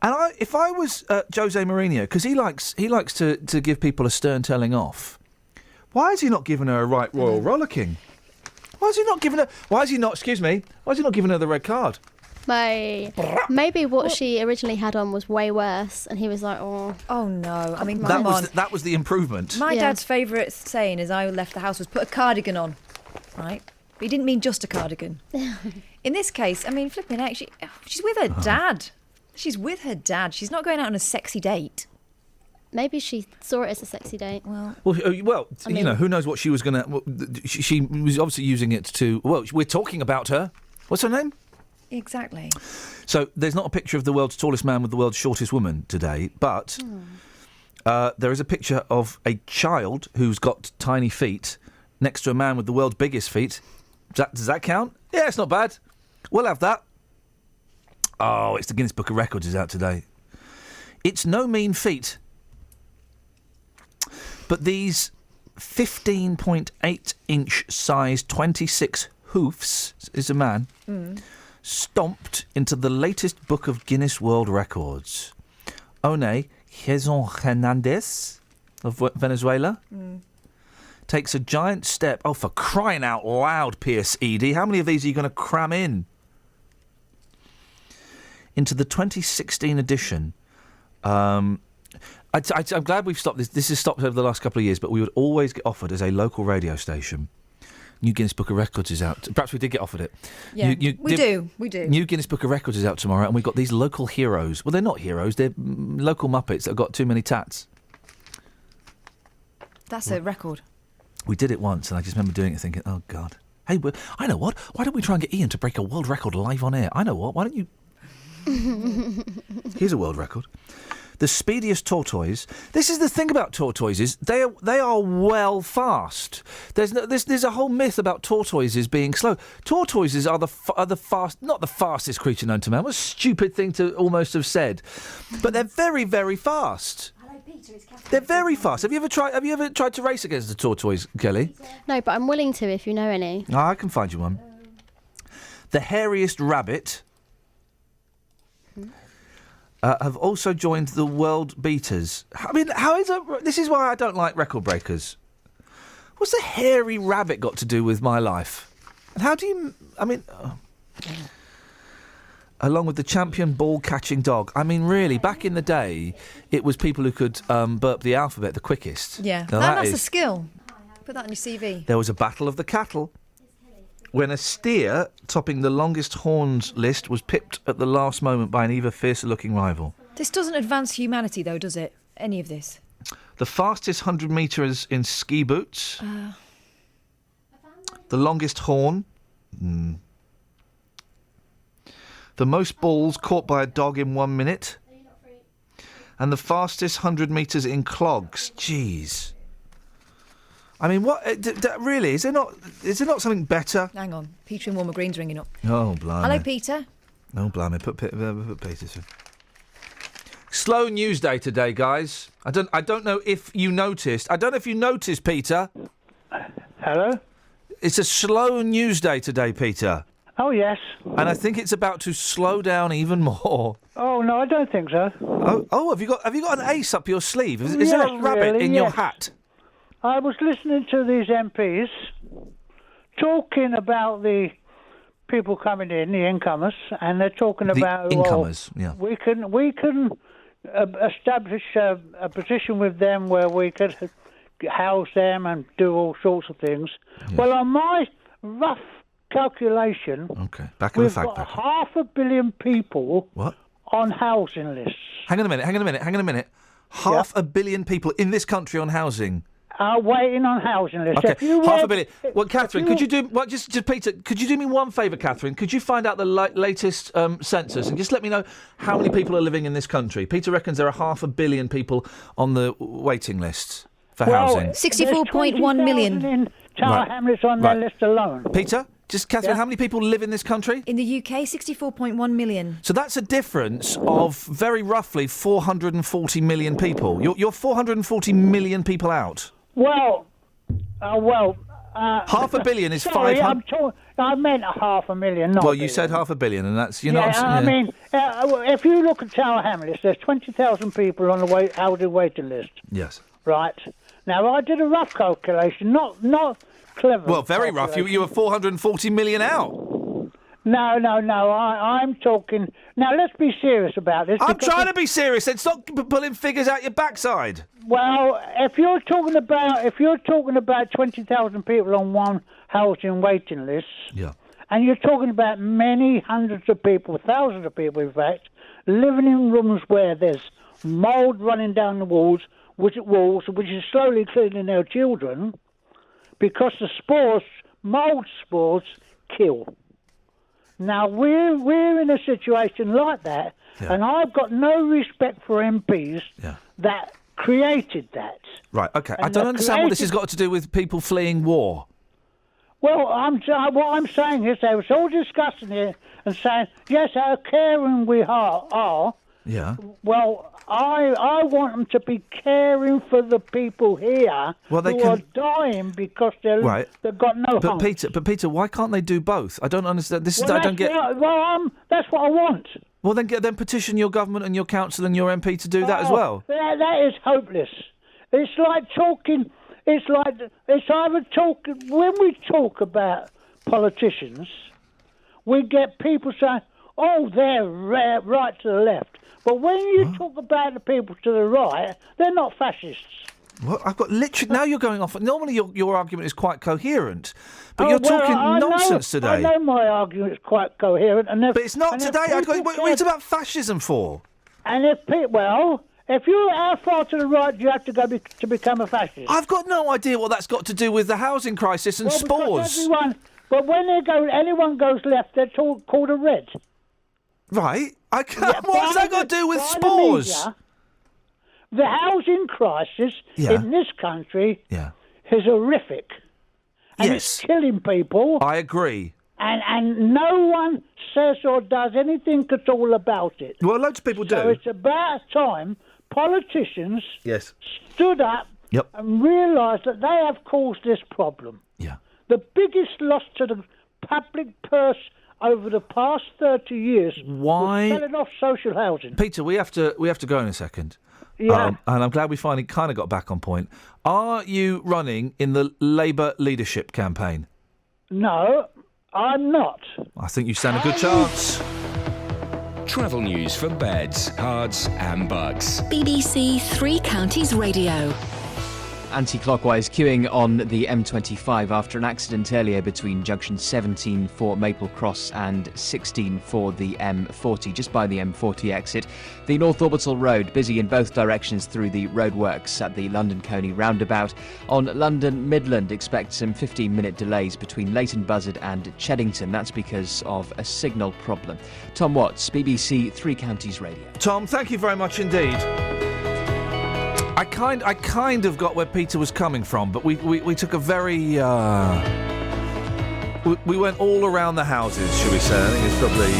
And if I was Jose Mourinho, because he likes to give people a stern telling off. Why has he not given her a right royal rollicking? Why has he not given her the red card? Maybe what she originally had on was way worse, and he was like, "Oh no!" I mean, that was the improvement. My dad's favourite saying as I left the house was, "Put a cardigan on," right? But he didn't mean just a cardigan. In this case, I mean, flipping out, she's with her dad. She's with her dad. She's not going out on a sexy date. Maybe she saw it as a sexy date. Well, who knows what she was going to... She was obviously using it to... Well, we're talking about her. What's her name? Exactly. So there's not a picture of the world's tallest man with the world's shortest woman today, but there is a picture of a child who's got tiny feet next to a man with the world's biggest feet. Does that count? Yeah, it's not bad. We'll have that. Oh, it's the Guinness Book of Records is out today. It's no mean feat. But these 15.8-inch size 26 hoofs, is a man, stomped into the latest book of Guinness World Records. One Jesus Hernandez of Venezuela takes a giant step. Oh, for crying out loud, Pierce Eady. How many of these are you going to cram in? Into the 2016 edition. I'm glad we've stopped this. This has stopped over the last couple of years, but we would always get offered as a local radio station. New Guinness Book of Records is out. Perhaps we did get offered it. Yeah, we do. New Guinness Book of Records is out tomorrow, and we've got these local heroes. Well, they're not heroes. They're local Muppets that have got too many tats. That's a record. We did it once, and I just remember doing it thinking, oh, God. Hey, I know what. Why don't we try and get Iain to break a world record live on air? I know what. Why don't you... Here's a world record. The speediest tortoise. This is the thing about tortoises. They are well fast. There's a whole myth about tortoises being slow. Tortoises are the fast, not the fastest creature known to man. What a stupid thing to almost have said. But they're very, very fast. Hello, Peter. It's Catherine. They're very fast. Have you ever tried to race against a tortoise, Kelly? No, but I'm willing to if you know any. Oh, I can find you one. The hairiest rabbit. Have also joined the world beaters. I mean, how is it? This is why I don't like record breakers. What's the hairy rabbit got to do with my life? And how do you... I mean... along with the champion ball-catching dog. I mean, really, back in the day, it was people who could burp the alphabet the quickest. Yeah, now, that's a skill. Put that on your CV. There was a battle of the cattle. When a steer topping the longest horns list was pipped at the last moment by an even fiercer-looking rival. This doesn't advance humanity, though, does it? Any of this? The fastest 100 metres in ski boots. The longest horn. The most balls caught by a dog in 1 minute. And the fastest 100 metres in clogs. Jeez. I mean, what really is there not something better? Hang on, Peter in Walmer Green's ringing up. Oh, blimey! Hello, Peter. Oh, blimey! Put Peter through. Slow news day today, guys. I don't know if you noticed. I don't know if you noticed, Peter. Hello. It's a slow news day today, Peter. Oh yes. And I think it's about to slow down even more. Oh no, I don't think so. Oh, have you got an ace up your sleeve? Is there a rabbit in your hat? I was listening to these MPs talking about the people coming in, the incomers, and they're talking about incomers. Yeah. We can establish a position with them where we could house them and do all sorts of things. Yeah. Well, on my rough calculation, we've got 500 million people on housing lists. Hang on a minute. Half a billion people in this country on housing. Are waiting on housing lists. Okay, half a billion. Well, Catherine, could you do... Well, just Peter, could you do me one favour, Catherine? Could you find out the latest census and just let me know how many people are living in this country? Peter reckons there are 500 million people on the waiting list for housing. 64.1 million. In Tower Hamlets on their list alone. Peter? Just, Catherine, how many people live in this country? In the UK, 64.1 million. So that's a difference of very roughly 440 million people. You're 440 million people out. Well, £500 million is sorry, 500. I meant $500,000. Not Well, a you billion. said £500 million, and that's I mean, if you look at Tower Hamlets, there's 20,000 people on the housing waiting list. Yes. Right. Now, I did a rough calculation, not clever. Well, very rough. You were 440 million out. No. I'm talking. Now, let's be serious about this. I'm trying to be serious. Then stop pulling figures out your backside. Well, if you're talking about 20,000 people on one housing waiting list, yeah, and you're talking about many hundreds of people, thousands of people, in fact, living in rooms where there's mould running down the walls, which is slowly killing their children, because the mould spores, kill. Now, we're in a situation like that, and I've got no respect for MPs that created that. Right, OK. And I don't understand what this has got to do with people fleeing war. Well, what I'm saying is they were all discussing it and saying, yes, how caring we are. Yeah. Well, I want them to be caring for the people here who are dying because they've got no home. But Peter, why can't they do both? I don't understand. That's what I want. Well, then petition your government and your council and your MP to do that as well. That is hopeless. It's like talking. It's either talking. When we talk about politicians, we get people saying, "Oh, they're right to the left." But when you talk about the people to the right, they're not fascists. Well, I've got literally... Now you're going off... Normally your argument is quite coherent, but you're talking nonsense today. I know my argument is quite coherent. But it's not today. What are you about fascism for? And if how far to the right do you have to go to become a fascist? I've got no idea what that's got to do with the housing crisis and spores. But when anyone goes left, they're called a red. Right. What's that got to do with spores? The housing crisis in this country is horrific. And it's killing people. I agree. And no one says or does anything at all about it. Well, loads of people do. So it's about time politicians stood up Yep. and realised that they have caused this problem. Yeah. The biggest loss to the public purse over the past 30 years was selling off social housing. Peter, we have to go in a second. Yeah. And I'm glad we finally kind of got back on point. Are you running in the Labour leadership campaign? No, I'm not. I think you stand a good chance. Travel news for beds, cards and bugs. BBC Three Counties Radio. Anti-clockwise queuing on the M25 after an accident earlier between junction 17 for Maple Cross and 16 for the M40, just by the M40 exit. The North Orbital Road busy in both directions through the roadworks at the London Coney roundabout. On London Midland, expect some 15-minute delays between Leighton Buzzard and Cheddington. That's because of a signal problem. Tom Watts, BBC Three Counties Radio. Tom, thank you very much indeed. I kind of got where Peter was coming from, but we took a very... we went all around the houses, shall we say. I think it's probably...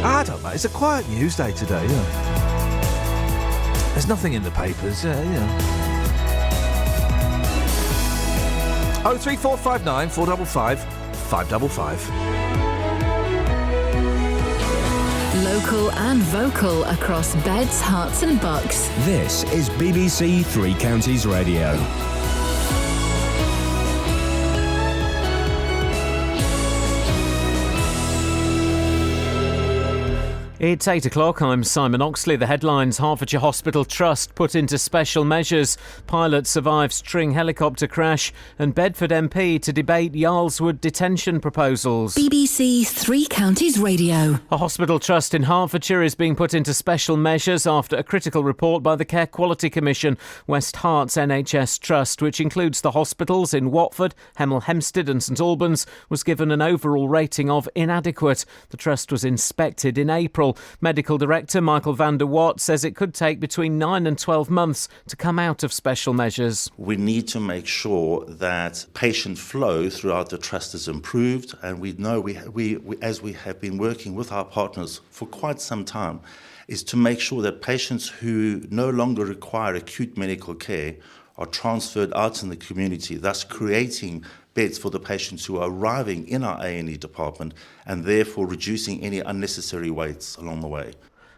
I don't know. It's a quiet news day today, There's nothing in the papers, 03459 455 555. Local and vocal across beds, hearts and bucks. This is BBC Three Counties Radio. It's 8 o'clock. I'm Simon Oxley. The headlines: Hertfordshire Hospital Trust put into special measures. Pilot survives Tring helicopter crash. And Bedford MP to debate Yarlswood detention proposals. BBC Three Counties Radio. A hospital trust in Hertfordshire is being put into special measures after a critical report by the Care Quality Commission. West Herts NHS Trust, which includes the hospitals in Watford, Hemel Hempstead and St Albans, was given an overall rating of inadequate. The trust was inspected in April. Medical Director Michael van der Watt says it could take between 9 and 12 months to come out of special measures. We need to make sure that patient flow throughout the trust is improved, and we know we as we have been working with our partners for quite some time, is to make sure that patients who no longer require acute medical care are transferred out in the community, thus creating beds for the patients who are arriving in our A&E department and therefore reducing any unnecessary waits along the way.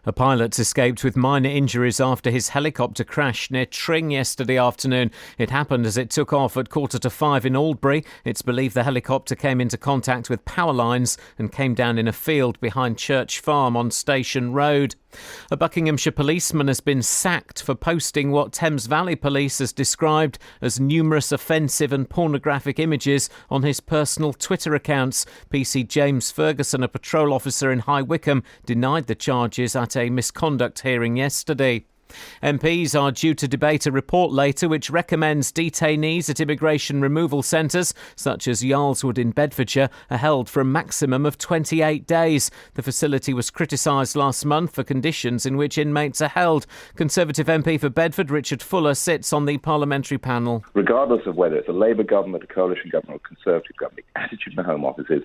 A pilot escaped with minor injuries after his helicopter crashed near Tring yesterday afternoon. It happened as it took off at 4:45 in Aldbury. It's believed the helicopter came into contact with power lines and came down in a field behind Church Farm on Station Road. A Buckinghamshire policeman has been sacked for posting what Thames Valley Police has described as numerous offensive and pornographic images on his personal Twitter accounts. PC James Ferguson, a patrol officer in High Wycombe, denied the charges at a misconduct hearing yesterday. MPs are due to debate a report later which recommends detainees at immigration removal centres, such as Yarlswood in Bedfordshire, are held for a maximum of 28 days. The facility was criticised last month for conditions in which inmates are held. Conservative MP for Bedford, Richard Fuller, sits on the parliamentary panel. Regardless of whether it's a Labour government, a coalition government or a Conservative government, the attitude in the Home Office is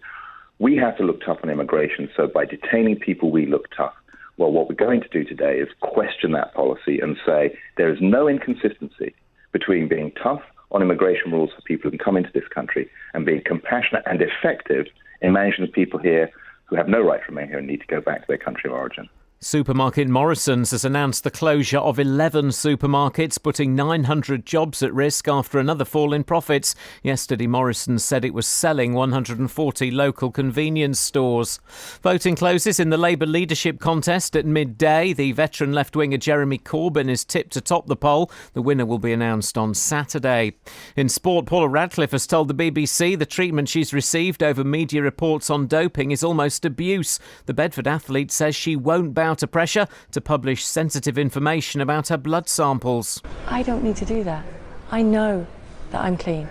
we have to look tough on immigration, so by detaining people we look tough. Well, what we're going to do today is question that policy and say there is no inconsistency between being tough on immigration rules for people who can come into this country and being compassionate and effective in managing the people here who have no right to remain here and need to go back to their country of origin. Supermarket Morrisons has announced the closure of 11 supermarkets, putting 900 jobs at risk after another fall in profits. Yesterday, Morrisons said it was selling 140 local convenience stores. Voting closes in the Labour leadership contest at midday. The veteran left-winger Jeremy Corbyn is tipped to top the poll. The winner will be announced on Saturday. In sport, Paula Radcliffe has told the BBC the treatment she's received over media reports on doping is almost abuse. The Bedford athlete says she won't bow to pressure to publish sensitive information about her blood samples. I don't need to do that. I know that I'm clean.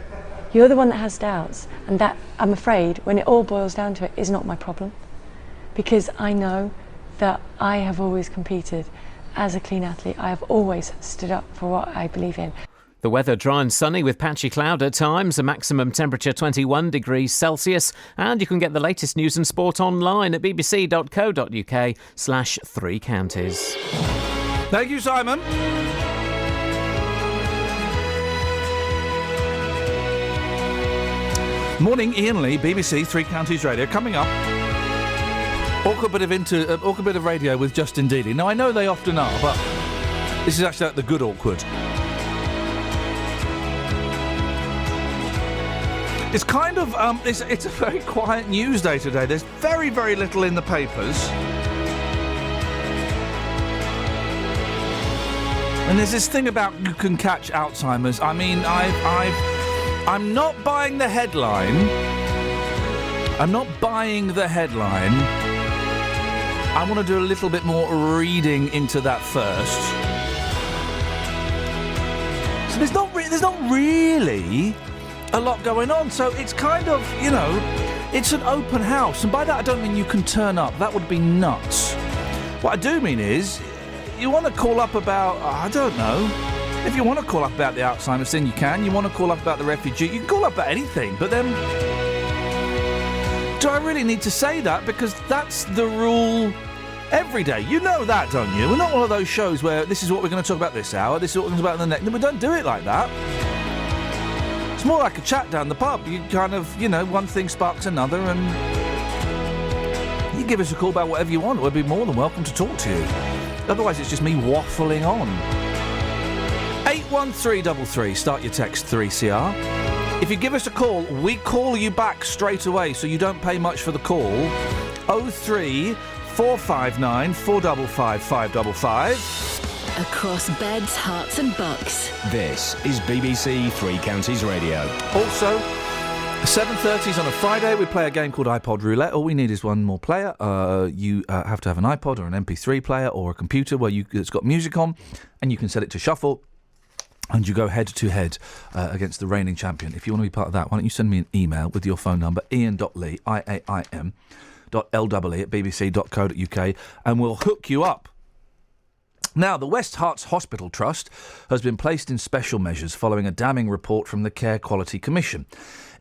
You're the one that has doubts, and that, I'm afraid, when it all boils down to it, is not my problem. Because I know that I have always competed as a clean athlete. I have always stood up for what I believe in. The weather dry and sunny with patchy cloud at times, a maximum temperature 21 degrees Celsius, and you can get the latest news and sport online at bbc.co.uk/3 counties. Thank you, Simon. Morning, Iain Lee, BBC Three Counties Radio. Coming up, awkward bit of radio with Justin Dealey. Now, I know they often are, but this is actually like the good awkward. It's kind of, it's a very quiet news day today. There's very, very little in the papers. And there's this thing about you can catch Alzheimer's. I mean, I'm not buying the headline. I'm not buying the headline. I want to do a little bit more reading into that first. So there's not really a lot going on, so it's kind of, it's an open house, and by that I don't mean you can turn up. That would be nuts. What I do mean is, you want to call up about, I don't know, if you want to call up about the Alzheimer's thing, you can. You want to call up about the refugee, you can call up about anything, but then, do I really need to say that? Because that's the rule every day. You know that, don't you? We're not one of those shows where this is what we're going to talk about this hour, this is what we're going to talk about in the next. We don't do it like that. It's more like a chat down the pub. You kind of, one thing sparks another, and you give us a call about whatever you want. We'll be more than welcome to talk to you. Otherwise, it's just me waffling on. 81333, start your text 3CR. If you give us a call, we call you back straight away, so you don't pay much for the call. 03 459 455 555. Across beds, hearts and bucks. This is BBC Three Counties Radio. Also, 7:30s on a Friday, we play a game called iPod Roulette. All we need is one more player. You have to have an iPod or an MP3 player or a computer where it's got music on, and you can set it to shuffle, and you go head-to-head against the reigning champion. If you want to be part of that, why don't you send me an email with your phone number, ian.lee, IAIM, .LEE at bbc.co.uk, and we'll hook you up. Now, the West Herts Hospital Trust has been placed in special measures following a damning report from the Care Quality Commission.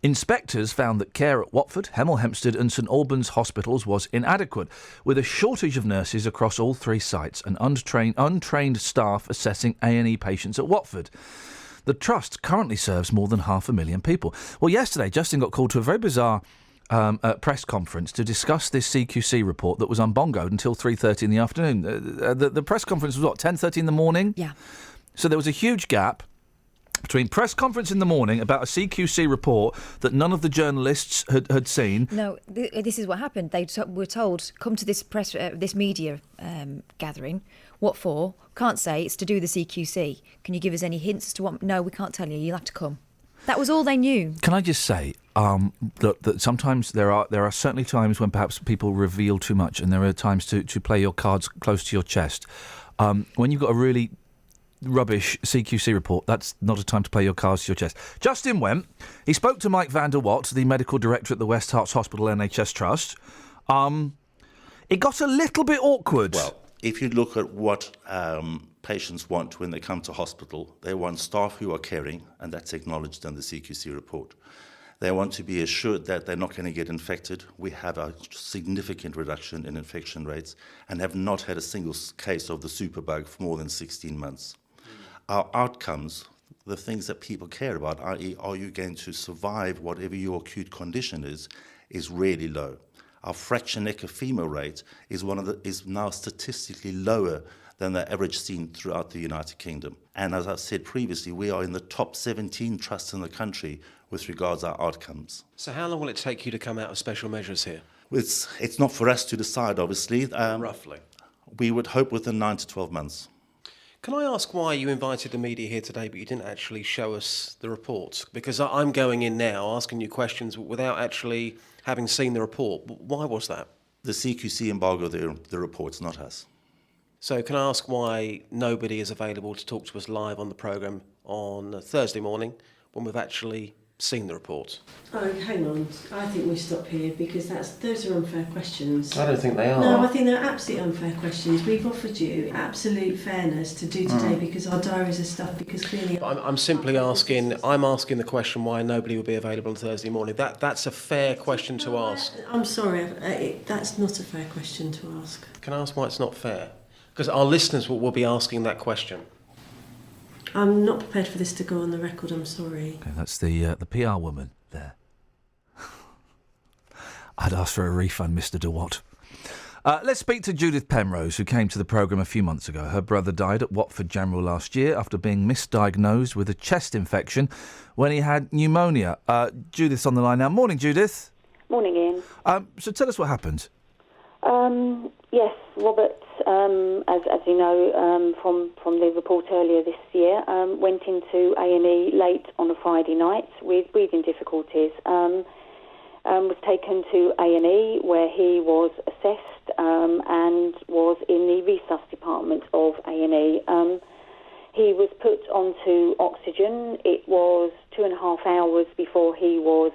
Inspectors found that care at Watford, Hemel Hempstead and St Albans hospitals was inadequate, with a shortage of nurses across all three sites and untrained staff assessing A&E patients at Watford. The Trust currently serves more than 500,000 people. Well, yesterday, Justin got called to a very bizarre press conference to discuss this CQC report that was unbongoed until 3:30 in the afternoon. The press conference was, 10:30 in the morning? Yeah. So there was a huge gap between press conference in the morning about a CQC report that none of the journalists had seen. No, this is what happened. They were told, come to this this media gathering. What for? Can't say. It's to do with the CQC. Can you give us any hints as to what? No, we can't tell you. You'll have to come. That was all they knew. Can I just say that sometimes there are certainly times when perhaps people reveal too much, and there are times to play your cards close to your chest. When you've got a really rubbish CQC report, that's not a time to play your cards to your chest. Justin went. He spoke to Mike van der Watt, the medical director at the West Herts Hospital NHS Trust. It got a little bit awkward. Well, if you look at what patients want when they come to hospital, they want staff who are caring, and that's acknowledged in the CQC report. They want to be assured that they're not going to get infected. We have a significant reduction in infection rates and have not had a single case of the superbug for more than 16 months. Our outcomes, the things that people care about, i.e., are you going to survive whatever your acute condition is really low. Our fracture neck of femur rate is now statistically lower than the average seen throughout the United Kingdom. And as I've said previously, we are in the top 17 trusts in the country with regards to our outcomes. So how long will it take you to come out of special measures here? It's not for us to decide, obviously. Roughly? We would hope within 9 to 12 months. Can I ask why you invited the media here today, but you didn't actually show us the reports? Because I'm going in now asking you questions without actually having seen the report. Why was that? The CQC embargoed the reports, not us. So can I ask why nobody is available to talk to us live on the programme on Thursday morning when we've actually seen the reports? Oh, hang on. I think we stop here because those are unfair questions. I don't think they are. No, I think they're absolutely unfair questions. We've offered you absolute fairness to do today because our diaries are stuffed, because clearly... I'm simply asking the question why nobody will be available on Thursday morning. That's a fair question to ask. I'm sorry, that's not a fair question to ask. Can I ask why it's not fair? Because our listeners will be asking that question. I'm not prepared for this to go on the record, I'm sorry. Okay, that's the PR woman there. I'd ask for a refund, Mr. DeWatt. Let's speak to Judith Penrose, who came to the programme a few months ago. Her brother died at Watford General last year after being misdiagnosed with a chest infection when he had pneumonia. Judith's on the line now. Morning, Judith. Morning, Iain. So tell us what happened. Yes, Robert, as you know from the report earlier this year, went into A&E late on a Friday night with breathing difficulties. Was taken to A&E where he was assessed and was in the resus department of A&E. He was put onto oxygen. It was 2.5 hours before he was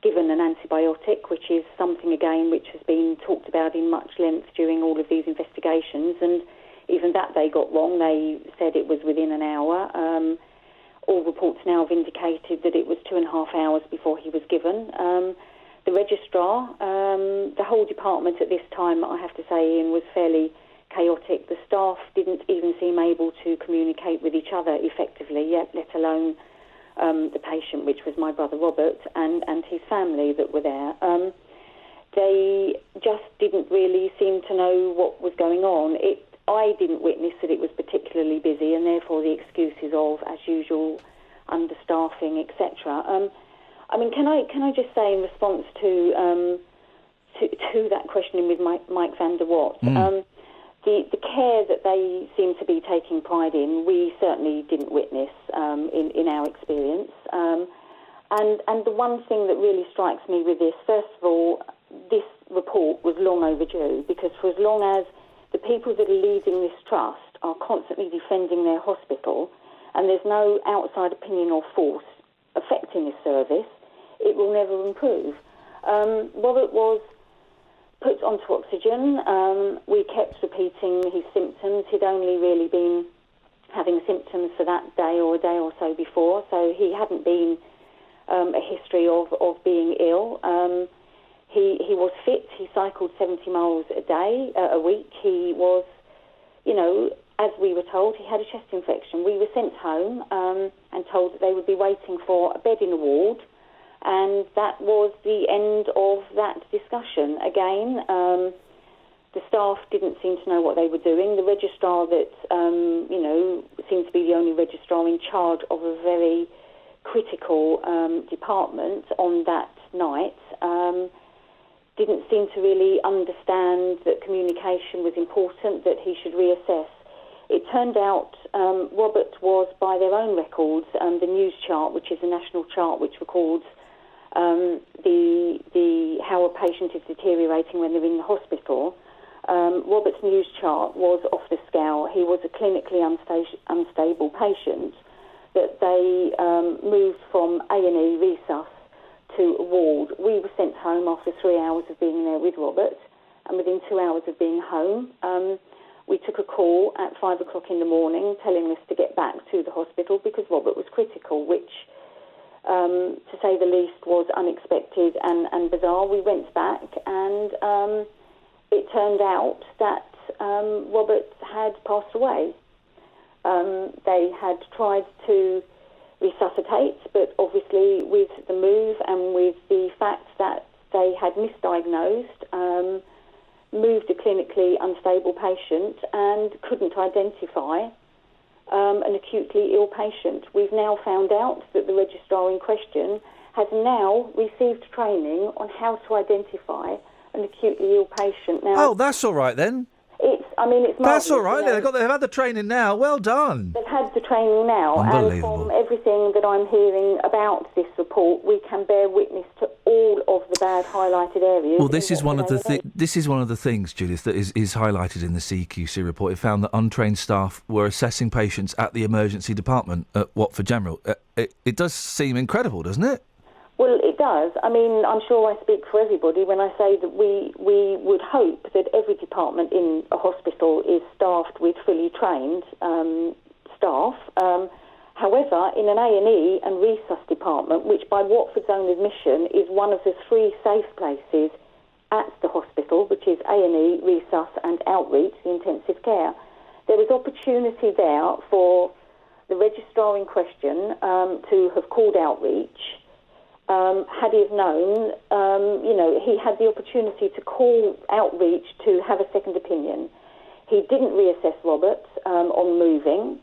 given an antibiotic, which is something, again, which has been talked about in much length during all of these investigations, and even that they got wrong. They said it was within an hour. All reports now have indicated that it was 2.5 hours before he was given. The registrar, the whole department at this time, I have to say, Iain, was fairly chaotic. The staff didn't even seem able to communicate with each other effectively, let alone the patient, which was my brother Robert, and his family that were there. They just didn't really seem to know what was going on. I didn't witness that it was particularly busy, and therefore the excuses of, as usual, understaffing, etc. I mean, can I just say in response to that questioning with Mike van der Watt, the care that they seem to be taking pride in, we certainly didn't witness in our experience. And the one thing that really strikes me with this, first of all, this report was long overdue, because for as long as the people that are leading this trust are constantly defending their hospital and there's no outside opinion or force affecting this service, it will never improve. Robert was put onto oxygen. We kept repeating his symptoms. He'd only really been having symptoms for that day or a day or so before, so he hadn't been a history of being ill. He was fit. He cycled 70 miles a week. He was, as we were told, he had a chest infection. We were sent home and told that they would be waiting for a bed in the ward, and that was the end of that discussion. Again, the staff didn't seem to know what they were doing. The registrar that, seemed to be the only registrar in charge of a very critical department on that night, didn't seem to really understand that communication was important, that he should reassess. It turned out Robert was, by their own records, the news chart, which is a national chart which records how a patient is deteriorating when they're in the hospital. Robert's news chart was off the scale. He was a clinically unstable patient that they moved from A&E resus to a ward. We were sent home after 3 hours of being there with Robert, and within 2 hours of being home, we took a call at 5 o'clock in the morning telling us to get back to the hospital because Robert was critical, which, to say the least, was unexpected and bizarre. We went back and it turned out that Robert had passed away. They had tried to resuscitate, but obviously with the move and with the fact that they had misdiagnosed, moved a clinically unstable patient and couldn't identify an acutely ill patient. We've now found out that the registrar in question has now received training on how to identify an acutely ill patient. Now, oh, that's all right then. It's that's all right. you know. They've had the training now. Well done. They've had the training now, and from everything that I'm hearing about this report, we can bear witness to all of the bad highlighted areas. Well, this is one of the things, Judith, that is highlighted in the CQC report. It found that untrained staff were assessing patients at the emergency department at Watford General. It does seem incredible, doesn't it? Well, it does. I mean, I'm sure I speak for everybody when I say that we would hope that every department in a hospital is staffed with fully trained staff. However, in an A&E and resus department, which by Watford's own admission is one of the 3 safe places at the hospital, which is A&E, resus and outreach, the intensive care, there is opportunity there for the registrar in question to have called outreach. Had he have known, he had the opportunity to call outreach to have a second opinion. He didn't reassess Robert on moving.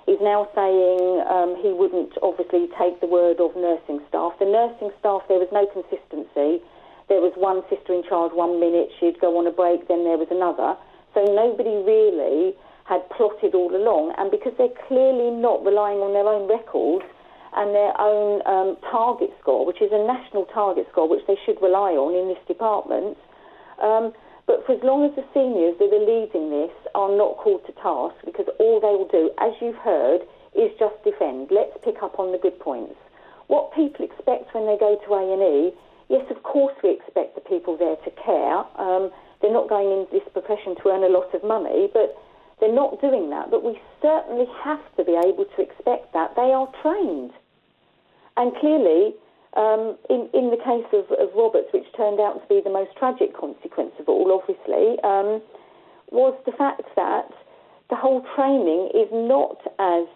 He's now saying he wouldn't obviously take the word of nursing staff. The nursing staff, there was no consistency. There was one sister in charge 1 minute, she'd go on a break, then there was another. So nobody really had plotted all along. And because they're clearly not relying on their own records, and their own target score, which is a national target score, which they should rely on in this department. But for as long as the seniors that are leading this are not called to task, because all they will do, as you've heard, is just defend. Let's pick up on the good points. What people expect when they go to A&E, yes, of course we expect the people there to care. They're not going into this profession to earn a lot of money, but they're not doing that, but we certainly have to be able to expect that. They are trained. And clearly, in the case of Roberts, which turned out to be the most tragic consequence of all, obviously, was the fact that the whole training is not as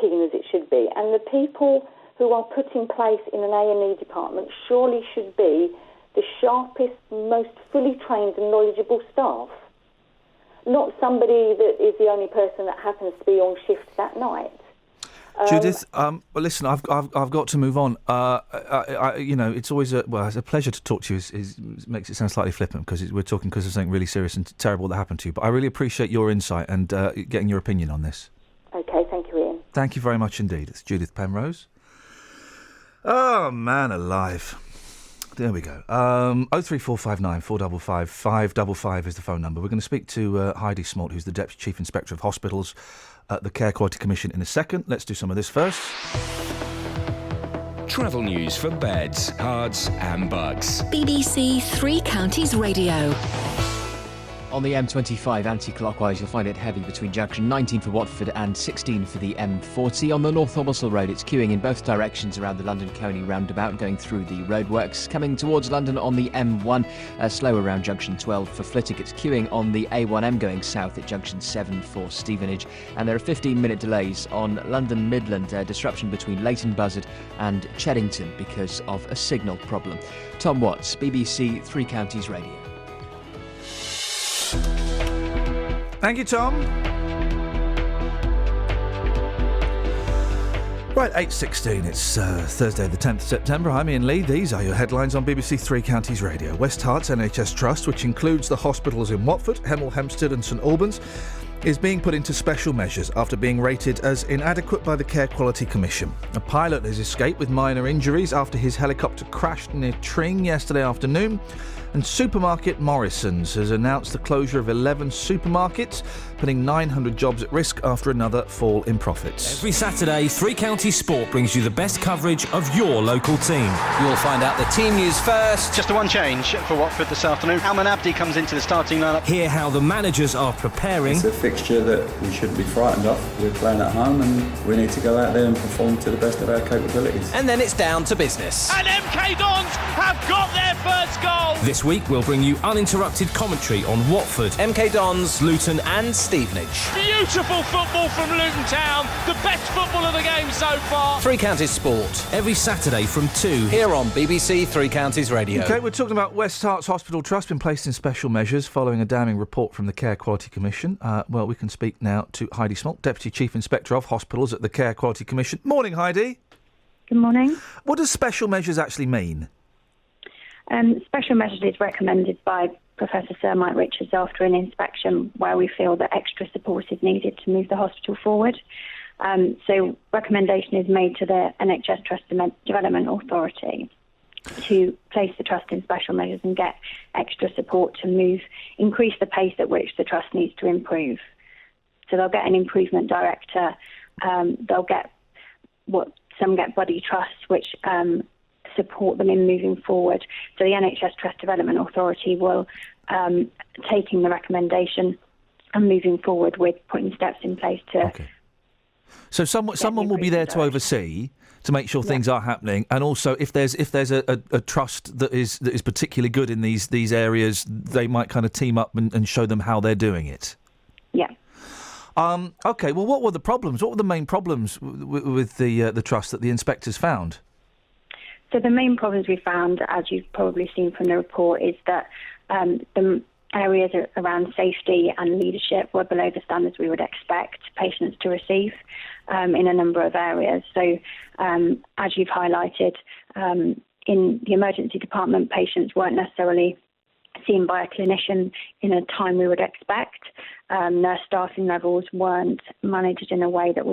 keen as it should be. And the people who are put in place in an A&E department surely should be the sharpest, most fully trained and knowledgeable staff. Not somebody that is the only person that happens to be on shift that night. Judith, well, listen, I've got to move on. It's always it's a pleasure to talk to you. It makes it sound slightly flippant because we're talking because of something really serious and terrible that happened to you. But I really appreciate your insight and getting your opinion on this. Okay, thank you, Ian. Thank you very much indeed. It's Judith Penrose. Oh man, alive. There we go. 03459 455 555 is the phone number. We're going to speak to Heidi Smalt, who's the Deputy Chief Inspector of Hospitals at the Care Quality Commission in a second. Let's do some of this first. Travel news for beds, cards and bugs. BBC Three Counties Radio. On the M25 anti-clockwise, you'll find it heavy between junction 19 for Watford and 16 for the M40. On the North Orbital Road, it's queuing in both directions around the London Coney roundabout, going through the roadworks. Coming towards London on the M1, slow around junction 12 for Flitwick. It's queuing on the A1M going south at junction 7 for Stevenage. And there are 15-minute delays on London Midland, disruption between Leighton Buzzard and Cheddington because of a signal problem. Tom Watts, BBC Three Counties Radio. Thank you, Tom. Right, 8:16. It's Thursday, the 10th of September. I'm Iain Lee. These are your headlines on BBC Three Counties Radio. West Herts NHS Trust, which includes the hospitals in Watford, Hemel Hempstead and St Albans, is being put into special measures after being rated as inadequate by the Care Quality Commission. A pilot has escaped with minor injuries after his helicopter crashed near Tring yesterday afternoon. And supermarket Morrison's has announced the closure of 11 supermarkets, putting 900 jobs at risk after another fall in profits. Every Saturday, Three Counties Sport brings you the best coverage of your local team. You'll find out the team news first. Just a one change for Watford this afternoon. Alman Abdi comes into the starting lineup. Hear how the managers are preparing. It's a fixture that we shouldn't be frightened of. We're playing at home and we need to go out there and perform to the best of our capabilities. And then it's down to business. And MK Dons have got their first goal. This week we'll bring you uninterrupted commentary on Watford, MK Dons, Luton and Stevenage. Beautiful football from Luton Town, the best football of the game so far. Three Counties Sport, every Saturday from 2 here on BBC Three Counties Radio. OK, we're talking about West Herts Hospital Trust been placed in special measures following a damning report from the Care Quality Commission. Well, we can speak now to Heidi Smolk, Deputy Chief Inspector of Hospitals at the Care Quality Commission. Morning, Heidi. Good morning. What does special measures actually mean? Special measures is recommended by Professor Sir Mike Richards after an inspection where we feel that extra support is needed to move the hospital forward. So recommendation is made to the NHS Trust Development Authority to place the trust in special measures and get extra support to increase the pace at which the trust needs to improve. So they'll get an improvement director, they'll get some get body trusts, which support them in moving forward. So the NHS Trust Development Authority will taking the recommendation and moving forward with putting steps in place to. Okay. So someone will be there to oversee, to make sure things are happening, and also if there's a trust that is particularly good in these areas, they might kind of team up and show them how they're doing it. Yeah. Okay. Well, what were the problems? What were the main problems with the trust that the inspectors found? So the main problems we found, as you've probably seen from the report, is that the areas around safety and leadership were below the standards we would expect patients to receive in a number of areas. So as you've highlighted, in the emergency department, patients weren't necessarily seen by a clinician in a time we would expect. Nurse staffing levels weren't managed in a way that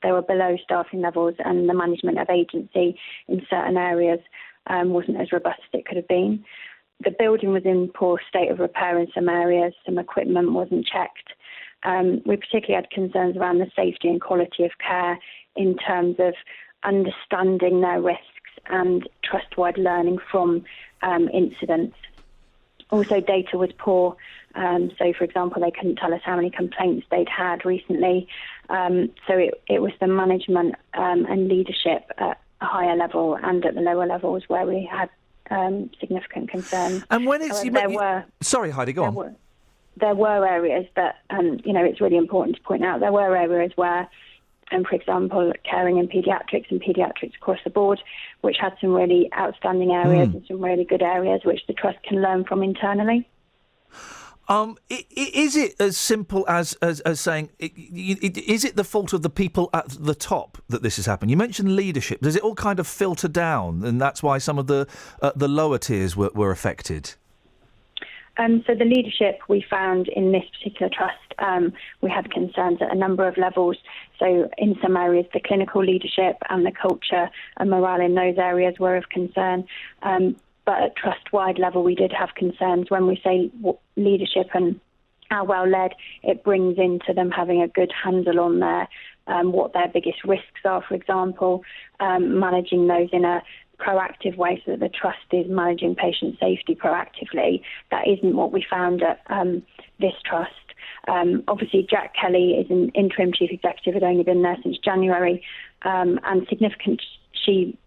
they were below staffing levels, and the management of agency in certain areas wasn't as robust as it could have been. The building was in poor state of repair in some areas, some equipment wasn't checked. We particularly had concerns around the safety and quality of care in terms of understanding their risks and trust-wide learning from incidents. Also, data was poor. So, for example, they couldn't tell us how many complaints they'd had recently. So it was the management and leadership at a higher level and at the lower levels where we had significant concerns. And when it's... Sorry, Heidi, go on. There were areas that, it's really important to point out, there were areas where, for example, caring in paediatrics across the board, which had some really outstanding areas and some really good areas which the trust can learn from internally. Is it as simple as saying, is it the fault of the people at the top that this has happened? You mentioned leadership. Does it all kind of filter down, and that's why some of the lower tiers were affected? So the leadership we found in this particular trust, we had concerns at a number of levels. So in some areas, the clinical leadership and the culture and morale in those areas were of concern. But at trust-wide level, we did have concerns. When we say leadership and how well led, it brings into them having a good handle on what their biggest risks are, for example, managing those in a proactive way so that the trust is managing patient safety proactively. That isn't what we found at this trust. Obviously, Jack Kelly is an interim chief executive, had only been there since January, and she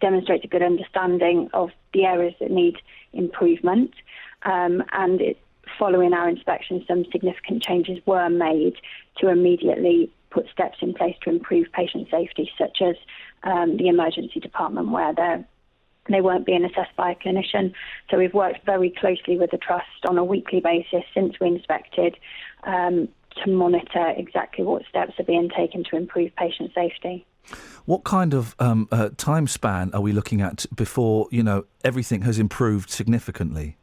demonstrates a good understanding of the areas that need improvement, and following our inspection, some significant changes were made to immediately put steps in place to improve patient safety, such as the emergency department, where they weren't being assessed by a clinician. So we've worked very closely with the trust on a weekly basis since we inspected to monitor exactly what steps are being taken to improve patient safety. What kind of time span are we looking at before, everything has improved significantly?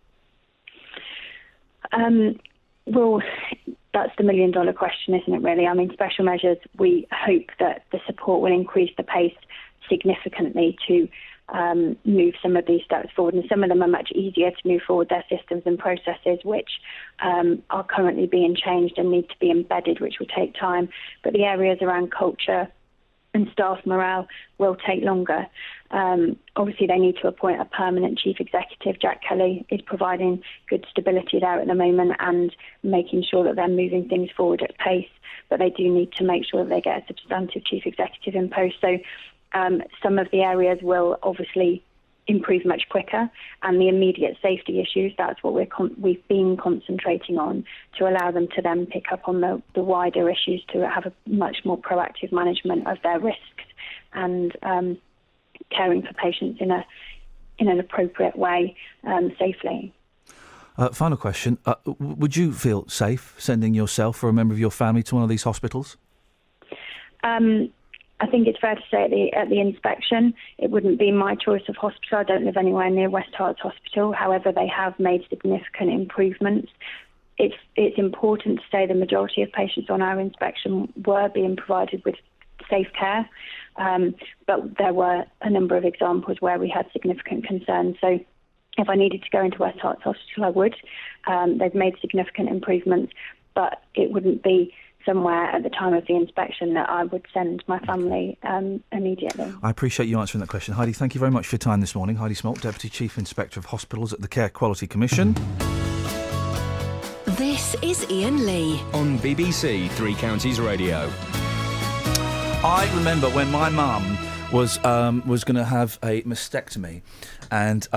Well, that's the million-dollar question, isn't it, really? I mean, special measures, we hope that the support will increase the pace significantly to move some of these steps forward. And some of them are much easier to move forward, their systems and processes, which are currently being changed and need to be embedded, which will take time. But the areas around culture and staff morale will take longer. Obviously, they need to appoint a permanent chief executive. Jack Kelly is providing good stability there at the moment and making sure that they're moving things forward at pace. But they do need to make sure that they get a substantive chief executive in post. So some of the areas will obviously improve much quicker, and the immediate safety issues, that's what we've been concentrating on, to allow them to then pick up on the wider issues, to have a much more proactive management of their risks and caring for patients in an appropriate way, safely. Final question. Would you feel safe sending yourself or a member of your family to one of these hospitals? I think it's fair to say at the inspection, it wouldn't be my choice of hospital. I don't live anywhere near West Herts Hospital. However, they have made significant improvements. It's important to say the majority of patients on our inspection were being provided with safe care, but there were a number of examples where we had significant concerns. So if I needed to go into West Herts Hospital, I would. They've made significant improvements, but it wouldn't be somewhere at the time of the inspection that I would send my family immediately. I appreciate you answering that question. Heidi, thank you very much for your time this morning. Heidi Smolt, Deputy Chief Inspector of Hospitals at the Care Quality Commission. This is Iain Lee on BBC Three Counties Radio. I remember when my mum was going to have a mastectomy, and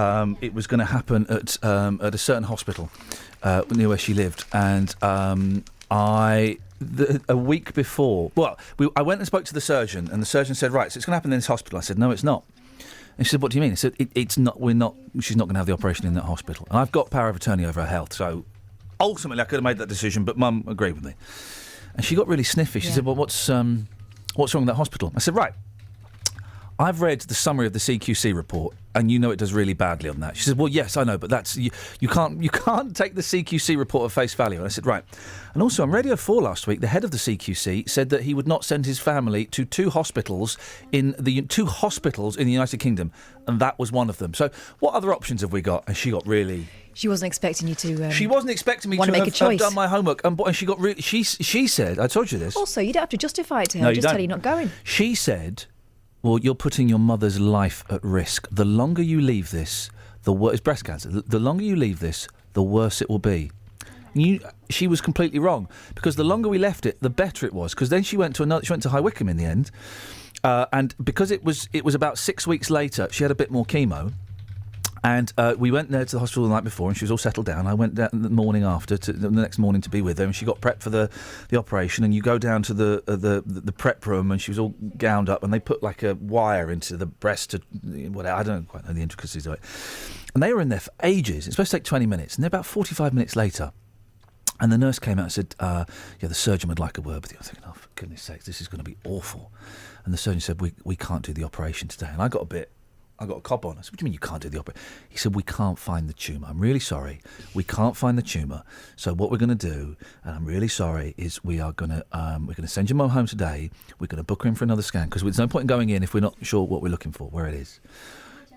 it was going to happen at a certain hospital near where she lived, and a week before, I went and spoke to the surgeon, and the surgeon said, right, so it's going to happen in this hospital. I said, no, it's not. And she said, what do you mean? I said, it's not. She's not going to have the operation in that hospital. And I've got power of attorney over her health, so ultimately I could have made that decision, but Mum agreed with me. And she got really sniffy. She said, well, what's wrong with that hospital? I said, right, I've read the summary of the CQC report, and you know it does really badly on that. She said, well, yes, I know, but that's you can't take the CQC report at face value. And I said, right. And also on Radio 4 last week, the head of the CQC said that he would not send his family to two hospitals in the United Kingdom, and that was one of them. So what other options have we got? And she got really... She wasn't expecting you to... she wasn't expecting me to have done my homework. And she got really... She said, I told you this. Also, you don't have to justify it to her. No, just tell her you're not going. She said... Well, you're putting your mother's life at risk. The longer you leave this, the worse... It's breast cancer. The longer you leave this, the worse it will be. She was completely wrong, because the longer we left it, the better it was. Because then she went to High Wycombe in the end, and because it was about 6 weeks later, she had a bit more chemo. And we went there to the hospital the night before, and she was all settled down. I went down the morning after, the next morning, to be with her, and she got prepped for the operation. And you go down to the prep room, and she was all gowned up, and they put like a wire into the breast to whatever. I don't quite know the intricacies of it. And they were in there for ages. It's supposed to take 20 minutes, and they're about 45 minutes later. And the nurse came out and said, the surgeon would like a word with you. I was thinking, oh, for goodness sakes, this is going to be awful. And the surgeon said, we can't do the operation today. And I got a cop on. I said, what do you mean you can't do the operation? He said, we can't find the tumour. I'm really sorry. We can't find the tumour. So what we're going to do, and I'm really sorry, is we're going to send your mum home today. We're going to book her in for another scan, because there's no point in going in if we're not sure what we're looking for, where it is.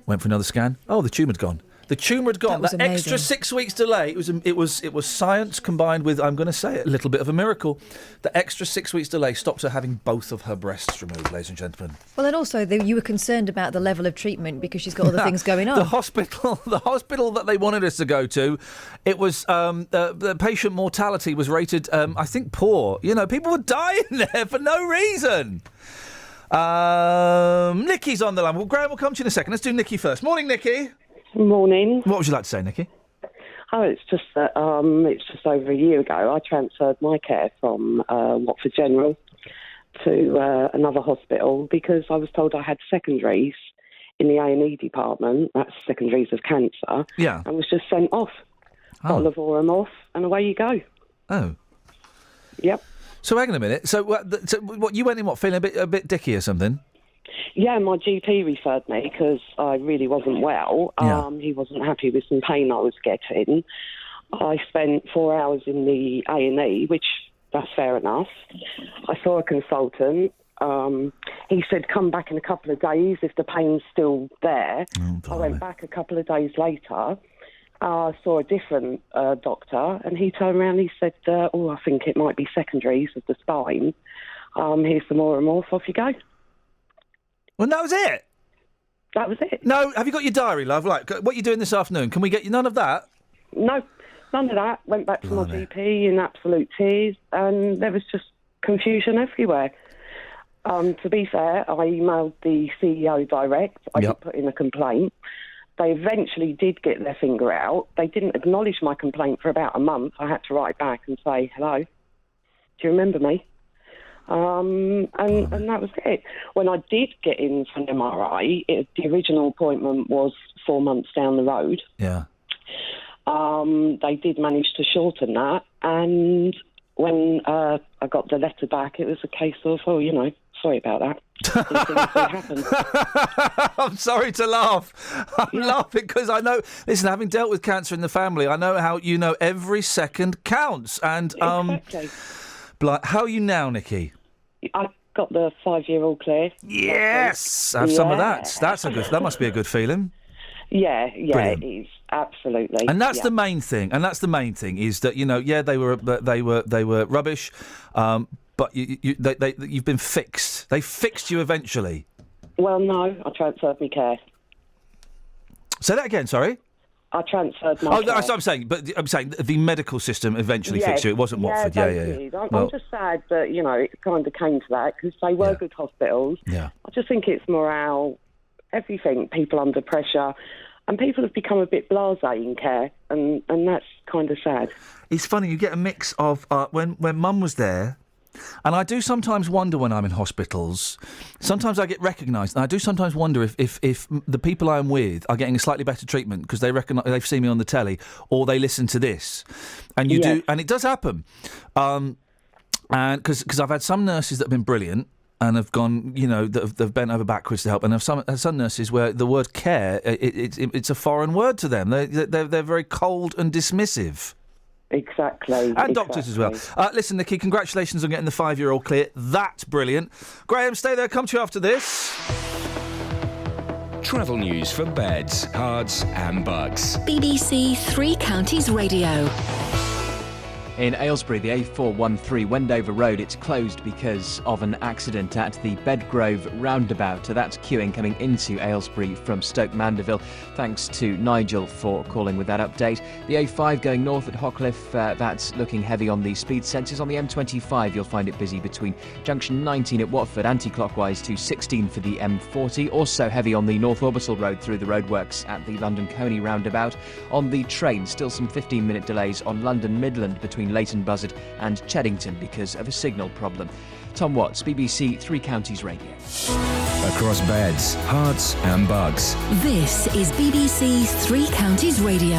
Went for another scan. Oh, the tumour's gone. The tumour had gone. That was extra amazing. 6 weeks delay. It was science combined with, I'm going to say it, a little bit of a miracle. The extra 6 weeks delay stopped her having both of her breasts removed, ladies and gentlemen. Well, and also you were concerned about the level of treatment because she's got other things going on. The hospital that they wanted us to go to, it was the patient mortality was rated, I think, poor. You know, people were dying there for no reason. Nikki's on the line. Well, Graham, we'll come to you in a second. Let's do Nikki first. Morning, Nikki. Morning. What would you like to say, Nikki? Oh, it's just that it's just over a year ago I transferred my care from Watford General to another hospital because I was told I had secondaries in the A&E department. That's secondaries of cancer. Yeah. And was just sent off. Bottle of Oromorph, and away you go. Oh. Yep. So hang on a minute. So what you went in feeling a bit dicky or something? Yeah, my GP referred me because I really wasn't well. Yeah. He wasn't happy with some pain I was getting. I spent 4 hours in the A&E, which that's fair enough. I saw a consultant. He said, come back in a couple of days if the pain's still there. I went back a couple of days later. I saw a different doctor, and he turned around and he said, I think it might be secondaries of the spine. Here's some Oromorph, off you go. Well, that was it? That was it. No, have you got your diary, love? Like, what are you doing this afternoon? Can we get you none of that? No, none of that. Went back to my GP in absolute tears, and there was just confusion everywhere. To be fair, I emailed the CEO direct. I did put in a complaint. They eventually did get their finger out. They didn't acknowledge my complaint for about a month. I had to write back and say, hello, do you remember me? And that was it. When I did get in for an MRI, the original appointment was 4 months down the road. Yeah. They did manage to shorten that, and when I got the letter back, it was a case of, sorry about that. These things do happen. I'm sorry to laugh. I'm laughing because I know, listen, having dealt with cancer in the family, I know how, every second counts. And, exactly. How are you now, Nikki? I got the 5-year-old clear. Yes! Have some of that. That must be a good feeling. Yeah, Brilliant. It is. Absolutely. And that's the main thing. And that's the main thing is that, they were rubbish, but you've been fixed. They fixed you eventually. Well, no, I transferred my care. Say that again, sorry? I transferred my care. That's what I'm saying. But I'm saying the medical system eventually fixed you. It wasn't Watford. They did. I'm just sad that, it kind of came to that because they were good hospitals. Yeah. I just think it's morale, everything, people under pressure. And people have become a bit blasé in care, and that's kind of sad. It's funny, you get a mix of when Mum was there, and I do sometimes wonder when I'm in hospitals, sometimes I get recognised, and I do sometimes wonder if the people I'm with are getting a slightly better treatment because they've seen me on the telly, or they listen to this. And you do, and it does happen. And because I've had some nurses that have been brilliant, and have gone, they've bent over backwards to help. And I've some nurses where the word care, it's a foreign word to them. They're very cold and dismissive. Exactly. And doctors as well. Listen, Nikki, congratulations on getting the 5-year-old clear. That's brilliant. Graham, stay there. Come to you after this. Travel news for beds, cards and bugs. BBC Three Counties Radio. In Aylesbury, the A413 Wendover Road, it's closed because of an accident at the Bedgrove roundabout. That's queuing coming into Aylesbury from Stoke Mandeville. Thanks to Nigel for calling with that update. The A5 going north at Hockliffe, that's looking heavy on the speed sensors. On the M25, you'll find it busy between junction 19 at Watford, anti-clockwise to 16 for the M40. Also heavy on the North Orbital Road through the roadworks at the London Coney roundabout. On the train, still some 15-minute delays on London Midland between Leighton Buzzard and Cheddington because of a signal problem. Tom Watts, BBC Three Counties Radio. Across beds, hearts and bugs. This is BBC Three Counties Radio.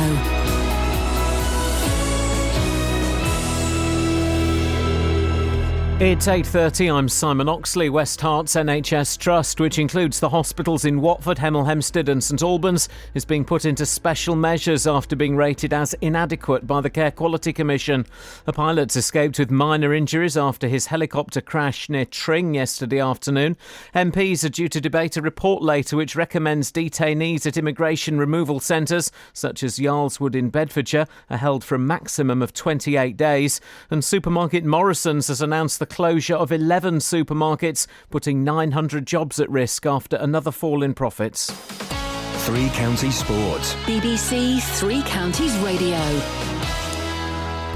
It's 8:30, I'm Simon Oxley. West Herts NHS Trust, which includes the hospitals in Watford, Hemel Hempstead and St Albans, is being put into special measures after being rated as inadequate by the Care Quality Commission. A pilot's escaped with minor injuries after his helicopter crashed near Tring yesterday afternoon. MPs are due to debate a report later which recommends detainees at immigration removal centres, such as Yarlswood in Bedfordshire, are held for a maximum of 28 days. And supermarket Morrison's has announced the closure of 11 supermarkets, putting 900 jobs at risk after another fall in profits. Three Counties Sports. BBC Three Counties Radio.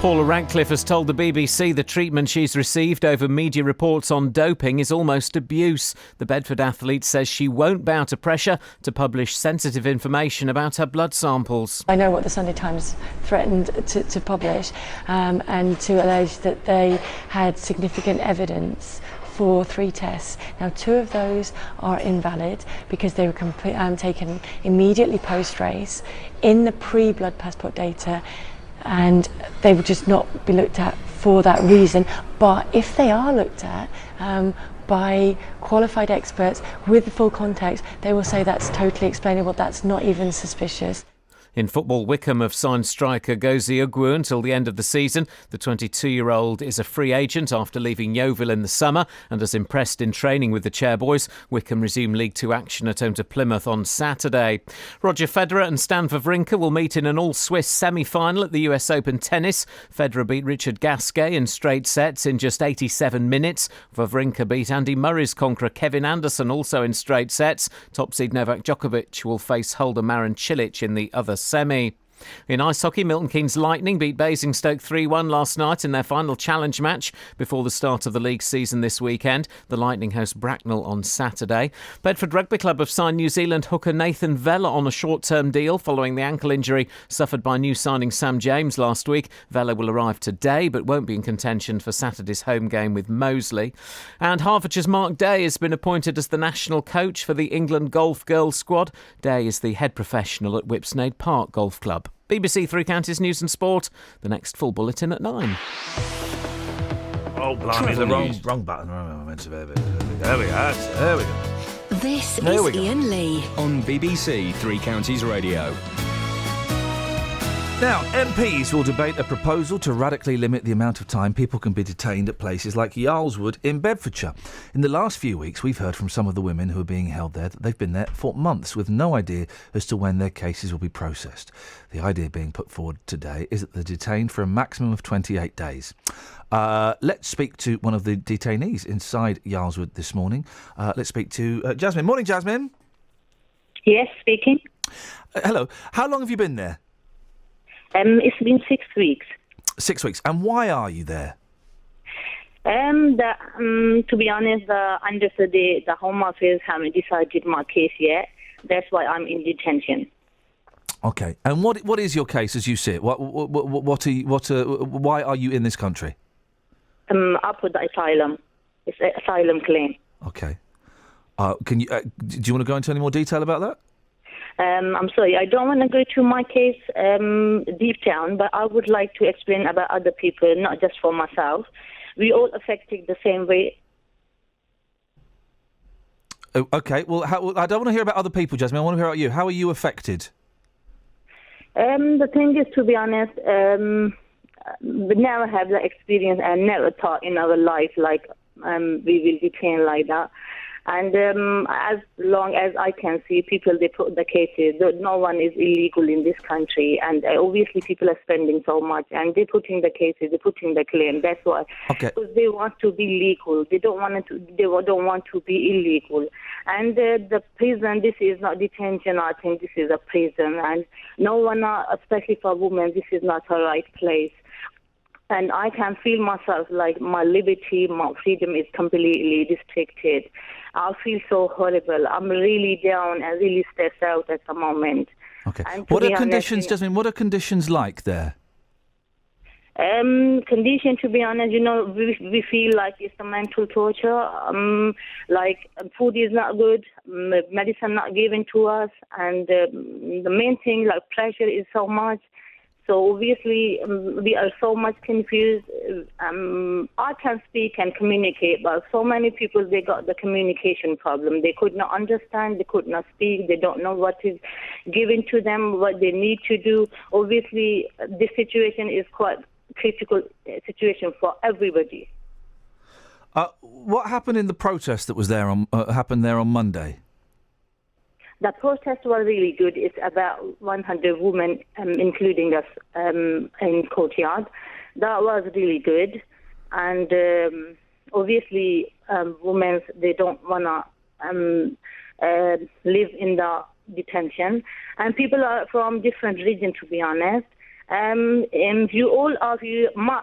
Paula Radcliffe has told the BBC the treatment she's received over media reports on doping is almost abuse. The Bedford athlete says she won't bow to pressure to publish sensitive information about her blood samples. I know what the Sunday Times threatened to publish and to allege that they had significant evidence for 3 tests. Now 2 of those are invalid because they were taken immediately post-race in the pre-blood passport data, and they would just not be looked at for that reason. But if they are looked at by qualified experts with the full context, they will say that's totally explainable, that's not even suspicious. In football, Wickham have signed striker Gozi Ugwu until the end of the season. The 22-year-old is a free agent after leaving Yeovil in the summer and has impressed in training with the Chairboys. Wickham resume League 2 action at home to Plymouth on Saturday. Roger Federer and Stan Wawrinka will meet in an all-Swiss semi-final at the US Open tennis. Federer beat Richard Gasquet in straight sets in just 87 minutes. Wawrinka beat Andy Murray's conqueror Kevin Anderson also in straight sets. Top seed Novak Djokovic will face holder Marin Cilic in the other semi. In ice hockey, Milton Keynes Lightning beat Basingstoke 3-1 last night in their final challenge match before the start of the league season this weekend. The Lightning host Bracknell on Saturday. Bedford Rugby Club have signed New Zealand hooker Nathan Vella on a short-term deal following the ankle injury suffered by new signing Sam James last week. Vella will arrive today but won't be in contention for Saturday's home game with Moseley. And Hertfordshire's Mark Day has been appointed as the national coach for the England Golf Girls squad. Day is the head professional at Whipsnade Park Golf Club. BBC Three Counties News and Sport. The next full bulletin at 9. Oh, blimey, the wrong button. There we are. There we go. This is Iain Lee on BBC Three Counties Radio. Now, MPs will debate a proposal to radically limit the amount of time people can be detained at places like Yarlswood in Bedfordshire. In the last few weeks, we've heard from some of the women who are being held there that they've been there for months with no idea as to when their cases will be processed. The idea being put forward today is that they're detained for a maximum of 28 days. Let's speak to one of the detainees inside Yarlswood this morning. Let's speak to Jasmine. Morning, Jasmine. Yes, speaking. Hello. How long have you been there? It's been 6 weeks. 6 weeks. And why are you there? To be honest, under the Home Office haven't decided my case yet. That's why I'm in detention. Okay. And what is your case as you see it? Why are you in this country? Up with the asylum. It's an asylum claim. Okay. Do you want to go into any more detail about that? I'm sorry, I don't want to go to my case deep down, but I would like to explain about other people, not just for myself. We all affected the same way. Oh, okay, well, I don't want to hear about other people, Jasmine. I want to hear about you. How are you affected? The thing is, to be honest, we never have the experience and never thought in our life like we will be trained like that. And as long as I can see, people, they put the cases. No one is illegal in this country. And obviously people are spending so much. And they're putting the cases, they're putting the claim. That's why. Okay. Because they want to be legal. They don't want to be illegal. And the prison, this is not detention. I think this is a prison. And no one, especially for women, this is not a right place. And I can feel myself like my liberty, my freedom is completely restricted. I feel so horrible. I'm really down and really stressed out at the moment. Okay. What are conditions, Jasmine? What are conditions like there? Condition, to be honest, we feel like it's a mental torture. Like food is not good, medicine not given to us, and the main thing, like pressure is so much. So obviously we are so much confused. I can speak and communicate, but so many people, they got the communication problem. They could not understand, they could not speak, they don't know what is given to them, what they need to do. Obviously, this situation is quite critical situation for everybody. What happened in the protest that was there happened there on Monday? The protest was really good. It's about 100 women, including us, in courtyard. That was really good. And obviously, women, they don't want to live in the detention. And people are from different regions, to be honest. And you all are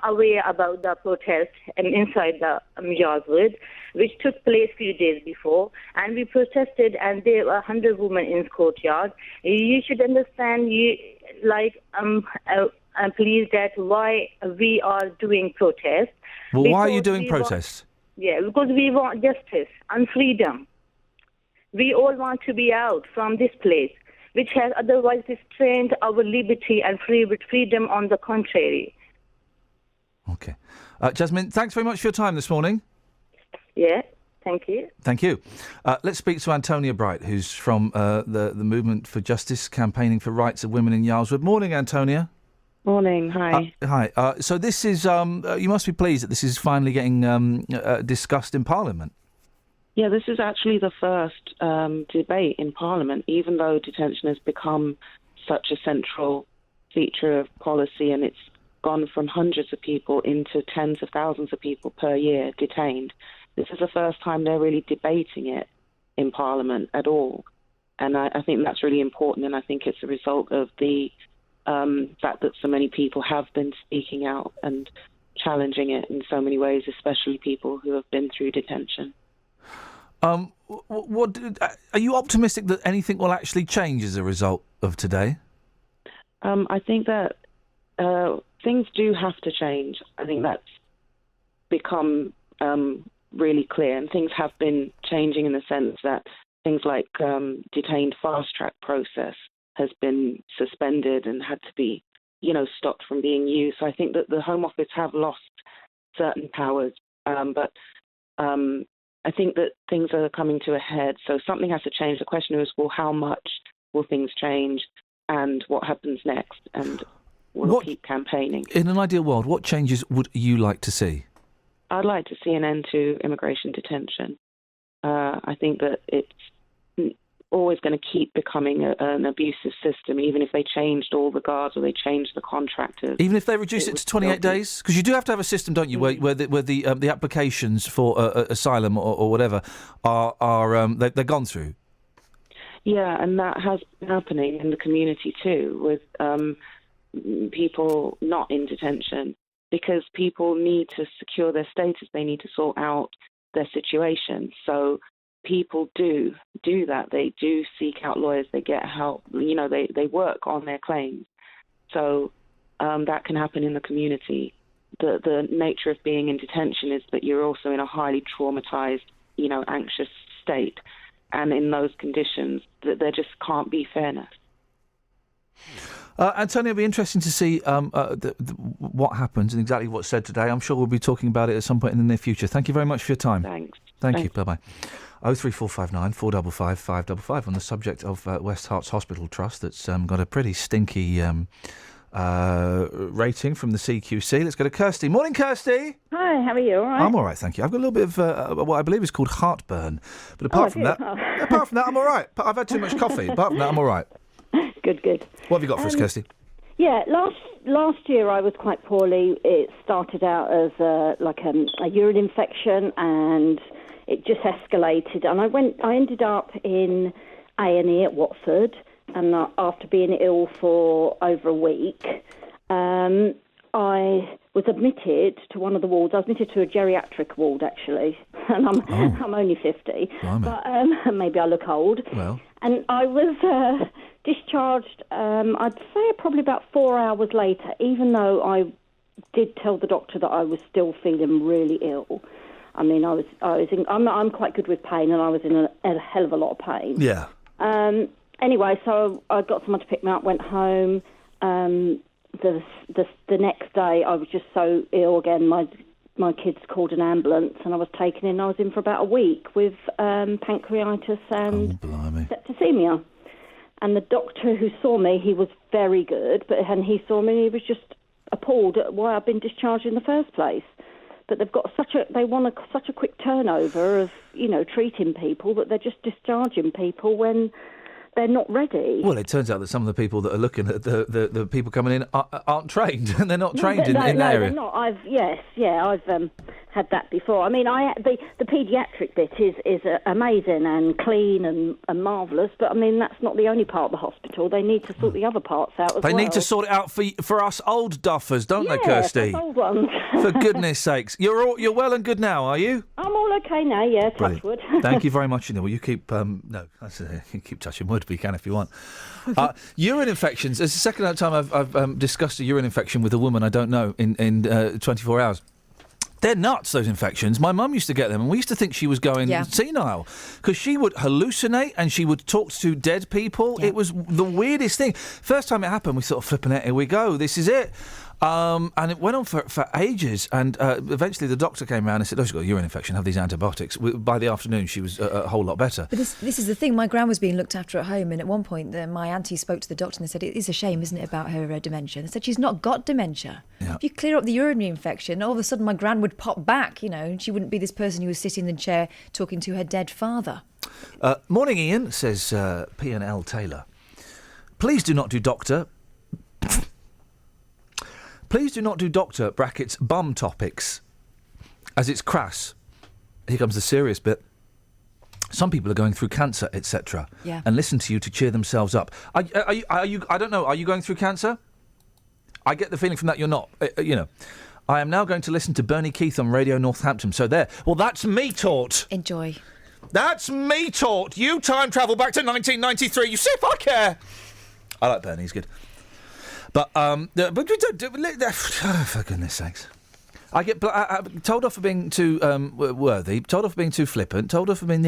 aware about the protest inside the Yardwood, which took place a few days before, and we protested, and there were 100 women in the courtyard. You should understand, please, that why we are doing protests. Well, why are you doing protests? Because we want justice and freedom. We all want to be out from this place, which has otherwise restrained our liberty and freedom on the contrary. OK. Jasmine, thanks very much for your time this morning. Yeah, thank you. Thank you. Let's speak to Antonia Bright, who's from the Movement for Justice, campaigning for rights of women in Yarlswood. Morning, Antonia. Morning, hi. Hi. So this is, you must be pleased that this is finally getting discussed in Parliament. Yeah, this is actually the first debate in Parliament, even though detention has become such a central feature of policy, and it's gone from hundreds of people into tens of thousands of people per year detained. This is the first time they're really debating it in Parliament at all. And I think that's really important, and I think it's a result of the fact that so many people have been speaking out and challenging it in so many ways, especially people who have been through detention. Are you optimistic that anything will actually change as a result of today? I think that things do have to change. I think that's become really clear, and things have been changing in the sense that things like detained fast-track process has been suspended and had to be, stopped from being used. So I think that the Home Office have lost certain powers, but I think that things are coming to a head, so something has to change. The question is, well, how much will things change, and what happens next? And we'll keep campaigning. In an ideal world, what changes would you like to see? I'd like to see an end to immigration detention. I think that it's always going to keep becoming an abusive system, even if they changed all the guards or they changed the contractors. Even if they reduce it to 28 days? Because you do have to have a system, don't you, where the applications for asylum or whatever they're gone through. Yeah, and that has been happening in the community too, with people not in detention, because people need to secure their status. They need to sort out their situation. So people do that. They do seek out lawyers. They get help. They work on their claims. So that can happen in the community. The nature of being in detention is that you're also in a highly traumatized, anxious state. And in those conditions, there just can't be fairness. Antonia, it'll be interesting to see what happens and exactly what's said today. I'm sure we'll be talking about it at some point in the near future. Thank you very much for your time. Thanks. Thank you. Bye-bye. 03459 455 555 on the subject of West Herts Hospital Trust that's got a pretty stinky rating from the CQC. Let's go to Kirsty. Morning, Kirsty. Hi, how are you? All right? I'm all right, thank you. I've got a little bit of what I believe is called heartburn. But apart from that, I'm all right. I've had too much coffee. Apart from that, I'm all right. Good. What have you got for us, Kirsty? Yeah, last year I was quite poorly. It started out as a urine infection, and it just escalated. And I ended up in A&E at Watford, and after being ill for over a week, I was admitted to one of the wards. I was admitted to a geriatric ward, actually, and I'm only 50, but maybe I look old. Well. And I was discharged, I'd say probably about 4 hours later, even though I did tell the doctor that I was still feeling really ill. I mean, I'm quite good with pain, and I was in a hell of a lot of pain. Yeah. Anyway, so I got someone to pick me up, went home, the next day I was just so ill again. My kids called an ambulance and I was taken in. I was in for about a week with pancreatitis and septicemia. And the doctor who saw me, he was very good, and he saw me and he was just appalled at why I'd been discharged in the first place. But they've got they want such a quick turnover of, treating people that they're just discharging people when they're not ready. Well, it turns out that some of the people that are looking at the people coming in aren't trained, and they're not trained in that area. No, I've had that before. I mean, the paediatric bit is amazing and clean and marvellous, but I mean that's not the only part of the hospital. They need to sort the other parts out as well. They need to sort it out for us old duffers, don't they, Kirsty? For old ones. For goodness sakes, you're well and good now, are you? I'm all okay now. Yeah, touch wood. Thank you very much. Well, you keep you keep touching wood, but you can if you want. Urine infections. It's the second time I've discussed a urine infection with a woman I don't know in 24 hours. They're nuts, those infections. My mum used to get them, and we used to think she was going senile because she would hallucinate and she would talk to dead people. Yeah. It was the weirdest thing. First time it happened, we sort of flipping it. Here we go. This is it. And it went on for ages, and eventually the doctor came around and said, "Oh, she's got a urine infection. Have these antibiotics." By the afternoon, she was a whole lot better. But this is the thing. My gran was being looked after at home, and at one point, my auntie spoke to the doctor and they said, "It is a shame, isn't it, about her dementia?" They said she's not got dementia. Yeah. If you clear up the urinary infection, all of a sudden my gran would pop back, and she wouldn't be this person who was sitting in the chair talking to her dead father. Morning, Ian, says P&L Taylor. Please do not do doctor. Please do not do doctor, brackets, bum topics, as it's crass. Here comes the serious bit. Some people are going through cancer, etc. Yeah. And listen to you to cheer themselves up. Are you? I don't know. Are you going through cancer? I get the feeling from that you're not. I am now going to listen to Bernie Keith on Radio Northampton. So there. Well, that's me taught. Enjoy. That's me taught. You time travel back to 1993. You see if I care. I like Bernie. He's good. But we don't do for goodness sakes. I get told off for being too worthy, told off for being too flippant, told off for being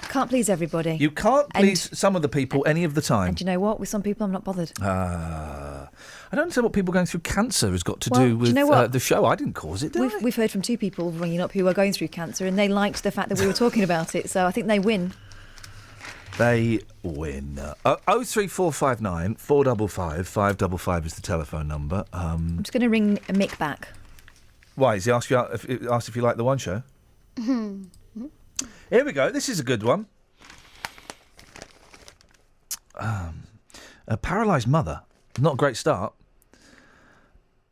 Can't please everybody. You can't please some of the people any of the time. And you know what? With some people, I'm not bothered. I don't understand what people going through cancer has got to do with the show. I didn't cause it, did I? We've heard from two people ringing up who are going through cancer, and they liked the fact that we were talking about it. So I think they win. They win. 03459 455 555 is the telephone number. I'm just going to ring Mick back. Why? Has he asked if you like the One Show? Here we go. This is a good one. A paralysed mother, not a great start,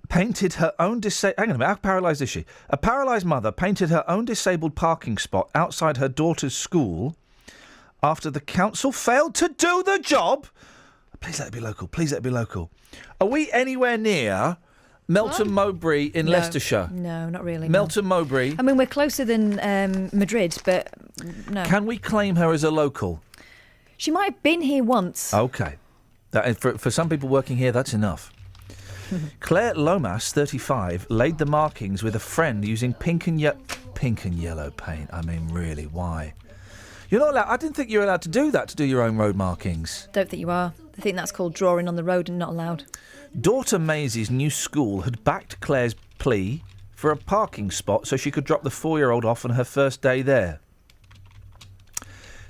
painted her own hang on a minute, how paralysed is she? A paralysed mother painted her own disabled parking spot outside her daughter's school after the council failed to do the job. Please let it be local. Please let it be local. Are we anywhere near Melton Mowbray in Leicestershire? No, not really. Melton Mowbray. I mean, we're closer than Madrid, but no. Can we claim her as a local? She might have been here once. OK. For some people working here, that's enough. Claire Lomas, 35, laid the markings with a friend using pink and yellow paint. I mean, really, why? You're not allowed. I didn't think you were allowed to do that, to do your own road markings. Don't think you are. I think that's called drawing on the road and not allowed. Daughter Maisie's new school had backed Claire's plea for a parking spot so she could drop the 4-year-old off on her first day there.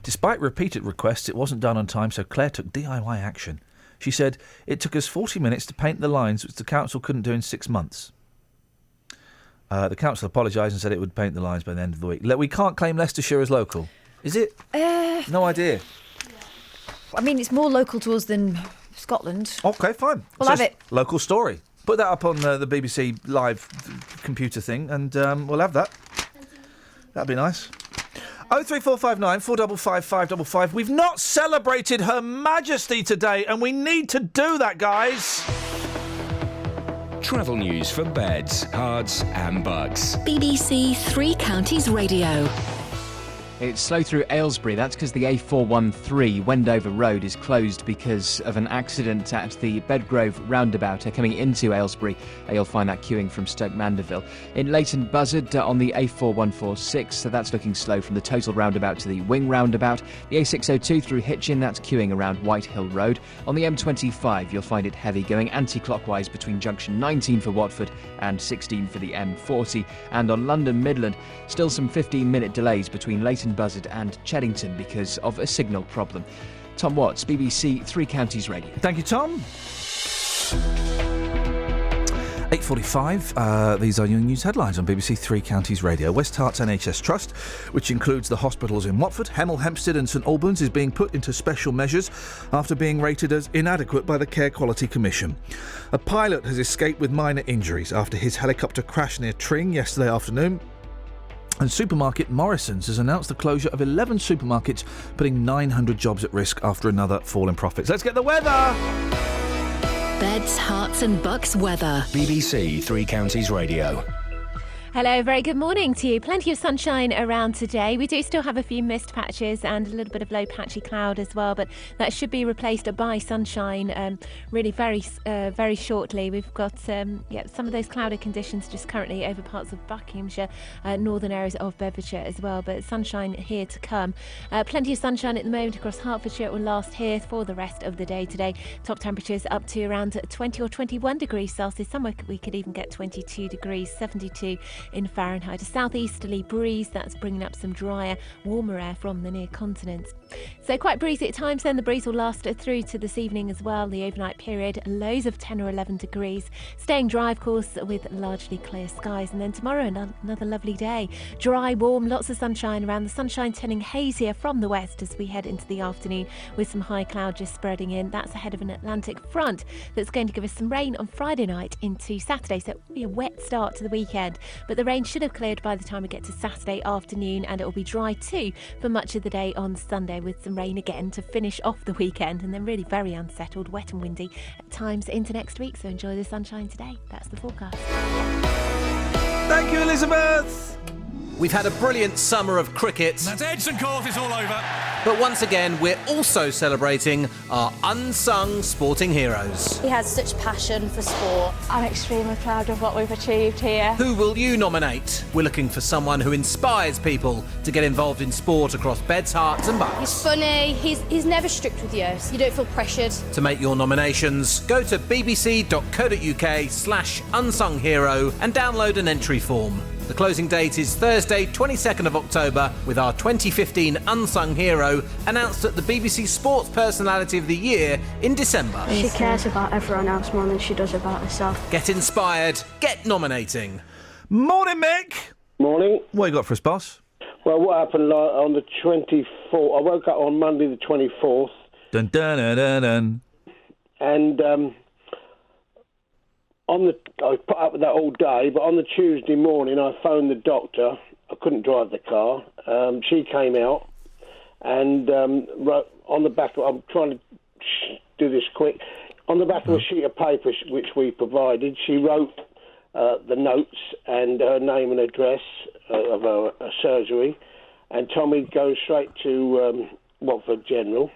Despite repeated requests, it wasn't done on time, so Claire took DIY action. She said, "It took us 40 minutes to paint the lines, which the council couldn't do in 6 months." The council apologised and said it would paint the lines by the end of the week. We can't claim Leicestershire as local. Is it? No idea. I mean, it's more local to us than Scotland. OK, fine. We'll have it. Local story. Put that up on the BBC Live computer thing and we'll have that. That'd be nice. 03459 455 555. We've not celebrated Her Majesty today and we need to do that, guys. Travel news for beds, cards and bugs. BBC Three Counties Radio. It's slow through Aylesbury. That's because the A413 Wendover Road is closed because of an accident at the Bedgrove roundabout coming into Aylesbury. You'll find that queuing from Stoke Mandeville. In Leighton Buzzard on the A4146, so that's looking slow from the Total roundabout to the Wing roundabout. The A602 through Hitchin, that's queuing around Whitehill Road. On the M25, you'll find it heavy going anti-clockwise between junction 19 for Watford and 16 for the M40. And on London Midland, still some 15-minute delays between Leighton Buzzard and Cheddington because of a signal problem. Tom Watts, BBC Three Counties Radio. Thank you, Tom. 8:45, these are your news headlines on BBC Three Counties Radio. West Herts NHS Trust, which includes the hospitals in Watford, Hemel Hempstead and St Albans, is being put into special measures after being rated as inadequate by the Care Quality Commission. A pilot has escaped with minor injuries after his helicopter crashed near Tring yesterday afternoon. And supermarket Morrison's has announced the closure of 11 supermarkets, putting 900 jobs at risk after another fall in profits. Let's get the weather! Beds, Herts and Bucks weather. BBC Three Counties Radio. Hello, very good morning to you. Plenty of sunshine around today. We do still have a few mist patches and a little bit of low patchy cloud as well, but that should be replaced by sunshine really very shortly. We've got some of those cloudy conditions just currently over parts of Buckinghamshire, northern areas of Bedfordshire as well, but sunshine here to come. Plenty of sunshine at the moment across Hertfordshire. It will last here for the rest of the day today. Top temperatures up to around 20 or 21 degrees Celsius. Somewhere we could even get 22 degrees, 72 in Fahrenheit. A southeasterly breeze that's bringing up some drier, warmer air from the near continent. So quite breezy at times then. The breeze will last through to this evening as well. The overnight period, lows of 10 or 11 degrees. Staying dry, of course, with largely clear skies. And then tomorrow, another lovely day. Dry, warm, lots of sunshine around. The sunshine turning hazier from the west as we head into the afternoon with some high cloud just spreading in. That's ahead of an Atlantic front that's going to give us some rain on Friday night into Saturday. So it will be a wet start to the weekend. But the rain should have cleared by the time we get to Saturday afternoon, and it will be dry too for much of the day on Sunday, with some rain again to finish off the weekend, and then really very unsettled, wet and windy at times into next week. So enjoy the sunshine today. That's the forecast. Thank you, Elizabeth. We've had a brilliant summer of cricket. That's Edson Court, it's all over. But once again, we're also celebrating our unsung sporting heroes. He has such passion for sport. I'm extremely proud of what we've achieved here. Who will you nominate? We're looking for someone who inspires people to get involved in sport across Beds, Herts and Bucks. He's funny, he's never strict with you, so you don't feel pressured. To make your nominations, go to bbc.co.uk/unsunghero and download an entry form. The closing date is Thursday, 22nd of October, with our 2015 Unsung Hero announced at the BBC Sports Personality of the Year in December. She cares about everyone else more than she does about herself. Get inspired, get nominating. Morning, Mick. Morning. What you got for us, boss? Well, what happened on the 24th? I woke up on Monday the 24th. Dun dun dun dun dun. And I was put up with that all day, but on the Tuesday morning I phoned the doctor. I couldn't drive the car. She came out and wrote on the back of, I'm trying to do this quick, on the back of a sheet of paper which we provided, she wrote the notes and her name and address of her surgery, and told me to go straight to Watford General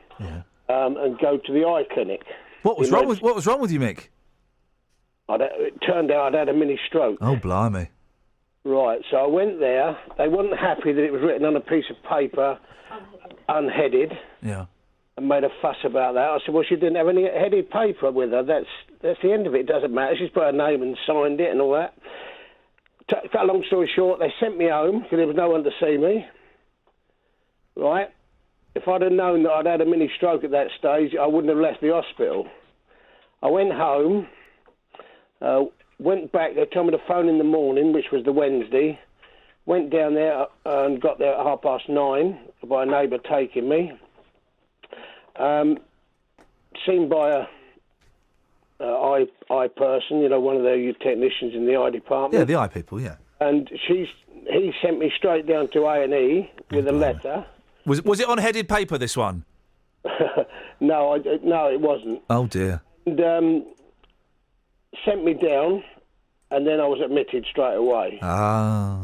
and go to the eye clinic. What was wrong with you, Mick? It turned out I'd had a mini stroke. Oh, blimey. Right, so I went there. They weren't happy that it was written on a piece of paper, unheaded. Yeah. And made a fuss about that. I said, well, she didn't have any headed paper with her. That's the end of it. It doesn't matter. She's put her name and signed it and all that. Cut a long story short, they sent me home because there was no one to see me. Right? If I'd have known that I'd had a mini stroke at that stage, I wouldn't have left the hospital. I went home. Went back, they told me to phone in the morning, which was the Wednesday. Went down there and got there at 9:30 by a neighbour taking me. Seen by a eye person, one of the technicians in the eye department. Yeah, the eye people, yeah. And he sent me straight down to A&E with a letter. Was it on headed paper, this one? No, it wasn't. Oh, dear. And sent me down, and then I was admitted straight away. Ah.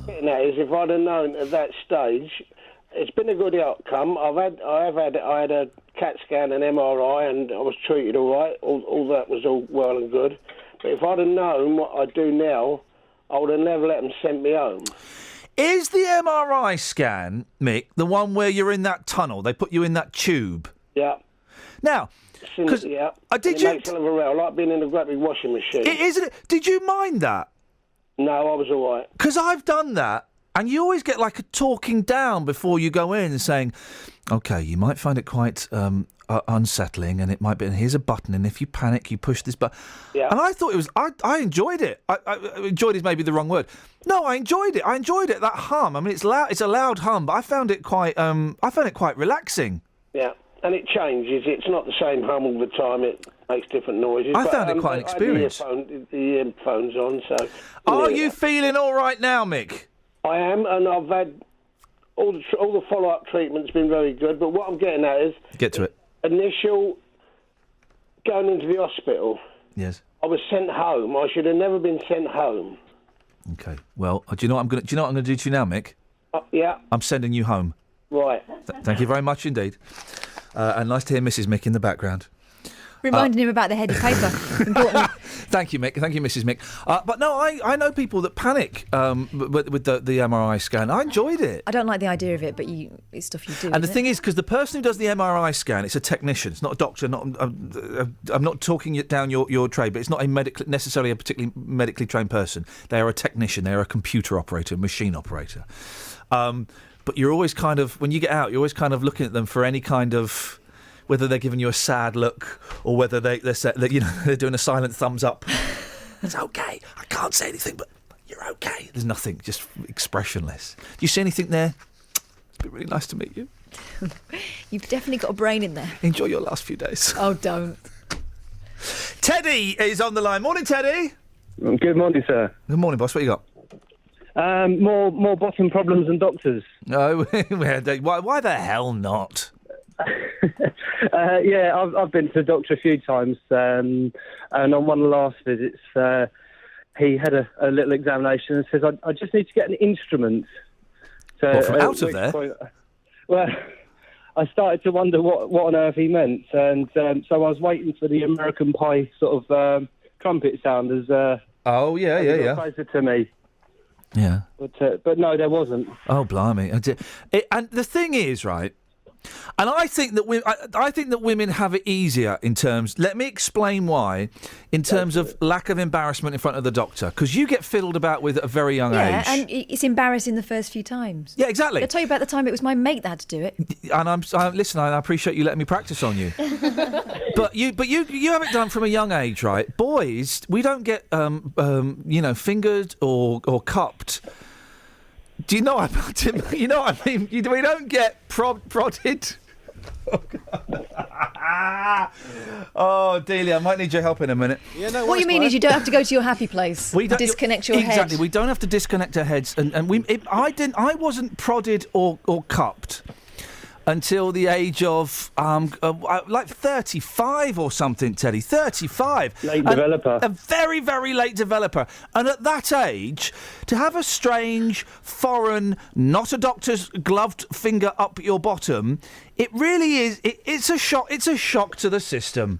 And that is, if I'd have known at that stage, it's been a good outcome. I had a CAT scan and MRI, and I was treated all right. All that was all well and good. But if I'd have known what I do now, I would have never let them send me home. Is the MRI scan, Mick, the one where you're in that tunnel? They put you in that tube. Yeah. Now, because did you? Makes a hell of a row. I like being in a great big washing machine. Isn't it? Did you mind that? No, I was all right. Because I've done that, and you always get like a talking down before you go in and saying, "Okay, you might find it quite unsettling, and it might be. And here's a button, and if you panic, you push this button." Yeah. And I thought it was. I enjoyed it. I enjoyed is maybe the wrong word. No, I enjoyed it. I enjoyed it. That hum. I mean, it's loud. It's a loud hum, but I found it quite. I found it quite relaxing. Yeah. And it changes. It's not the same hum all the time. It makes different noises. I found it quite an experience. I had the earphones on, so... Are you feeling all right now, Mick? I am, and I've had... All the follow-up treatment's been very good, but what I'm getting at is... Get to it. Initial going into the hospital... Yes. I was sent home. I should have never been sent home. Okay. Well, do you know what I'm going to do to you now, Mick? Yeah. I'm sending you home. Right. Thank you very much indeed. And nice to hear Mrs. Mick in the background. Reminding him about the headed paper. Important. Thank you, Mick. Thank you, Mrs. Mick. But no, I know people that panic with the MRI scan. I enjoyed it. I don't like the idea of it, but it's stuff you do. And the thing is, because the person who does the MRI scan, it's a technician. It's not a doctor. I'm not talking it down your trade, but it's not necessarily a particularly medically trained person. They are a technician. They are a computer operator, machine operator. But you're always kind of, when you get out, you're always kind of looking at them for any kind of, whether they're giving you a sad look or whether they're doing a silent thumbs up. It's okay. I can't say anything, but you're okay. There's nothing, just expressionless. Do you see anything there? It's been really nice to meet you. You've definitely got a brain in there. Enjoy your last few days. Oh, don't. Teddy is on the line. Morning, Teddy. Good morning, sir. Good morning, boss. What you got? More bottom problems than doctors. No, why the hell not? Yeah, I've been to the doctor a few times, and on one of the last visits, he had a little examination and says, I just need to get an instrument. So, what, from out of there? Well, I started to wonder what on earth he meant, and so I was waiting for the American Pie sort of trumpet sound as closer to me. Yeah. But no, there wasn't. Oh, blimey. And the thing is, right, and I think that women have it easier in terms, let me explain why, in terms of lack of embarrassment in front of the doctor, because you get fiddled about with at a very young age. Yeah, and it's embarrassing the first few times. Yeah, exactly. I'll tell you about the time it was my mate that had to do it. And listen, I appreciate you letting me practice on you. But you have it done from a young age, right? Boys, we don't get fingered or cupped. Do you know what I mean? We don't get prodded. Oh, Delia, I might need your help in a minute. Yeah, no, what you mean is you don't have to go to your happy place. Disconnect your head. Exactly. We don't have to disconnect our heads. I wasn't prodded or cupped until the age of like 35 or something, Teddy. 35. Late developer. A very, very late developer. And at that age, to have a strange, foreign, not a doctor's gloved finger up your bottom, it really is. It's a shock. It's a shock to the system.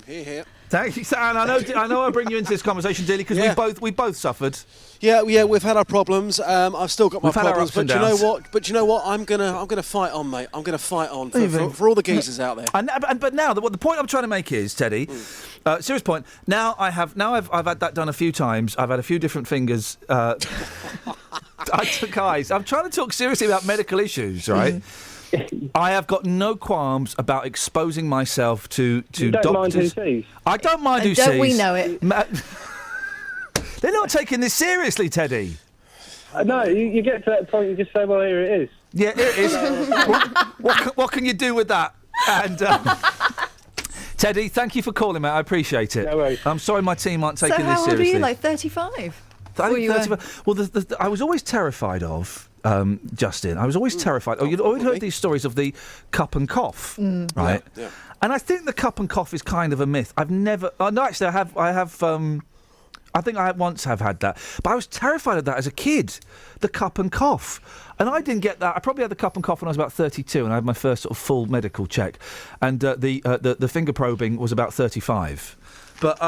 Here. Thank you, and I know I bring you into this conversation, Dilly, because we both suffered. Yeah, we've had our problems. I've still got my problems, but you know what? But you know what? I'm gonna fight on, mate. I'm gonna fight on for all the geezers out there. But now, the point I'm trying to make is, Teddy, serious point. Now I've had that done a few times. I've had a few different fingers. Guys, I'm trying to talk seriously about medical issues, right? I have got no qualms about exposing myself to you don't doctors. Mind who sees. I don't mind who sees. Don't we know it? They're not taking this seriously, Teddy. No, you get to that point, you just say, well, here it is. Yeah, here it is. what can you do with that? And Teddy, thank you for calling, mate. I appreciate it. No worries. I'm sorry my team aren't taking this seriously. So how old were you, like 35? Well, I was always terrified of... Justin, I was always terrified. You'd always heard these stories of the cup and cough, right? Yeah. And I think the cup and cough is kind of a myth. I've never. No, actually, I have. I think I once have had that. But I was terrified of that as a kid, the cup and cough. And I didn't get that. I probably had the cup and cough when I was about 32, and I had my first sort of full medical check. And the finger probing was about 35. But,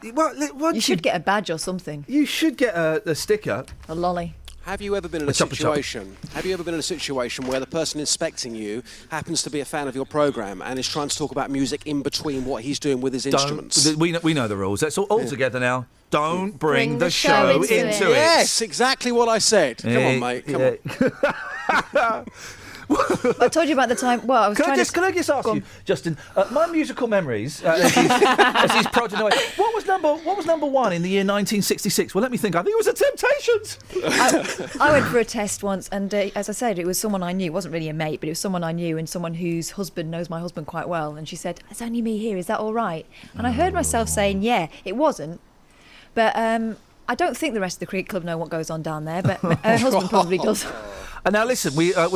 you should get a badge or something. You should get a sticker. A lolly. Have you ever been in a situation? Have you ever been in a situation where the person inspecting you happens to be a fan of your programme and is trying to talk about music in between what he's doing with his instruments? We know the rules. That's all together now. Don't bring the show into it. Yes, exactly what I said. Come on, mate. Come on. I told you about the time. Well, I was Can I just ask you, Justin? My musical memories, as he's prodding away. What was number one in the year 1966? Well, let me think. I think it was The Temptations. I went for a test once, and as I said, it was someone I knew. It wasn't really a mate, but it was someone I knew, and someone whose husband knows my husband quite well. And she said, "It's only me here. Is that all right?" And I heard myself saying, "Yeah, it wasn't." But I don't think the rest of the cricket club know what goes on down there. But her husband probably does. And now listen, I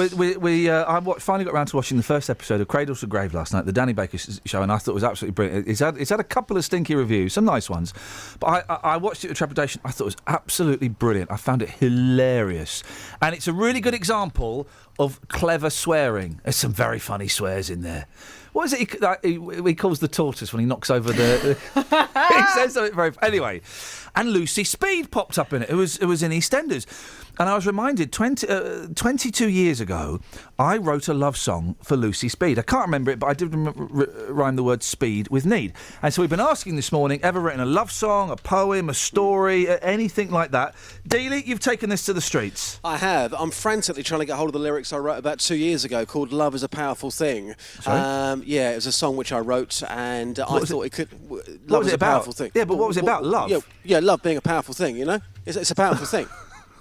finally got around to watching the first episode of Cradle to Grave last night, the Danny Baker show, and I thought it was absolutely brilliant. It's had a couple of stinky reviews, some nice ones, but I watched it with trepidation. I thought it was absolutely brilliant. I found it hilarious, and it's a really good example of clever swearing. There's some very funny swears in there. What is it he calls the tortoise when he knocks over the... he says something very... Anyway, and Lucy Speed popped up in it. It was in EastEnders. And I was reminded, 22 years ago, I wrote a love song for Lucy Speed. I can't remember it, but I did rhyme the word speed with need. And so we've been asking this morning, ever written a love song, a poem, a story, anything like that? Dealey, you've taken this to the streets. I have. I'm frantically trying to get hold of the lyrics I wrote about 2 years ago called Love is a Powerful Thing. Sorry? Yeah, it was a song which I wrote, and I thought it could... What was it about? Powerful thing. Yeah, but what was it about? Love? Yeah, love being a powerful thing, you know? It's a powerful thing.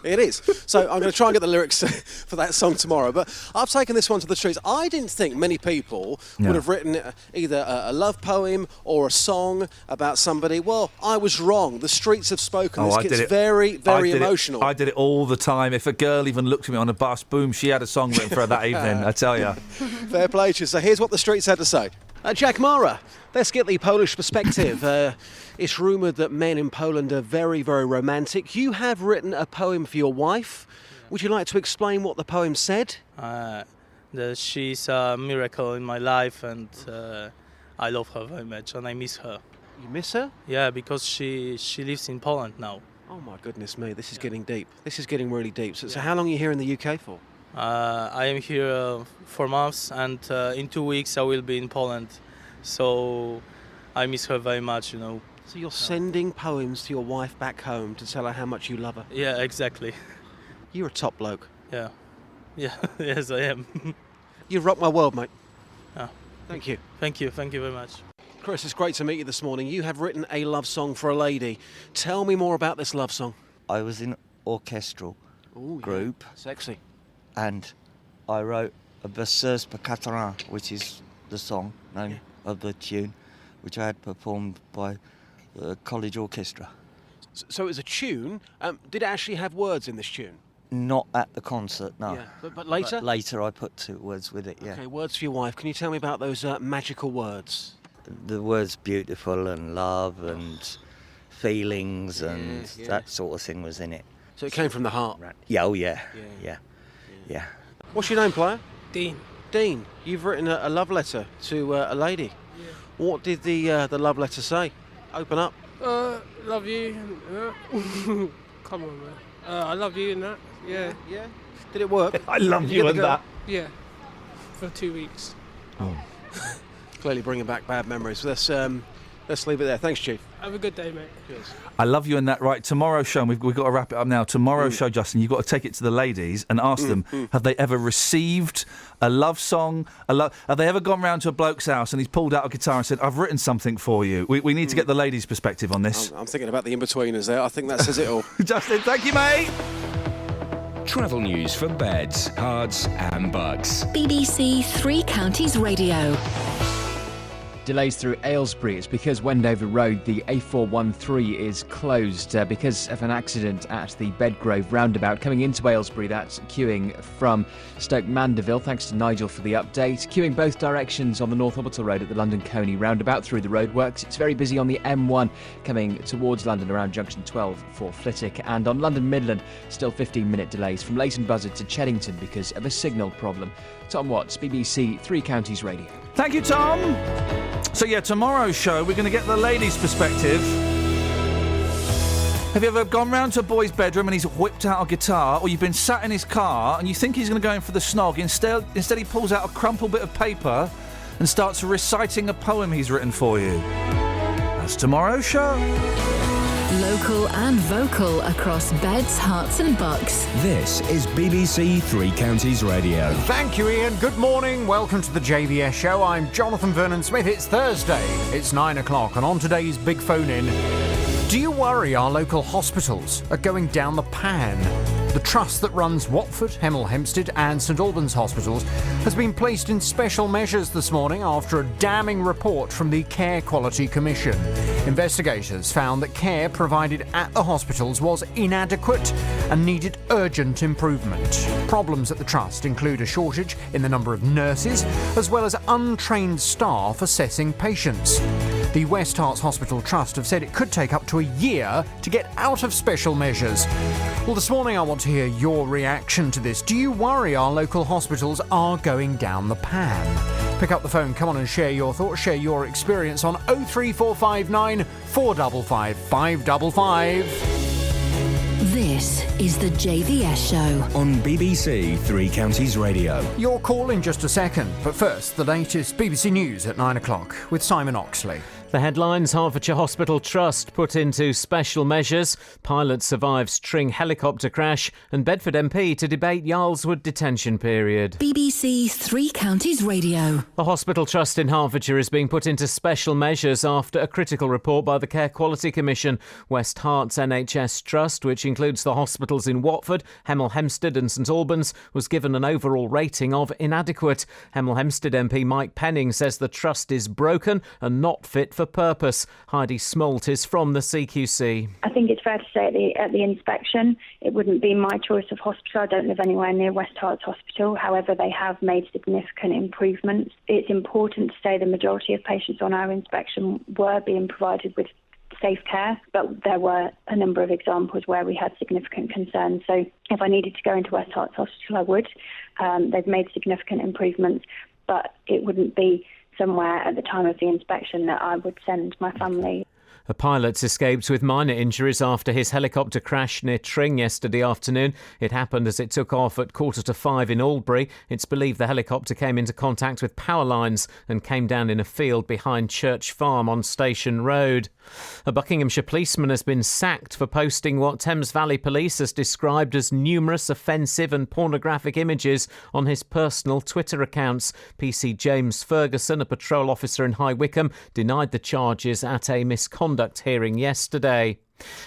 It is. So I'm going to try and get the lyrics for that song tomorrow. But I've taken this one to the streets. I didn't think many people would have written either a love poem or a song about somebody. Well, I was wrong. The streets have spoken. This gets very, very emotional. I did it all the time. If a girl even looked at me on a bus, boom, she had a song written for her that evening, I tell you. Fair play to you. So here's what the streets had to say. Jack Mara, let's get the Polish perspective. It's rumoured that men in Poland are very, very romantic. You have written a poem for your wife. Would you like to explain what the poem said? She's a miracle in my life, and I love her very much, and I miss her. You miss her? Yeah, because she lives in Poland now. Oh my goodness me, this is getting deep. This is getting really deep. So how long are you here in the UK for? I am here 4 months, and in 2 weeks I will be in Poland. So I miss her very much, you know. So you're sending poems to your wife back home to tell her how much you love her? Yeah, exactly. You're a top bloke. Yeah. Yes, I am. You rock my world, mate. Yeah. Thank you. Thank you very much. Chris, it's great to meet you this morning. You have written a love song for a lady. Tell me more about this love song. I was in an orchestral group. Yeah. Sexy. And I wrote a Berceuse pour Catherine, which is the song name of the tune, which I had performed by the college orchestra. So it was a tune. Did it actually have words in this tune? Not at the concert, no. Yeah. But later? But later I put 2 words with it, yeah. Okay, words for your wife. Can you tell me about those magical words? The words beautiful and love and feelings and that sort of thing was in it. So it came from the heart? Yeah, oh yeah. What's your name, player? Dean. Dean, you've written a love letter to a lady. Yeah. What did the love letter say? Open up. Love you. Come on, man. I love you and that. Yeah. Yeah. Did it work? I love you and that. Yeah. For 2 weeks. Oh. Clearly bringing back bad memories. Let's leave it there. Thanks, Chief. Have a good day, mate. Cheers. I love you and that. Right, tomorrow's show, and we've got to wrap it up now. Tomorrow's show, Justin, you've got to take it to the ladies and ask them, have they ever received a love song? Have they ever gone round to a bloke's house and he's pulled out a guitar and said, I've written something for you? We need to get the ladies' perspective on this. I'm thinking about the in-betweeners there. I think that says it all. Justin, thank you, mate. Travel news for beds, cards and bugs. BBC Three Counties Radio. Delays through Aylesbury. It's because Wendover Road, the A413 is closed because of an accident at the Bedgrove roundabout. Coming into Aylesbury, that's queuing from Stoke Mandeville. Thanks to Nigel for the update. Queuing both directions on the North Orbital Road at the London Coney roundabout through the roadworks. It's very busy on the M1 coming towards London around junction 12 for Flitwick. And on London Midland, still 15-minute delays from Leighton Buzzard to Cheddington because of a signal problem. Tom Watts, BBC Three Counties Radio. Thank you, Tom. So, tomorrow's show, we're going to get the ladies' perspective. Have you ever gone round to a boy's bedroom and he's whipped out a guitar, or you've been sat in his car and you think he's going to go in for the snog, instead he pulls out a crumpled bit of paper and starts reciting a poem he's written for you? That's tomorrow's show. Local and vocal across beds, hearts and bucks. This is BBC Three Counties Radio. Thank you, Iain. Good morning. Welcome to the JVS show. I'm Jonathan Vernon-Smith. It's Thursday. It's 9 o'clock, and on today's Big Phone In, do you worry our local hospitals are going down the pan? The trust that runs Watford, Hemel Hempstead and St Albans hospitals has been placed in special measures this morning after a damning report from the Care Quality Commission. Investigators found that care provided at the hospitals was inadequate and needed urgent improvement. Problems at the trust include a shortage in the number of nurses, as well as untrained staff assessing patients. The West Herts Hospital Trust have said it could take up to a year to get out of special measures. Well, this morning I want to hear your reaction to this. Do you worry our local hospitals are going down the pan? Pick up the phone, come on and share your thoughts, share your experience on 03459 455 555. This is the JVS show on BBC Three Counties Radio. Your call in just a second, but first, the latest BBC News at 9 o'clock with Simon Oxley. The headlines: Hertfordshire Hospital Trust put into special measures, pilot survives Tring helicopter crash, and Bedford MP to debate Yarlswood detention period. BBC Three Counties Radio. The Hospital Trust in Hertfordshire is being put into special measures after a critical report by the Care Quality Commission. West Herts NHS Trust, which includes the hospitals in Watford, Hemel Hempstead and St Albans, was given an overall rating of inadequate. Hemel Hempstead MP Mike Penning says the trust is broken and not fit for purpose. Heidi Smolt is from the CQC. I think it's fair to say at the inspection, it wouldn't be my choice of hospital. I don't live anywhere near West Herts Hospital. However, they have made significant improvements. It's important to say the majority of patients on our inspection were being provided with safe care, but there were a number of examples where we had significant concerns. So if I needed to go into West Herts Hospital, I would. They've made significant improvements, but it wouldn't be somewhere at the time of the inspection that I would send my family. A pilot escaped with minor injuries after his helicopter crashed near Tring yesterday afternoon. It happened as it took off at 4:45 in Albury. It's believed the helicopter came into contact with power lines and came down in a field behind Church Farm on Station Road. A Buckinghamshire policeman has been sacked for posting what Thames Valley Police has described as numerous offensive and pornographic images on his personal Twitter accounts. PC James Ferguson, a patrol officer in High Wycombe, denied the charges at a misconduct hearing yesterday.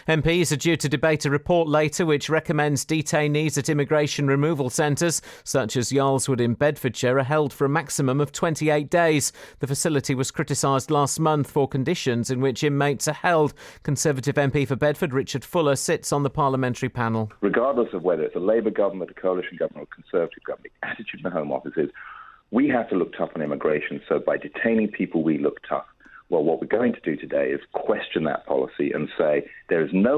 MPs are due to debate a report later which recommends detainees at immigration removal centres, such as Yarlswood in Bedfordshire, are held for a maximum of 28 days. The facility was criticised last month for conditions in which inmates are held. Conservative MP for Bedford, Richard Fuller, sits on the parliamentary panel. Regardless of whether it's a Labour government, a coalition government or a Conservative government, the attitude in the Home Office is we have to look tough on immigration, so by detaining people we look tough. Well, what we're going to do today is question that policy and say there is no